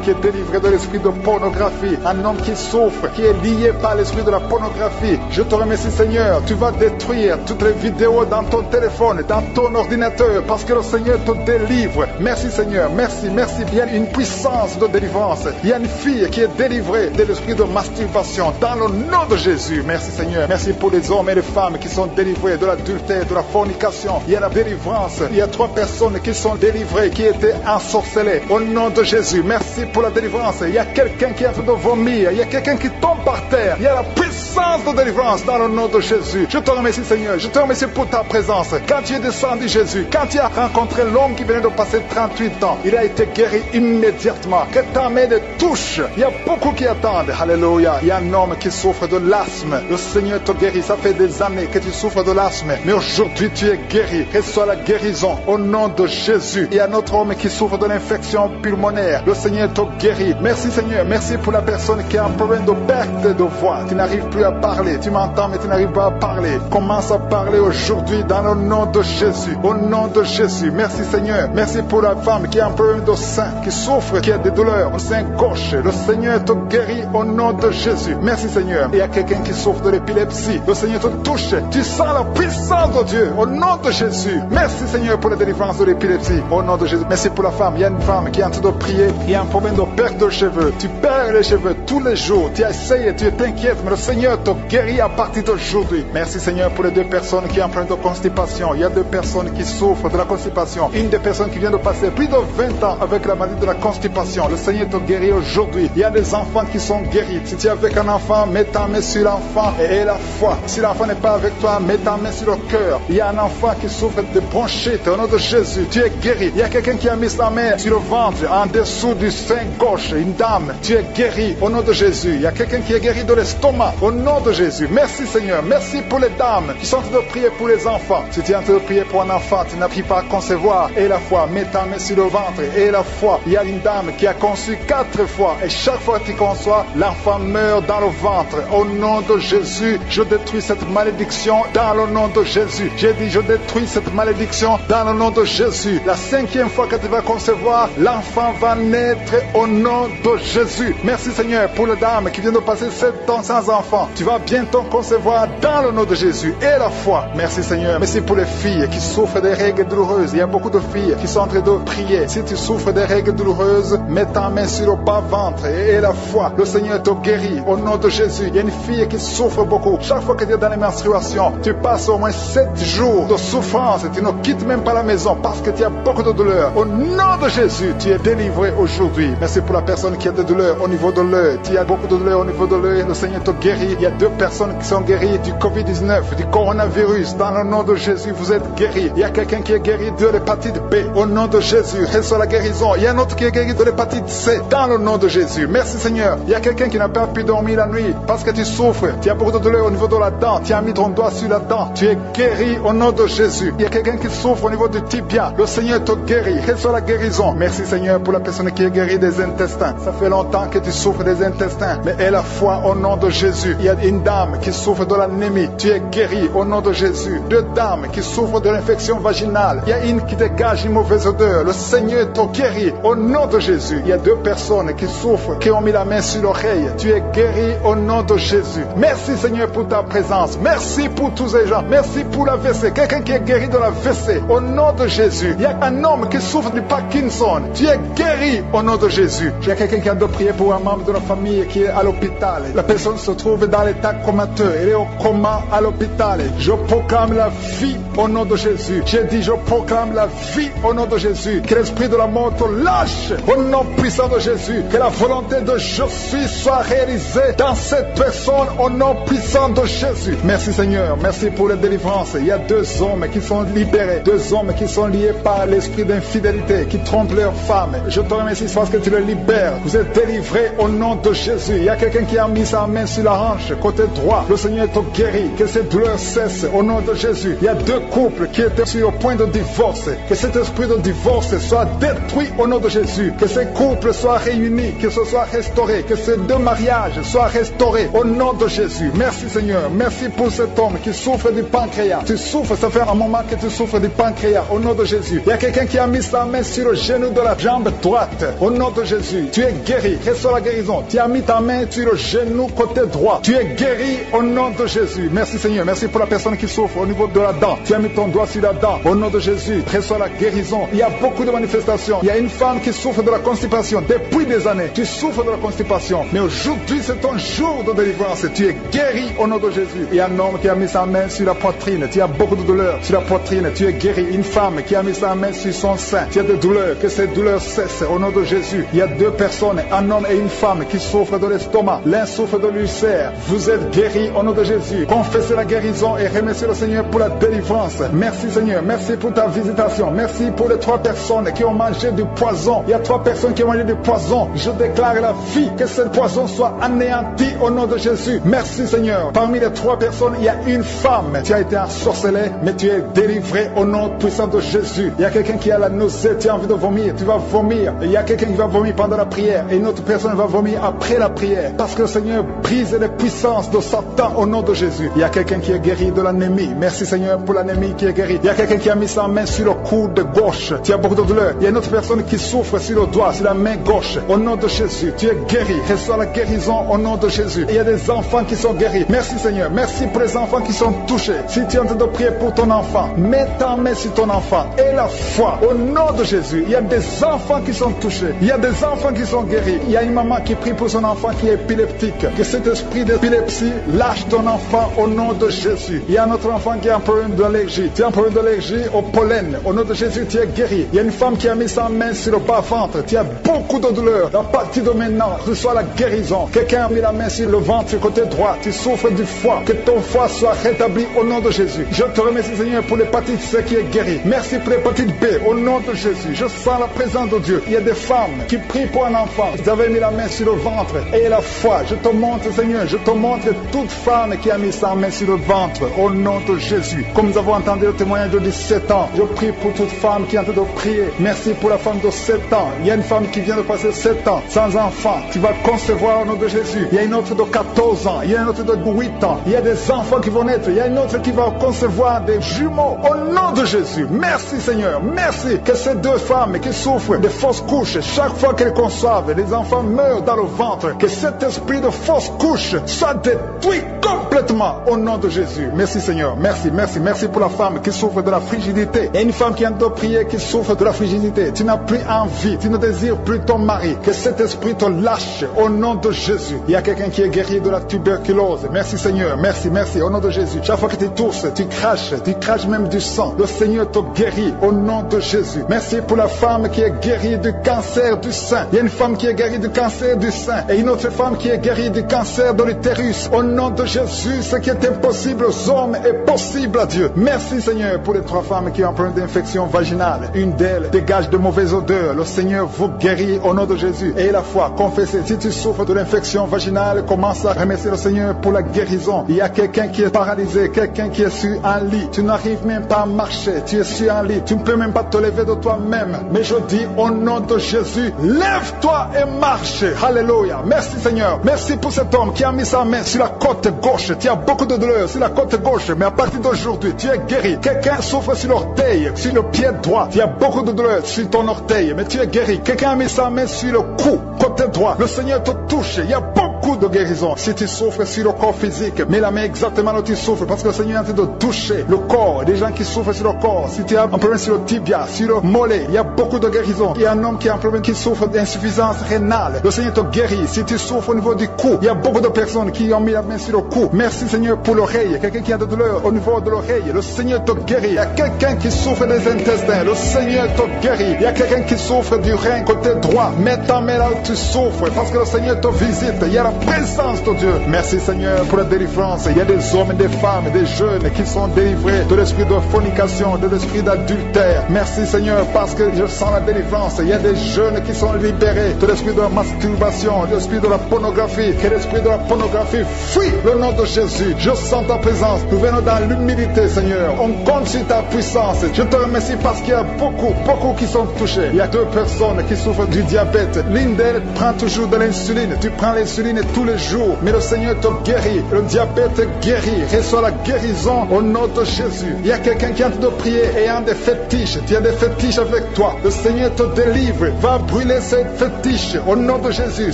qui est délivré de l'esprit de pornographie, un homme qui souffre, qui est lié par l'esprit de la pornographie. Je te remercie Seigneur, tu vas détruire toutes les vidéos dans ton téléphone, dans ton ordinateur, parce que le Seigneur te délivre. Merci Seigneur, merci. Il y a une puissance de délivrance. Il y a une fille qui est délivrée de l'esprit de masturbation dans le nom de Jésus. Merci Seigneur, merci pour les hommes et les femmes qui sont délivrés de l'adultère, de la fornication. Il y a la délivrance. Il y a 3 personnes qui sont délivrées, qui étaient ensorcelées. Au nom de Jésus, merci pour la délivrance. Il y a quelqu'un qui est en train de vomir. Il y a quelqu'un qui tombe par terre. Il y a la puissance de délivrance dans le nom de Jésus. Je te remercie Seigneur. Je te remercie pour ta présence. Quand tu es descendu Jésus, quand tu as rencontré l'homme qui venait de passer 38 ans, il a été guéri immédiatement. Que ta main le touche. Il y a beaucoup qui attendent. Alléluia. Il y a un homme qui souffre de l'asthme. Le Seigneur te guérit. Ça fait des années que tu souffres de l'asthme. Mais aujourd'hui tu es guéri. Reçois la guérison au nom de Jésus. Il y a un autre homme qui souffre de l'infection pulmonaire. Le Seigneur te guérit. Merci Seigneur. Merci pour la personne qui a un problème de perte de voix. Tu n'arrives plus à parler. Tu m'entends mais tu n'arrives pas à parler. Commence à parler aujourd'hui dans le nom de Jésus. Au nom de Jésus. Merci Seigneur. Merci pour la femme qui a un problème de sein, qui souffre, qui a des douleurs au sein gauche. Le Seigneur te guérit au nom de Jésus. Merci Seigneur. Il y a quelqu'un qui souffre de l'épilepsie. Le Seigneur te touche. Tu sens la puissance de Dieu au nom de Jésus. Merci Seigneur pour la délivrance de l'épilepsie au nom de Jésus. Merci pour la femme. Il y a une femme qui est en train de prier. Il y a un problème de perte de cheveux. Tu perds les cheveux tous les jours. Tu as essayé, tu t'inquiètes, mais le Seigneur te guérit à partir d'aujourd'hui. Merci Seigneur pour les 2 personnes qui ont un problème de constipation. Il y a 2 personnes qui souffrent de la constipation. Une des personnes qui vient de passer plus de 20 ans avec la maladie de la constipation. Le Seigneur te guérit aujourd'hui. Il y a des enfants qui sont guéris. Si tu es avec un enfant, mets ta main sur l'enfant et aie la foi. Si l'enfant n'est pas avec toi, mets ta main sur le cœur. Il y a un enfant qui souffre de bronchite. Au nom de Jésus, tu es guéri. Il y a quelqu'un qui a mis sa main sur le ventre, en dessous du sein gauche. Une dame, tu es guéri. Au nom de Jésus. Il y a quelqu'un qui est guéri de l'estomac. Au nom de Jésus. Merci Seigneur. Merci pour les dames qui sont en train de prier pour les enfants. Si tu es en train de prier pour un enfant, tu n'arrives pas à concevoir. Et la foi, mets ta main sur le ventre. Et la foi, il y a une dame qui a conçu 4 fois. Et chaque fois que tu conçois, l'enfant meurt dans le ventre. Au nom de Jésus, je détruis cette malédiction dans le nom de Jésus. J'ai dit, je détruis cette malédiction dans le nom de Jésus. La 5e fois que tu vas concevoir, l'enfant va naître au nom de Jésus. Merci Seigneur pour la dame qui vient de passer 7 ans sans enfant. Tu vas bientôt concevoir dans le nom de Jésus. Et la foi. Merci Seigneur. Merci pour les filles qui souffrent des règles douloureuses. Il y a beaucoup de filles qui sont en train de prier. Si tu souffres des règles douloureuses, mets ta main sur le bas-ventre et la foi. Le Seigneur te guérit au nom de Jésus. Il y a une fille qui souffre beaucoup. Chaque fois que tu es dans les menstruations, tu passes au moins 7 jours de souffrance. Tu ne quittes même pas la maison parce que tu as beaucoup de douleurs. Au nom de Jésus, tu es délivré aujourd'hui. Merci pour la personne qui a des douleurs au niveau de l'œil. Tu as beaucoup de douleurs au niveau de l'œil. Le Seigneur te guérit. Il y a 2 personnes qui sont guéries du Covid-19, du coronavirus. Dans le nom de Jésus, vous êtes guéris. Il y a quelqu'un qui est guéri de l'hépatite B. Au nom de Jésus, reçois la guérison. Il y a un autre qui est guéri de l'hépatite C. Dans le nom de Jésus. Merci Seigneur. Il y a quelqu'un qui n'a pas pu dormir la nuit parce que tu souffres. Tu as beaucoup de douleur au niveau de la dent. Tu as mis ton doigt sur la dent. Tu es guéri au nom de Jésus. Il y a quelqu'un qui souffre au niveau du tibia. Le Seigneur te guérit. Reçois la guérison. Merci Seigneur pour la personne qui est guérie des intestins. Ça fait longtemps que tu souffres des intestins. Mais aie la foi au nom de Jésus. Il y a une dame qui souffre de l'anémie. Tu es guéri au nom de Jésus. 2 dames qui souffrent de l'infection vaginale. Il y a une qui dégage une mauvaise odeur. Le Seigneur te guérit au nom de Jésus. Il y a 2 personnes qui souffrent, qui ont mis la main sur l'oreille. Tu es guéri au nom de Jésus. Merci Seigneur pour ta présence. Merci pour tous ces gens. Merci pour la WC. Quelqu'un qui est guéri de la WC. Au nom de Jésus. Il y a un homme qui souffre du Parkinson. Tu es guéri au nom de Jésus. Il y a quelqu'un qui a de prier pour un membre de la famille qui est à l'hôpital. La personne se trouve dans l'état comateux. Elle est au coma à l'hôpital. Je proclame la vie au nom de Jésus. J'ai dit, je proclame la vie au nom de Jésus. Que l'esprit de la mort te lâche au nom puissant de Jésus. Que la volonté de je suis soit réalisée dans cette personne au nom puissant de Jésus. Merci Seigneur. Merci pour la délivrance. Il y a 2 hommes qui sont libérés. 2 hommes qui sont liés par l'esprit d'infidélité, qui trompent leurs femmes. Je te remercie parce que tu les libères. Vous êtes délivrés délivré au nom de Jésus. Il y a quelqu'un qui a mis sa main sur la hanche, côté droit. Le Seigneur te guérit. Que ces douleurs cessent au nom de Jésus. Il y a 2 couples qui étaient sur le point de divorce. Que cet esprit de divorce soit détruit au nom de Jésus. Que ces couples soient réunis, que ce soit restauré. Que ces 2 mariages soient restaurés au nom de Jésus. Merci Seigneur. Merci pour cet homme qui souffre du pancréas. Tu souffres, ça fait un moment que tu souffres du pancréas au nom de Jésus. Il y a quelqu'un qui a mis sa main sur le genou de la jambe droite au nom de Jésus. Tu es guéri. Reçois la guérison. Tu as mis ta main sur le genou côté droit. Tu es guéri au nom de Jésus. Merci Seigneur. Merci pour la personne qui souffre au niveau de la dent. Tu as mis ton doigt sur la dent au nom de Jésus. Reçois la guérison. Il y a beaucoup de manifestations. Il y a une femme qui souffre de la constipation depuis des années. Tu souffres de la constipation. Mais aujourd'hui, c'est ton jour de délivrance. Tu es guéri au nom de Jésus. Il y a un homme qui a mis sa main sur la poitrine. Tu as beaucoup de douleurs sur la poitrine. Tu es guéri. Une femme qui a mis sa main sur son sein. Tu as des douleurs. Que ces douleurs cessent au nom de Jésus. Il y a 2 personnes, un homme et une femme qui souffrent de l'estomac. L'un souffre de l'ulcère. Vous êtes guéris au nom de Jésus. Confessez la guérison et remerciez le Seigneur pour la délivrance. Merci Seigneur. Merci pour ta visitation. Merci pour les 3 personnes qui ont mangé du poison. Il y a 3 personnes qui ont mangé du poison. Je déclare la vie. Que ce poison soit anéanti au nom de Jésus. Merci Seigneur. Parmi les 3 personnes, il y a une femme. Tu as été ensorcelé, mais tu es délivré au nom puissant de Jésus. Il y a quelqu'un qui a la nausée. Tu as envie de vomir. Tu vas vomir. Il y a quelqu'un qui va vomir pendant la prière. Et une autre personne va vomir après la prière. Parce que le Seigneur brise les puissances de Satan au nom de Jésus. Il y a quelqu'un qui est guéri de l'anémie. Merci Seigneur pour l'anémie qui est guérie. Il y a quelqu'un qui a mis sa main sur le coude gauche. Tu as beaucoup de douleur. Il y a une autre personne qui souffre sur le doigt, sur la main gauche. Au nom de Jésus, tu es guéri. Reçois la guérison au nom de Jésus. Il y a des enfants qui sont guéris. Merci Seigneur. Merci pour les enfants qui sont touchés. Si tu es en train de prier pour ton enfant, mets ta main sur ton enfant et la foi au nom de Jésus. Il y a des enfants qui sont touchés. Il y a des enfants qui sont guéris. Il y a une maman qui prie pour son enfant qui est épileptique. Que cet esprit d'épilepsie lâche ton enfant au nom de Jésus. Il y a un autre enfant qui a un problème d'allergie. Tu as un problème d'allergie au pollen. Au nom de Jésus, tu es guéri. Il y a une femme qui a mis sa main sur le bas-ventre. Tu as beaucoup de douleur. À partir de maintenant, reçois la guérison. Quelqu'un a mis la main sur le ventre côté droit. Tu souffres du foie. Que ton foie soit rétabli au nom de Jésus. Je te remercie Seigneur pour l'hépatite C qui est guérie. Merci pour l'hépatite B au nom de Jésus. Je sens la présence de Dieu. Il y a des femmes qui prient pour un enfant. Vous avez mis la main sur le ventre et la foi. Je te montre Seigneur. Je te montre toute femme qui a mis sa main sur le ventre au nom de Jésus. Comme nous avons entendu le témoignage de 17 ans, je prie pour toute femme qui est en train de prier. Merci pour la femme de 7 ans. Il y a une femme qui vient de passer 7 ans sans enfant. Tu vas concevoir au nom de Jésus. Il y a une autre de 14 ans. Il y a une autre de 8 ans. Il y a des enfants qui vont naître. Il y a une autre qui va concevoir des jumeaux au nom de Jésus. Merci Seigneur. Merci que ces 2 femmes qui souffrent de fausses couches, chaque fois qu'elles conçoivent, les enfants meurent dans le ventre. Que cet esprit de fausse couche soit détruit complètement au nom de Jésus. Merci Seigneur. Merci, merci, merci pour la femme qui souffre de la frigidité. Il y a une femme qui vient de prier qui souffre de la frigidité. Tu n'as plus envie, tu ne désires plus ton mari. Que cet esprit te lâche au nom de Jésus. Il y a quelqu'un qui est guéri de la tuberculose. Merci Seigneur. Merci, merci au nom de Jésus. Chaque fois que tu tousses, tu craches même du sang. Le Seigneur te guérit au nom de Jésus. Merci pour la femme qui est guérie du cancer du sein. Il y a une femme qui est guérie du cancer du sein et une autre femme qui est guérie du cancer de l'utérus. Au nom de Jésus, ce qui est impossible aux hommes est possible à Dieu. Merci Seigneur pour les 3 femmes qui ont un problème d'infection vaginale. Une d'elles dégage de mauvaises odeurs. Le Seigneur vous guérit au nom de Jésus. Et la foi, confessez. Si tu souffres de l'infection vaginale, commence à remercier le Seigneur pour la guérison. Il y a quelqu'un qui est paralysé, quelqu'un qui est sur un lit. Tu n'arrives même pas à marcher. Tu es sur un lit. Tu ne peux même pas te lever de toi-même. Mais je dis au nom de Jésus, lève-toi et marche. Alléluia. Merci Seigneur. Merci pour cet homme qui a mis sa main sur la côte gauche. Tu as beaucoup de douleur sur la côte gauche, mais à partir d'aujourd'hui, tu es guéri. Quelqu'un souffre sur l'orteil, sur le pied droit. Tu as beaucoup de douleur sur ton orteil, mais tu es guéri. Quelqu'un a mis sa main sur le cou, côté droit. Le Seigneur te touche. Il y a beaucoup de guérison. Si tu souffres sur le corps physique, mets la main exactement là où tu souffres, parce que le Seigneur est en train de toucher le corps. Des gens qui souffrent sur le corps. Si tu as un problème sur le tibia, sur le mollet, il y a beaucoup de guérison. Il y a un homme qui a un problème qui souffre d'insuffisance rénale. Le Seigneur te guérit. Si tu souffres au niveau du cou, il y a beaucoup de personnes qui ont mis la main sur le cou. Merci Seigneur pour l'oreille. Quelqu'un qui a de douleur au niveau de l'oreille, le Seigneur te guérit. Il y a quelqu'un qui souffre des intestins, le Seigneur te guérit. Il y a quelqu'un qui souffre du rein côté droit. Mets ta main là où tu souffres, parce que le Seigneur te visite. Il y a la ta présence, ton Dieu. Merci Seigneur pour la délivrance. Il y a des hommes et des femmes, des jeunes qui sont délivrés de l'esprit de fornication, de l'esprit d'adultère. Merci Seigneur parce que je sens la délivrance. Il y a des jeunes qui sont libérés de l'esprit de la masturbation, de l'esprit de la pornographie. Que l'esprit de la pornographie fuit le nom de Jésus. Je sens ta présence. Nous venons dans l'humilité Seigneur. On compte sur ta puissance. Je te remercie parce qu'il y a beaucoup qui sont touchés. Il y a 2 personnes qui souffrent du diabète. L'une d'elles prend toujours de l'insuline. Tu prends l'insuline tous les jours. Mais le Seigneur te guérit. Le diabète guérit. Reçois la guérison au nom de Jésus. Il y a quelqu'un qui est en train de prier ayant des fétiches. Tu as des fétiches avec toi. Le Seigneur te délivre. Va brûler ces fétiches au nom de Jésus.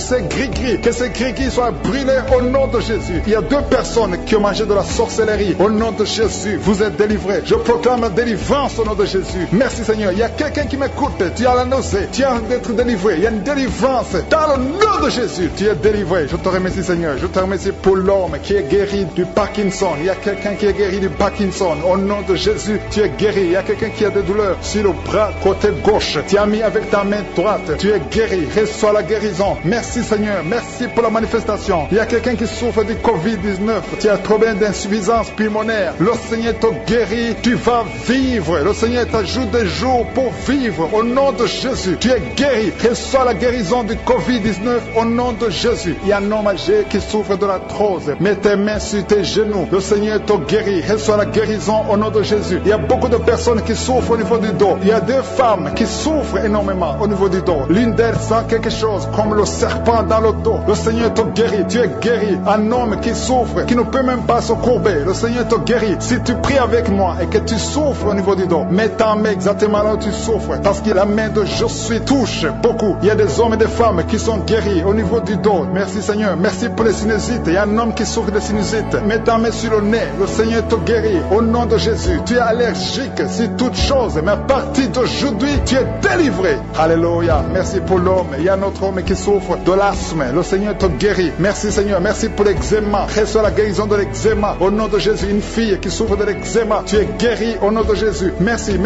C'est gris-gris. Que ces gris-gris soient brûlés au nom de Jésus. Il y a 2 personnes qui ont mangé de la sorcellerie. Au nom de Jésus, vous êtes délivrés. Je proclame la délivrance au nom de Jésus. Merci Seigneur. Il y a quelqu'un qui m'écoute. Tu as la nausée. Tu as d'être délivré. Il y a une délivrance. Dans le nom de Jésus, tu es délivré. Je te remercie Seigneur. Je te remercie pour l'homme qui est guéri du Parkinson. Il y a quelqu'un qui est guéri du Parkinson. Au nom de Jésus, tu es guéri. Il y a quelqu'un qui a des douleurs sur le bras côté gauche. Tu as mis avec ta main droite. Tu es guéri. Reçois la guérison. Merci Seigneur. Merci pour la manifestation. Il y a quelqu'un qui souffre du Covid-19. Tu as problème d'insuffisance pulmonaire. Le Seigneur te guérit. Tu vas vivre. Le Seigneur t'ajoute des jours pour vivre. Au nom de Jésus, tu es guéri. Reçois la guérison du Covid-19 au nom de Jésus. Il y a un homme âgé qui souffre de l'arthrose. Mets tes mains sur tes genoux. Le Seigneur te guérit. Reçois la guérison au nom de Jésus. Il y a beaucoup de personnes qui souffrent au niveau du dos. Il y a 2 femmes qui souffrent énormément au niveau du dos. L'une d'elles sent quelque chose comme le serpent dans le dos. Le Seigneur te guérit. Tu es guéri. Un homme qui souffre, qui ne peut même pas se courber. Le Seigneur te guérit. Si tu pries avec moi et que tu souffres au niveau du dos, mets ta main exactement là où tu souffres. Parce que la main de je suis touche beaucoup. Il y a des hommes et des femmes qui sont guéris au niveau du dos. Merci Seigneur. Merci pour les sinusites. Il y a un homme qui souffre de sinusite. Mets ta main sur le nez. Le Seigneur te guérit. Au nom de Jésus. Tu es allergique sur toute chose. Mais à partir d'aujourd'hui, tu es délivré. Alléluia. Merci pour l'homme. Il y a un autre homme qui souffre de l'asthme. Le Seigneur te guérit. Merci Seigneur. Merci pour l'eczéma. Reçois la guérison de l'eczéma. Au nom de Jésus. Une fille qui souffre de l'eczéma. Tu es guéri au nom de Jésus. Merci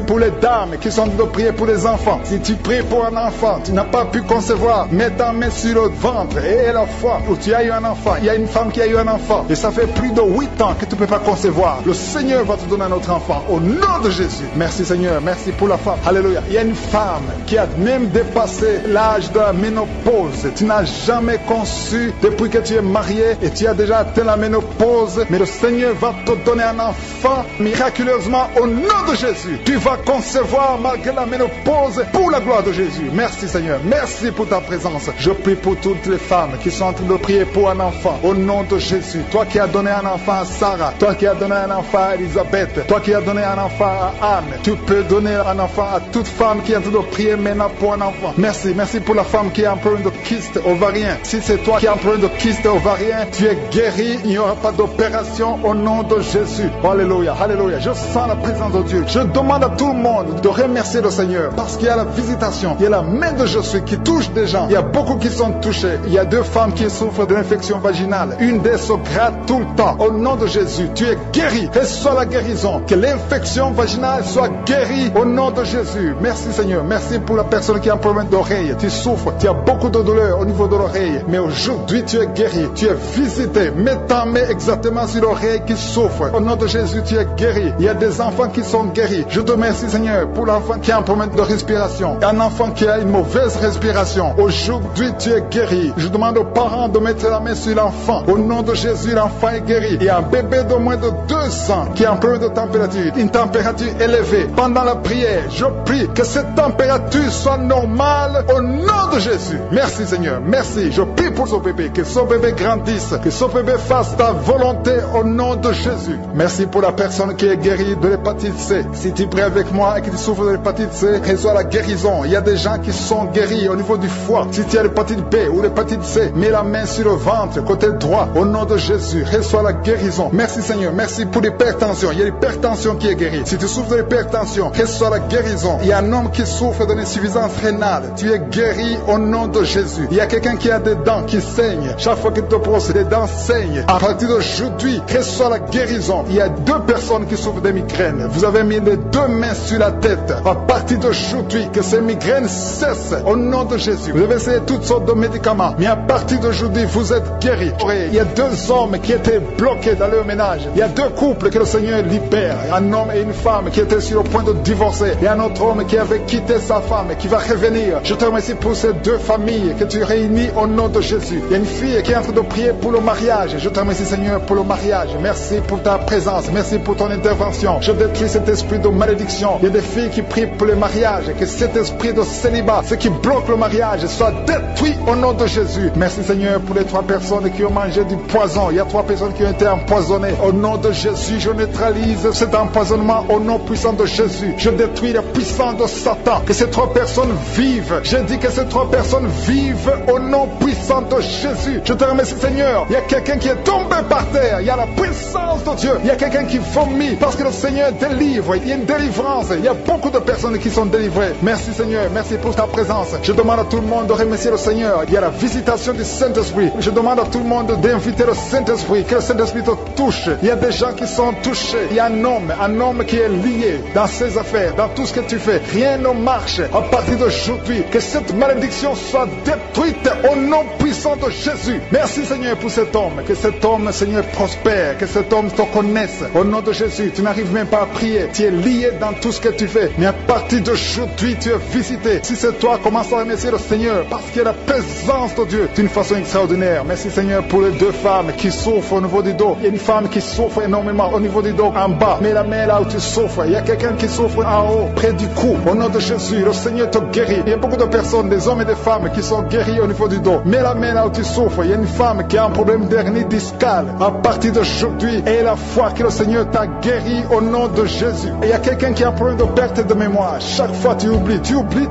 pour les dames qui sont en train de prier pour les enfants. Si tu pries pour un enfant, tu n'as pas pu concevoir, mets ta main sur le ventre et la fois où tu as eu un enfant. Il y a une femme qui a eu un enfant et ça fait plus de 8 ans que tu ne peux pas concevoir. Le Seigneur va te donner un autre enfant au nom de Jésus. Merci Seigneur. Merci pour la femme. Alléluia. Il y a une femme qui a même dépassé l'âge de la ménopause. Tu n'as jamais conçu depuis que tu es marié et tu as déjà atteint la ménopause. Mais le Seigneur va te donner un enfant miraculeusement au nom de Jésus. Tu vas concevoir malgré la ménopause pour la gloire de Jésus. Merci Seigneur. Merci pour ta présence. Je prie pour toutes les femmes qui sont en train de prier pour un enfant au nom de Jésus. Toi qui as donné un enfant à Sarah, toi qui as donné un enfant à Elisabeth, toi qui as donné un enfant à Anne, tu peux donner un enfant à toute femme qui est en train de prier maintenant pour un enfant. Merci pour la femme qui a un problème de kyste ovarien. Si c'est toi qui as un problème de kyste ovarien, tu es guéri. Il n'y aura pas d'opération au nom de Jésus. Alléluia, alléluia. Je sens la présence de Dieu. Je demande à tout le monde de remercier le Seigneur parce qu'il y a la visitation. Il y a la main de Jésus qui touche des gens. Il y a beaucoup qui sont touchés. Il y a 2 femmes qui souffrent de l'infection vaginale. Une d'elles se gratte tout le temps. Au nom de Jésus, tu es guéri. Reçois la guérison. Que l'infection vaginale soit guérie au nom de Jésus. Merci Seigneur. Merci pour la personne qui a un problème d'oreille. Tu souffres. Tu as beaucoup de douleur au niveau de l'oreille. Mais aujourd'hui, tu es guéri. Tu es visité. Mets ta main exactement sur l'oreille qui souffre. Au nom de Jésus, tu es guéri. Il y a des enfants qui sont guéris. Je te remercie Seigneur pour l'enfant qui a un problème de respiration. Un enfant qui a une mauvaise respiration. Aujourd'hui, tu es guéri. Je demande aux parents de mettre la main sur l'enfant. Au nom de Jésus, l'enfant est guéri. Il y a un bébé de moins de 2 ans qui a un problème de température. Une température élevée. Pendant la prière, je prie que cette température soit normale au nom de Jésus. Merci Seigneur. Merci. Je prie pour ce bébé. Que ce bébé grandisse. Que ce bébé fasse ta volonté au nom de Jésus. Merci pour la personne qui est guérie de l'hépatite C. Si tu pries avec moi et que tu souffres de l'hépatite C, reçois la guérison. Il y a des gens qui sont guéris au niveau du foie. Si tu as l'hépatite B ou l'hépatite C, mets la main sur le ventre, côté droit, au nom de Jésus. Reçois la guérison. Merci Seigneur. Merci pour l'hypertension. Il y a l'hypertension qui est guérie. Si tu souffres de l'hypertension, reçois la guérison. Il y a un homme qui souffre de l'insuffisance rénale. Tu es guéri au nom de Jésus. Il y a quelqu'un qui a des dents qui saignent. Chaque fois que tu te brosses, les dents saignent. À partir d'aujourd'hui, reçois la guérison. Il y a 2 personnes qui souffrent de migraines. Vous avez mis les 2 mains sur la tête. À partir d'aujourd'hui, que ces migraines cessent au nom de Jésus. Vous avez essayé toutes sortes de médicaments. Mais à partir d'aujourd'hui, vous êtes guéris. Il y a 2 hommes qui étaient bloqués dans leur ménage. Il y a 2 couples que le Seigneur libère. Un homme et une femme qui étaient sur le point de divorcer. Et un autre homme qui avait quitté sa femme et qui va revenir. Je te remercie pour ces 2 familles que tu réunis au nom de Jésus. Il y a une fille qui est en train de prier pour le mariage. Je te remercie, Seigneur, pour le mariage. Merci pour ta présence. Merci pour ton intervention. Je détruis cet esprit de malédiction. Il y a des filles qui prient pour le mariage. Que cet esprit de célibat, ce qui bloque le mariage, soit détruit au nom de Jésus. Merci, Seigneur, pour les 3 personnes qui ont mangé du poison. Il y a 3 personnes qui ont été empoisonnées. Au nom de Jésus, je neutralise cet empoisonnement au nom puissant de Jésus. Je détruis la puissance de Satan. Que ces 3 personnes vivent. Je dis que ces 3 personnes vivent au nom puissant de Jésus. Je te remercie, Seigneur. Il y a quelqu'un qui est tombé par terre. Il y a la puissance de Dieu. Il y a quelqu'un qui vomit parce que le Seigneur délivre. Il y a une délivrance. Il y a beaucoup de personnes qui sont délivrées. Merci, Seigneur. Merci pour ta présence. Je demande à tout le monde de remercier le Seigneur. Il y a la visitation du Saint-Esprit. Je demande à tout le monde d'inviter le Saint-Esprit. Que le Saint-Esprit te touche. Il y a des gens qui sont touchés. Il y a un homme qui est lié dans ses affaires, dans tout ce que tu fais. Rien ne marche à partir d'aujourd'hui. Que cette malédiction soit détruite au nom puissant de Jésus. Merci, Seigneur, pour cet homme. Que cet homme, Seigneur, prospère. Que cet homme te connaisse. Au nom de Jésus, tu n'arrives même pas à prier. Tu es lié dans tout ce que tu fais. Mais à partir d'aujourd'hui, tu es visité. Si c'est toi, commence à remercier le Seigneur. Parce qu'il y a la présence de Dieu d'une façon extraordinaire. Merci, Seigneur, pour les 2 femmes qui souffrent au niveau du dos. Il y a une femme qui souffre énormément au niveau du dos, en bas. Mais la main là où tu souffres. Il y a quelqu'un qui souffre en haut, près du cou. Au nom de Jésus, le Seigneur te guérit. Il y a beaucoup de personnes, des hommes et des femmes qui sont guéris au niveau du dos. Mais la main là où tu souffres, il y a une femme qui a un problème d'hernie discale. À partir d'aujourd'hui, et la foi que le Seigneur t'a guéri au nom de Jésus. Et il y a quelqu'un qui a un problème de perte de mémoire. Chaque fois tu oublies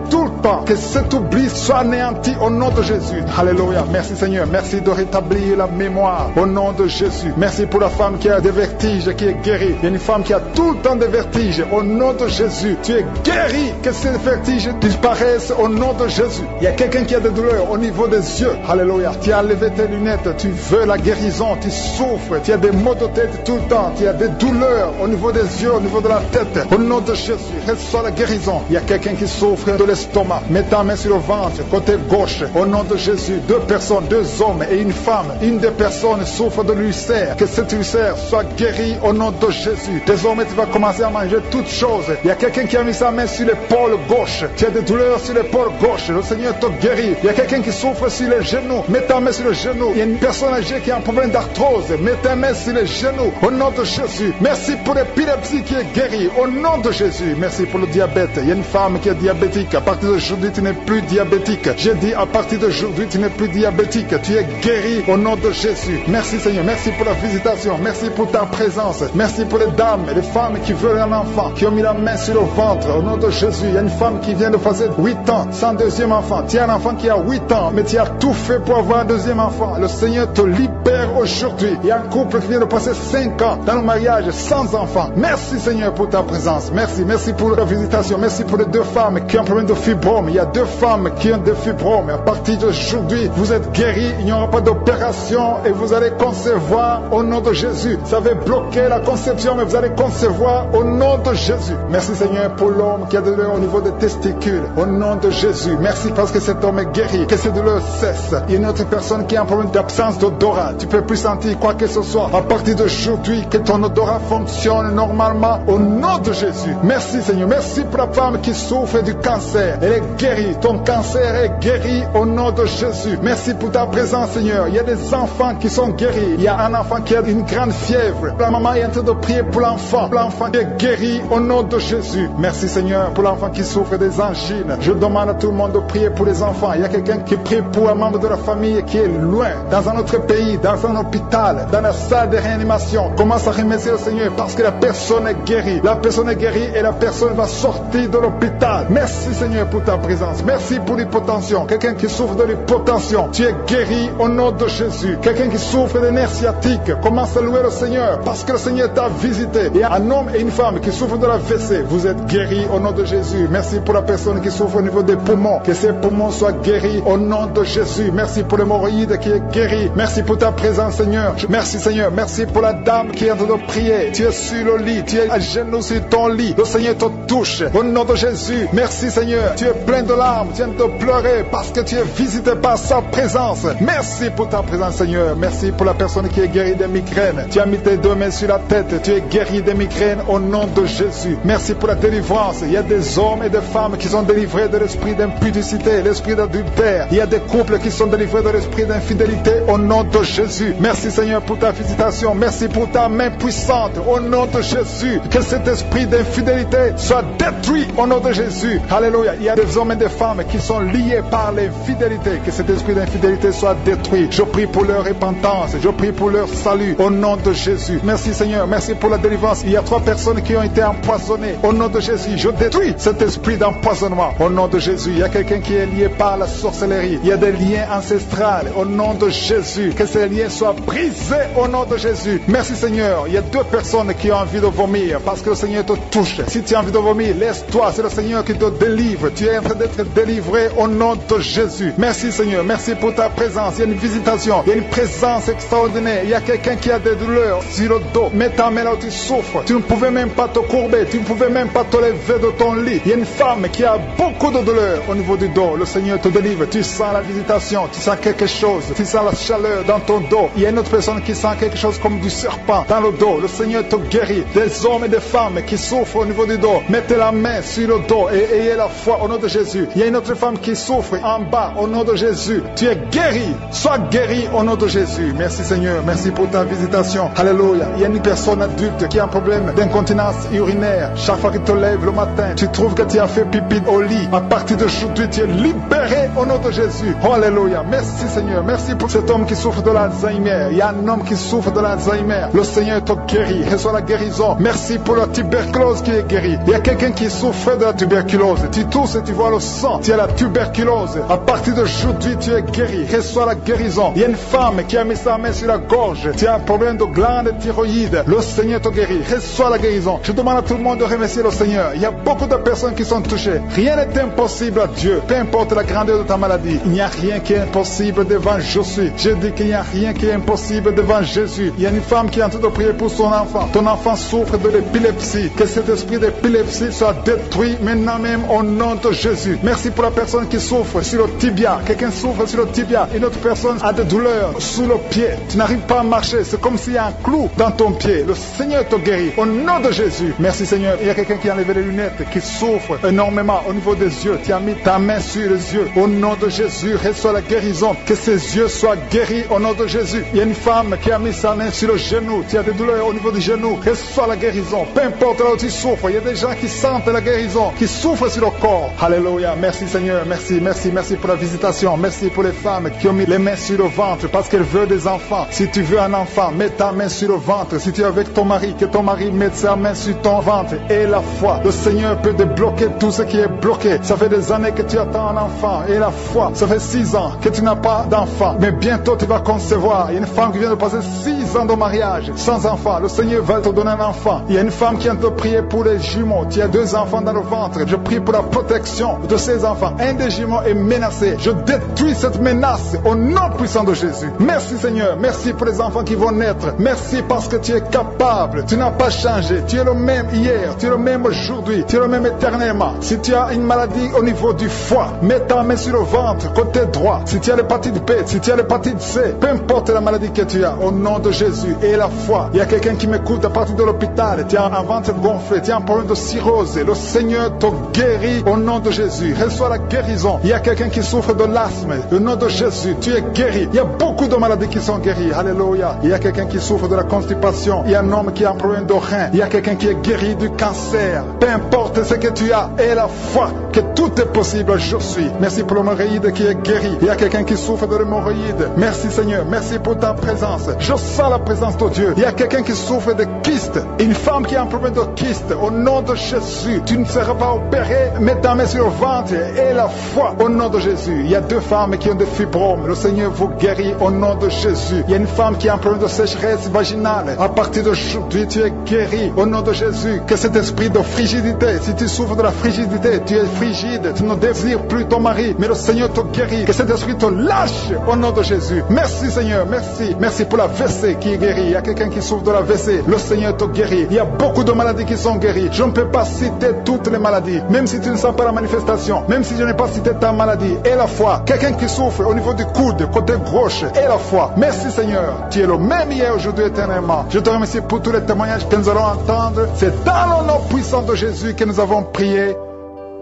tout le temps. Que cet oubli soit anéanti au nom de Jésus. Alléluia. Merci, Seigneur. Merci de rétablir la mémoire au nom de Jésus. Merci pour la femme qui a des vertiges, qui est guérie. Il y a une femme qui a tout le temps des vertiges. Au nom de Jésus, tu es guéri. Que ces vertiges disparaissent au nom de Jésus. Il y a quelqu'un qui a des douleurs au niveau des yeux. Alléluia. Tu as enlevé tes lunettes. Tu veux la guérison. Tu souffres. Tu as des maux de tête tout le temps. Tu as des douleurs au niveau des yeux, au niveau de la tête. Au nom de Jésus, reçois la guérison. Il y a quelqu'un qui souffre de l'estomac. Mets ta main sur le ventre, côté gauche. Au nom de Jésus, 2 personnes, 2 hommes et une femme. Une des personnes souffre de l'ulcère. Que cet ulcère soit guéri au nom de Jésus. Désormais, tu vas commencer à manger toutes choses. Il y a quelqu'un qui a mis sa main sur l'épaule gauche. Tu as des douleurs sur l'épaule gauche. Le Seigneur te guérit. Il y a quelqu'un qui souffre sur les genoux. Mets ta main sur le genou. Il y a une personne âgée qui a un problème d'arthrose. Mets ta main sur les genoux. Au nom de Jésus. Merci pour l'épilepsie qui est guérie. Au nom de Jésus. Merci pour le diabète. Il y a une femme qui est diabétique. À partir d'aujourd'hui, tu n'es plus diabétique. J'ai dit à partir d'aujourd'hui, tu n'es plus diabétique. Tu es guéri au nom de Jésus. Merci, Seigneur. Merci pour la visitation. Merci pour ta présence. Merci pour les dames et les femmes qui veulent un enfant, qui ont mis la main sur le ventre. Au nom de Jésus, il y a une femme qui vient de passer 8 ans sans 2e enfant. Tu as un enfant qui a 8 ans, mais tu as tout fait pour avoir un 2e enfant. Le Seigneur te libère aujourd'hui. Il y a un couple qui vient de passer 5 ans dans le mariage sans enfant. Merci, Seigneur, pour ta présence. Merci pour la visitation. Merci pour les 2 femmes qui ont un problème de fibrome. Il y a 2 femmes qui ont des fibromes. À partir d'aujourd'hui, vous êtes guéris. Il n'y aura pas d'opération et vous allez concevoir au nom de Jésus. Vous avez bloqué la conception, mais vous allez concevoir au nom de Jésus. Merci, Seigneur, pour l'homme qui a des douleurs au niveau des testicules. Au nom de Jésus. Merci parce que cet homme est guéri. Que ces douleurs cessent. Il y a une autre personne qui a un problème d'absence d'odorat. Tu peux plus sentir quoi que ce soit. À partir d'aujourd'hui, que ton odorat fonctionne normalement au nom de Jésus. Merci, Seigneur. Merci pour la femme qui souffre du cancer. Elle est guérie. Ton cancer est guéri au nom de Jésus. Merci pour ta présence, Seigneur. Il y a des enfants qui sont guéris. Il y a un enfant qui a une grande fièvre. La maman est en train de prier pour l'enfant. L'enfant est guéri au nom de Jésus. Merci, Seigneur, pour l'enfant qui souffre des angines. Je demande à tout le monde de prier pour les enfants. Il y a quelqu'un qui prie pour un membre de la famille qui est loin, dans un autre pays, dans un hôpital, dans la salle de réanimation. Commence à remercier le Seigneur parce que la personne est guérie. La personne est guérie et la personne va sortir de l'hôpital. Merci, Seigneur, pour ta présence. Merci pour l'hypotension. Quelqu'un qui souffre de l'hypotension, tu es guéri au nom de Jésus. Quelqu'un qui souffre des nerfs sciatiques, commence à louer le Seigneur parce que le Seigneur t'a visité. Il y a un homme et une femme qui souffrent de la WC. Vous êtes guéris guéri au nom de Jésus. Merci pour la personne qui souffre au niveau des poumons, que ses poumons soient guéris au nom de Jésus. Merci pour l'hémorroïde qui est guéri. Merci pour ta présence, Seigneur. Merci, Seigneur. Merci pour la dame qui est en train de prier. Tu es sur le lit, tu es à genoux sur ton lit. Le Seigneur te touche au nom de Jésus. Merci, Seigneur. Tu es plein de larmes, tu viens de pleurer parce que tu es visité par sa présence. Merci pour ta présence, Seigneur. Merci pour la personne qui est guérie des migraines. Tu as mis tes deux mains sur la tête. Tu es guéri des migraines au nom de Jésus. Merci pour la délivrance. Il y a des hommes et des femmes qui sont délivrés de l'esprit d'impudicité, l'esprit d'adultère. Il y a des couples qui sont délivrés de l'esprit d'infidélité au nom de Jésus. Merci, Seigneur, pour ta visitation. Merci pour ta main puissante au nom de Jésus. Que cet esprit d'infidélité soit détruit au nom de Jésus. Alléluia. Il y a des hommes et des femmes qui sont liés par l'infidélité. Que cet esprit d'infidélité soit détruit. Je prie pour leur repentance. Je prie pour leur salut au nom de Jésus. Merci, Seigneur. Merci pour la délivrance. Il y a 3 personnes qui ont été empoisonnées au nom de Jésus. Je détruis cet esprit d'empoisonnement au nom de Jésus. Il y a quelqu'un qui est lié par la sorcellerie. Il y a des liens ancestrales au nom de Jésus. Que ces liens soient brisés au nom de Jésus. Merci, Seigneur. Il y a 2 personnes qui ont envie de vomir parce que le Seigneur te touche. Si tu as envie de vomir, laisse-toi. C'est le Seigneur qui te délivre. Tu es en train d'être délivré au nom de Jésus. Merci, Seigneur. Merci pour ta présence. Il y a une visitation. Il y a une présence extraordinaire. Il y a quelqu'un qui a des douleurs sur le dos. Mets ta main là où tu souffres. Tu ne pouvais même pas te courber. Tu ne pouvais même pas te lever de ton lit. Il y a une femme qui a beaucoup de douleurs au niveau du dos. Le Seigneur te délivre. Tu sens la visitation. Tu sens quelque chose. Tu sens la chaleur dans ton dos. Il y a une autre personne qui sent quelque chose comme du serpent dans le dos. Le Seigneur te guérit. Des hommes et des femmes qui souffrent au niveau du dos. Mettez la main sur le dos et ayez la foi au nom de Jésus. Il y a une autre femme qui souffre en bas au nom de Jésus. Tu es guéri. Sois guéri au nom de Jésus. Merci, Seigneur. Merci pour ta visitation. Alléluia. Il y a une personne adulte qui a un problème d'incontinence urinaire. Chaque fois que tu te lèves le matin, tu trouves que tu as fait pipi au lit. À partir d'aujourd'hui, tu es libéré au nom de Jésus. Oh, alléluia. Merci, Seigneur. Merci pour cet homme qui souffre de l'Alzheimer. Il y a un homme qui souffre de l'Alzheimer. Le Seigneur te guérit. Reçois la guérison. Merci pour la tuberculose qui est guérie. Il y a quelqu'un qui souffre de la tuberculose. Tu tousses et tu vois le sang. Tu as la tuberculose. À partir d'aujourd'hui, tu es guéri. Reçois la guérison. Il y a une femme qui a mis sa main sur la gorge. Tu as un problème de glande thyroïde. Le Seigneur te guérit. Reçois la guérison. Je demande à tout le monde de remercier le Seigneur. Il y a beaucoup de personnes qui sont touchées. Rien n'est impossible à Dieu. Peu importe la grandeur de ta maladie. Il n'y a rien qui est impossible devant Jésus. Je dis qu'il n'y a rien qui est impossible devant Jésus. Il y a une femme qui est en train de prier pour son enfant. Ton enfant souffre de l'épilepsie. Que cet esprit d'épilepsie soit détruit maintenant même au nom de Jésus. Merci pour la personne qui souffre sur le tibia. Quelqu'un souffre sur le tibia. Une autre personne a des douleurs sous le pied. Tu n'arrives pas à marcher. C'est comme s'il y a un clou dans ton pied. Le Seigneur te guérit au nom de Jésus. Merci, Seigneur. Il y a quelqu'un qui a enlevé les lunettes, qui souffre énormément au niveau des yeux. Tu as mis ta main sur les yeux. Au nom de Jésus, reçois la guérison. Que ses yeux soient guéris au nom de Jésus. Il y a une femme qui a mis sa main sur le genou. Tu as des douleurs au niveau du genou. Reçois la guérison. Peu importe là où tu souffres. Il y a des gens qui sentent la guérison, qui souffrent sur le corps. Alléluia. Merci, Seigneur. Merci, merci, merci pour la visitation. Merci pour les femmes qui ont mis les mains sur le ventre parce qu'elles veulent des enfants. Si tu veux un enfant, mets ta main sur le ventre. Si tu es avec ton mari, que ton mari mette sa main sur ton ventre. Et la foi. Le Seigneur peut débloquer tout ce qui est bloqué. Ça fait des années que tu attends un enfant. Et la foi, ça fait 6 ans que tu n'as pas d'enfant. Mais bientôt tu vas concevoir. Il y a une femme qui vient de passer 6 ans de mariage sans enfant. Le Seigneur va te donner un enfant. Il y a une femme qui vient de prier pour les jumeaux. Tu as 2 enfants dans le ventre. Je prie pour la protection de ces enfants. Un des jumeaux est menacé. Je détruis cette menace au nom puissant de Jésus. Merci, Seigneur. Merci pour les enfants qui vont naître. Merci parce que tu es capable. Tu n'as pas changé. Tu es le même hier. Tu es le même aujourd'hui. Tu es le même éternellement. Si tu as une maladie au niveau du foie, mets ta main sur le ventre, côté droit. Si tu as l'hépatite B, si tu as l'hépatite C, peu importe la maladie que tu as, au nom de Jésus et la foi. Il y a quelqu'un qui m'écoute à partir de l'hôpital. Tu as un ventre gonflé, tu as un problème de cirrhose. Le Seigneur te guérit au nom de Jésus. Reçois la guérison. Il y a quelqu'un qui souffre de l'asthme. Au nom de Jésus, tu es guéri. Il y a beaucoup de maladies qui sont guéries. Alléluia. Il y a quelqu'un qui souffre de la constipation. Il y a un homme qui a un problème de rein. Il y a quelqu'un qui est guéri du cancer. Peu importe ce que tu as, et la foi que tout est possible, je suis. Merci pour l'hémorroïde qui est guéri. Il y a quelqu'un qui souffre de l'hémorroïde. Merci Seigneur, merci pour ta présence. Je sens la présence de Dieu. Il y a quelqu'un qui souffre de kyste. Une femme qui a un problème de kyste. Au nom de Jésus, tu ne seras pas opéré. Mets ta main sur le ventre et la foi au nom de Jésus. Il y a 2 femmes qui ont des fibromes. Le Seigneur vous guérit au nom de Jésus. Il y a une femme qui a un problème de sécheresse vaginale. À partir d'aujourd'hui, tu es guéri au nom de Jésus. Que cet esprit de frigidité, si tu souffres de la frigidité, tu es frigide, tu ne désires plus ton mari, mais le Seigneur te guérit. Que cet esprit te lâche au nom de Jésus. Merci Seigneur, merci. Merci pour la WC qui est guérie. Il y a quelqu'un qui souffre de la WC. Le Seigneur te guérit. Il y a beaucoup de maladies qui sont guéries. Je ne peux pas citer toutes les maladies. Même si tu ne sens pas la manifestation, même si je n'ai pas cité ta maladie, et la foi. Quelqu'un qui souffre au niveau du coude, côté gauche, et la foi. Merci Seigneur. Tu es le même hier, aujourd'hui, éternellement. Je te remercie pour tous les témoignages que nous allons entendre. C'est dans le nom puissant de Jésus que nous avons prié.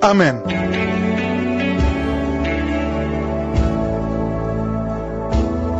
Amen.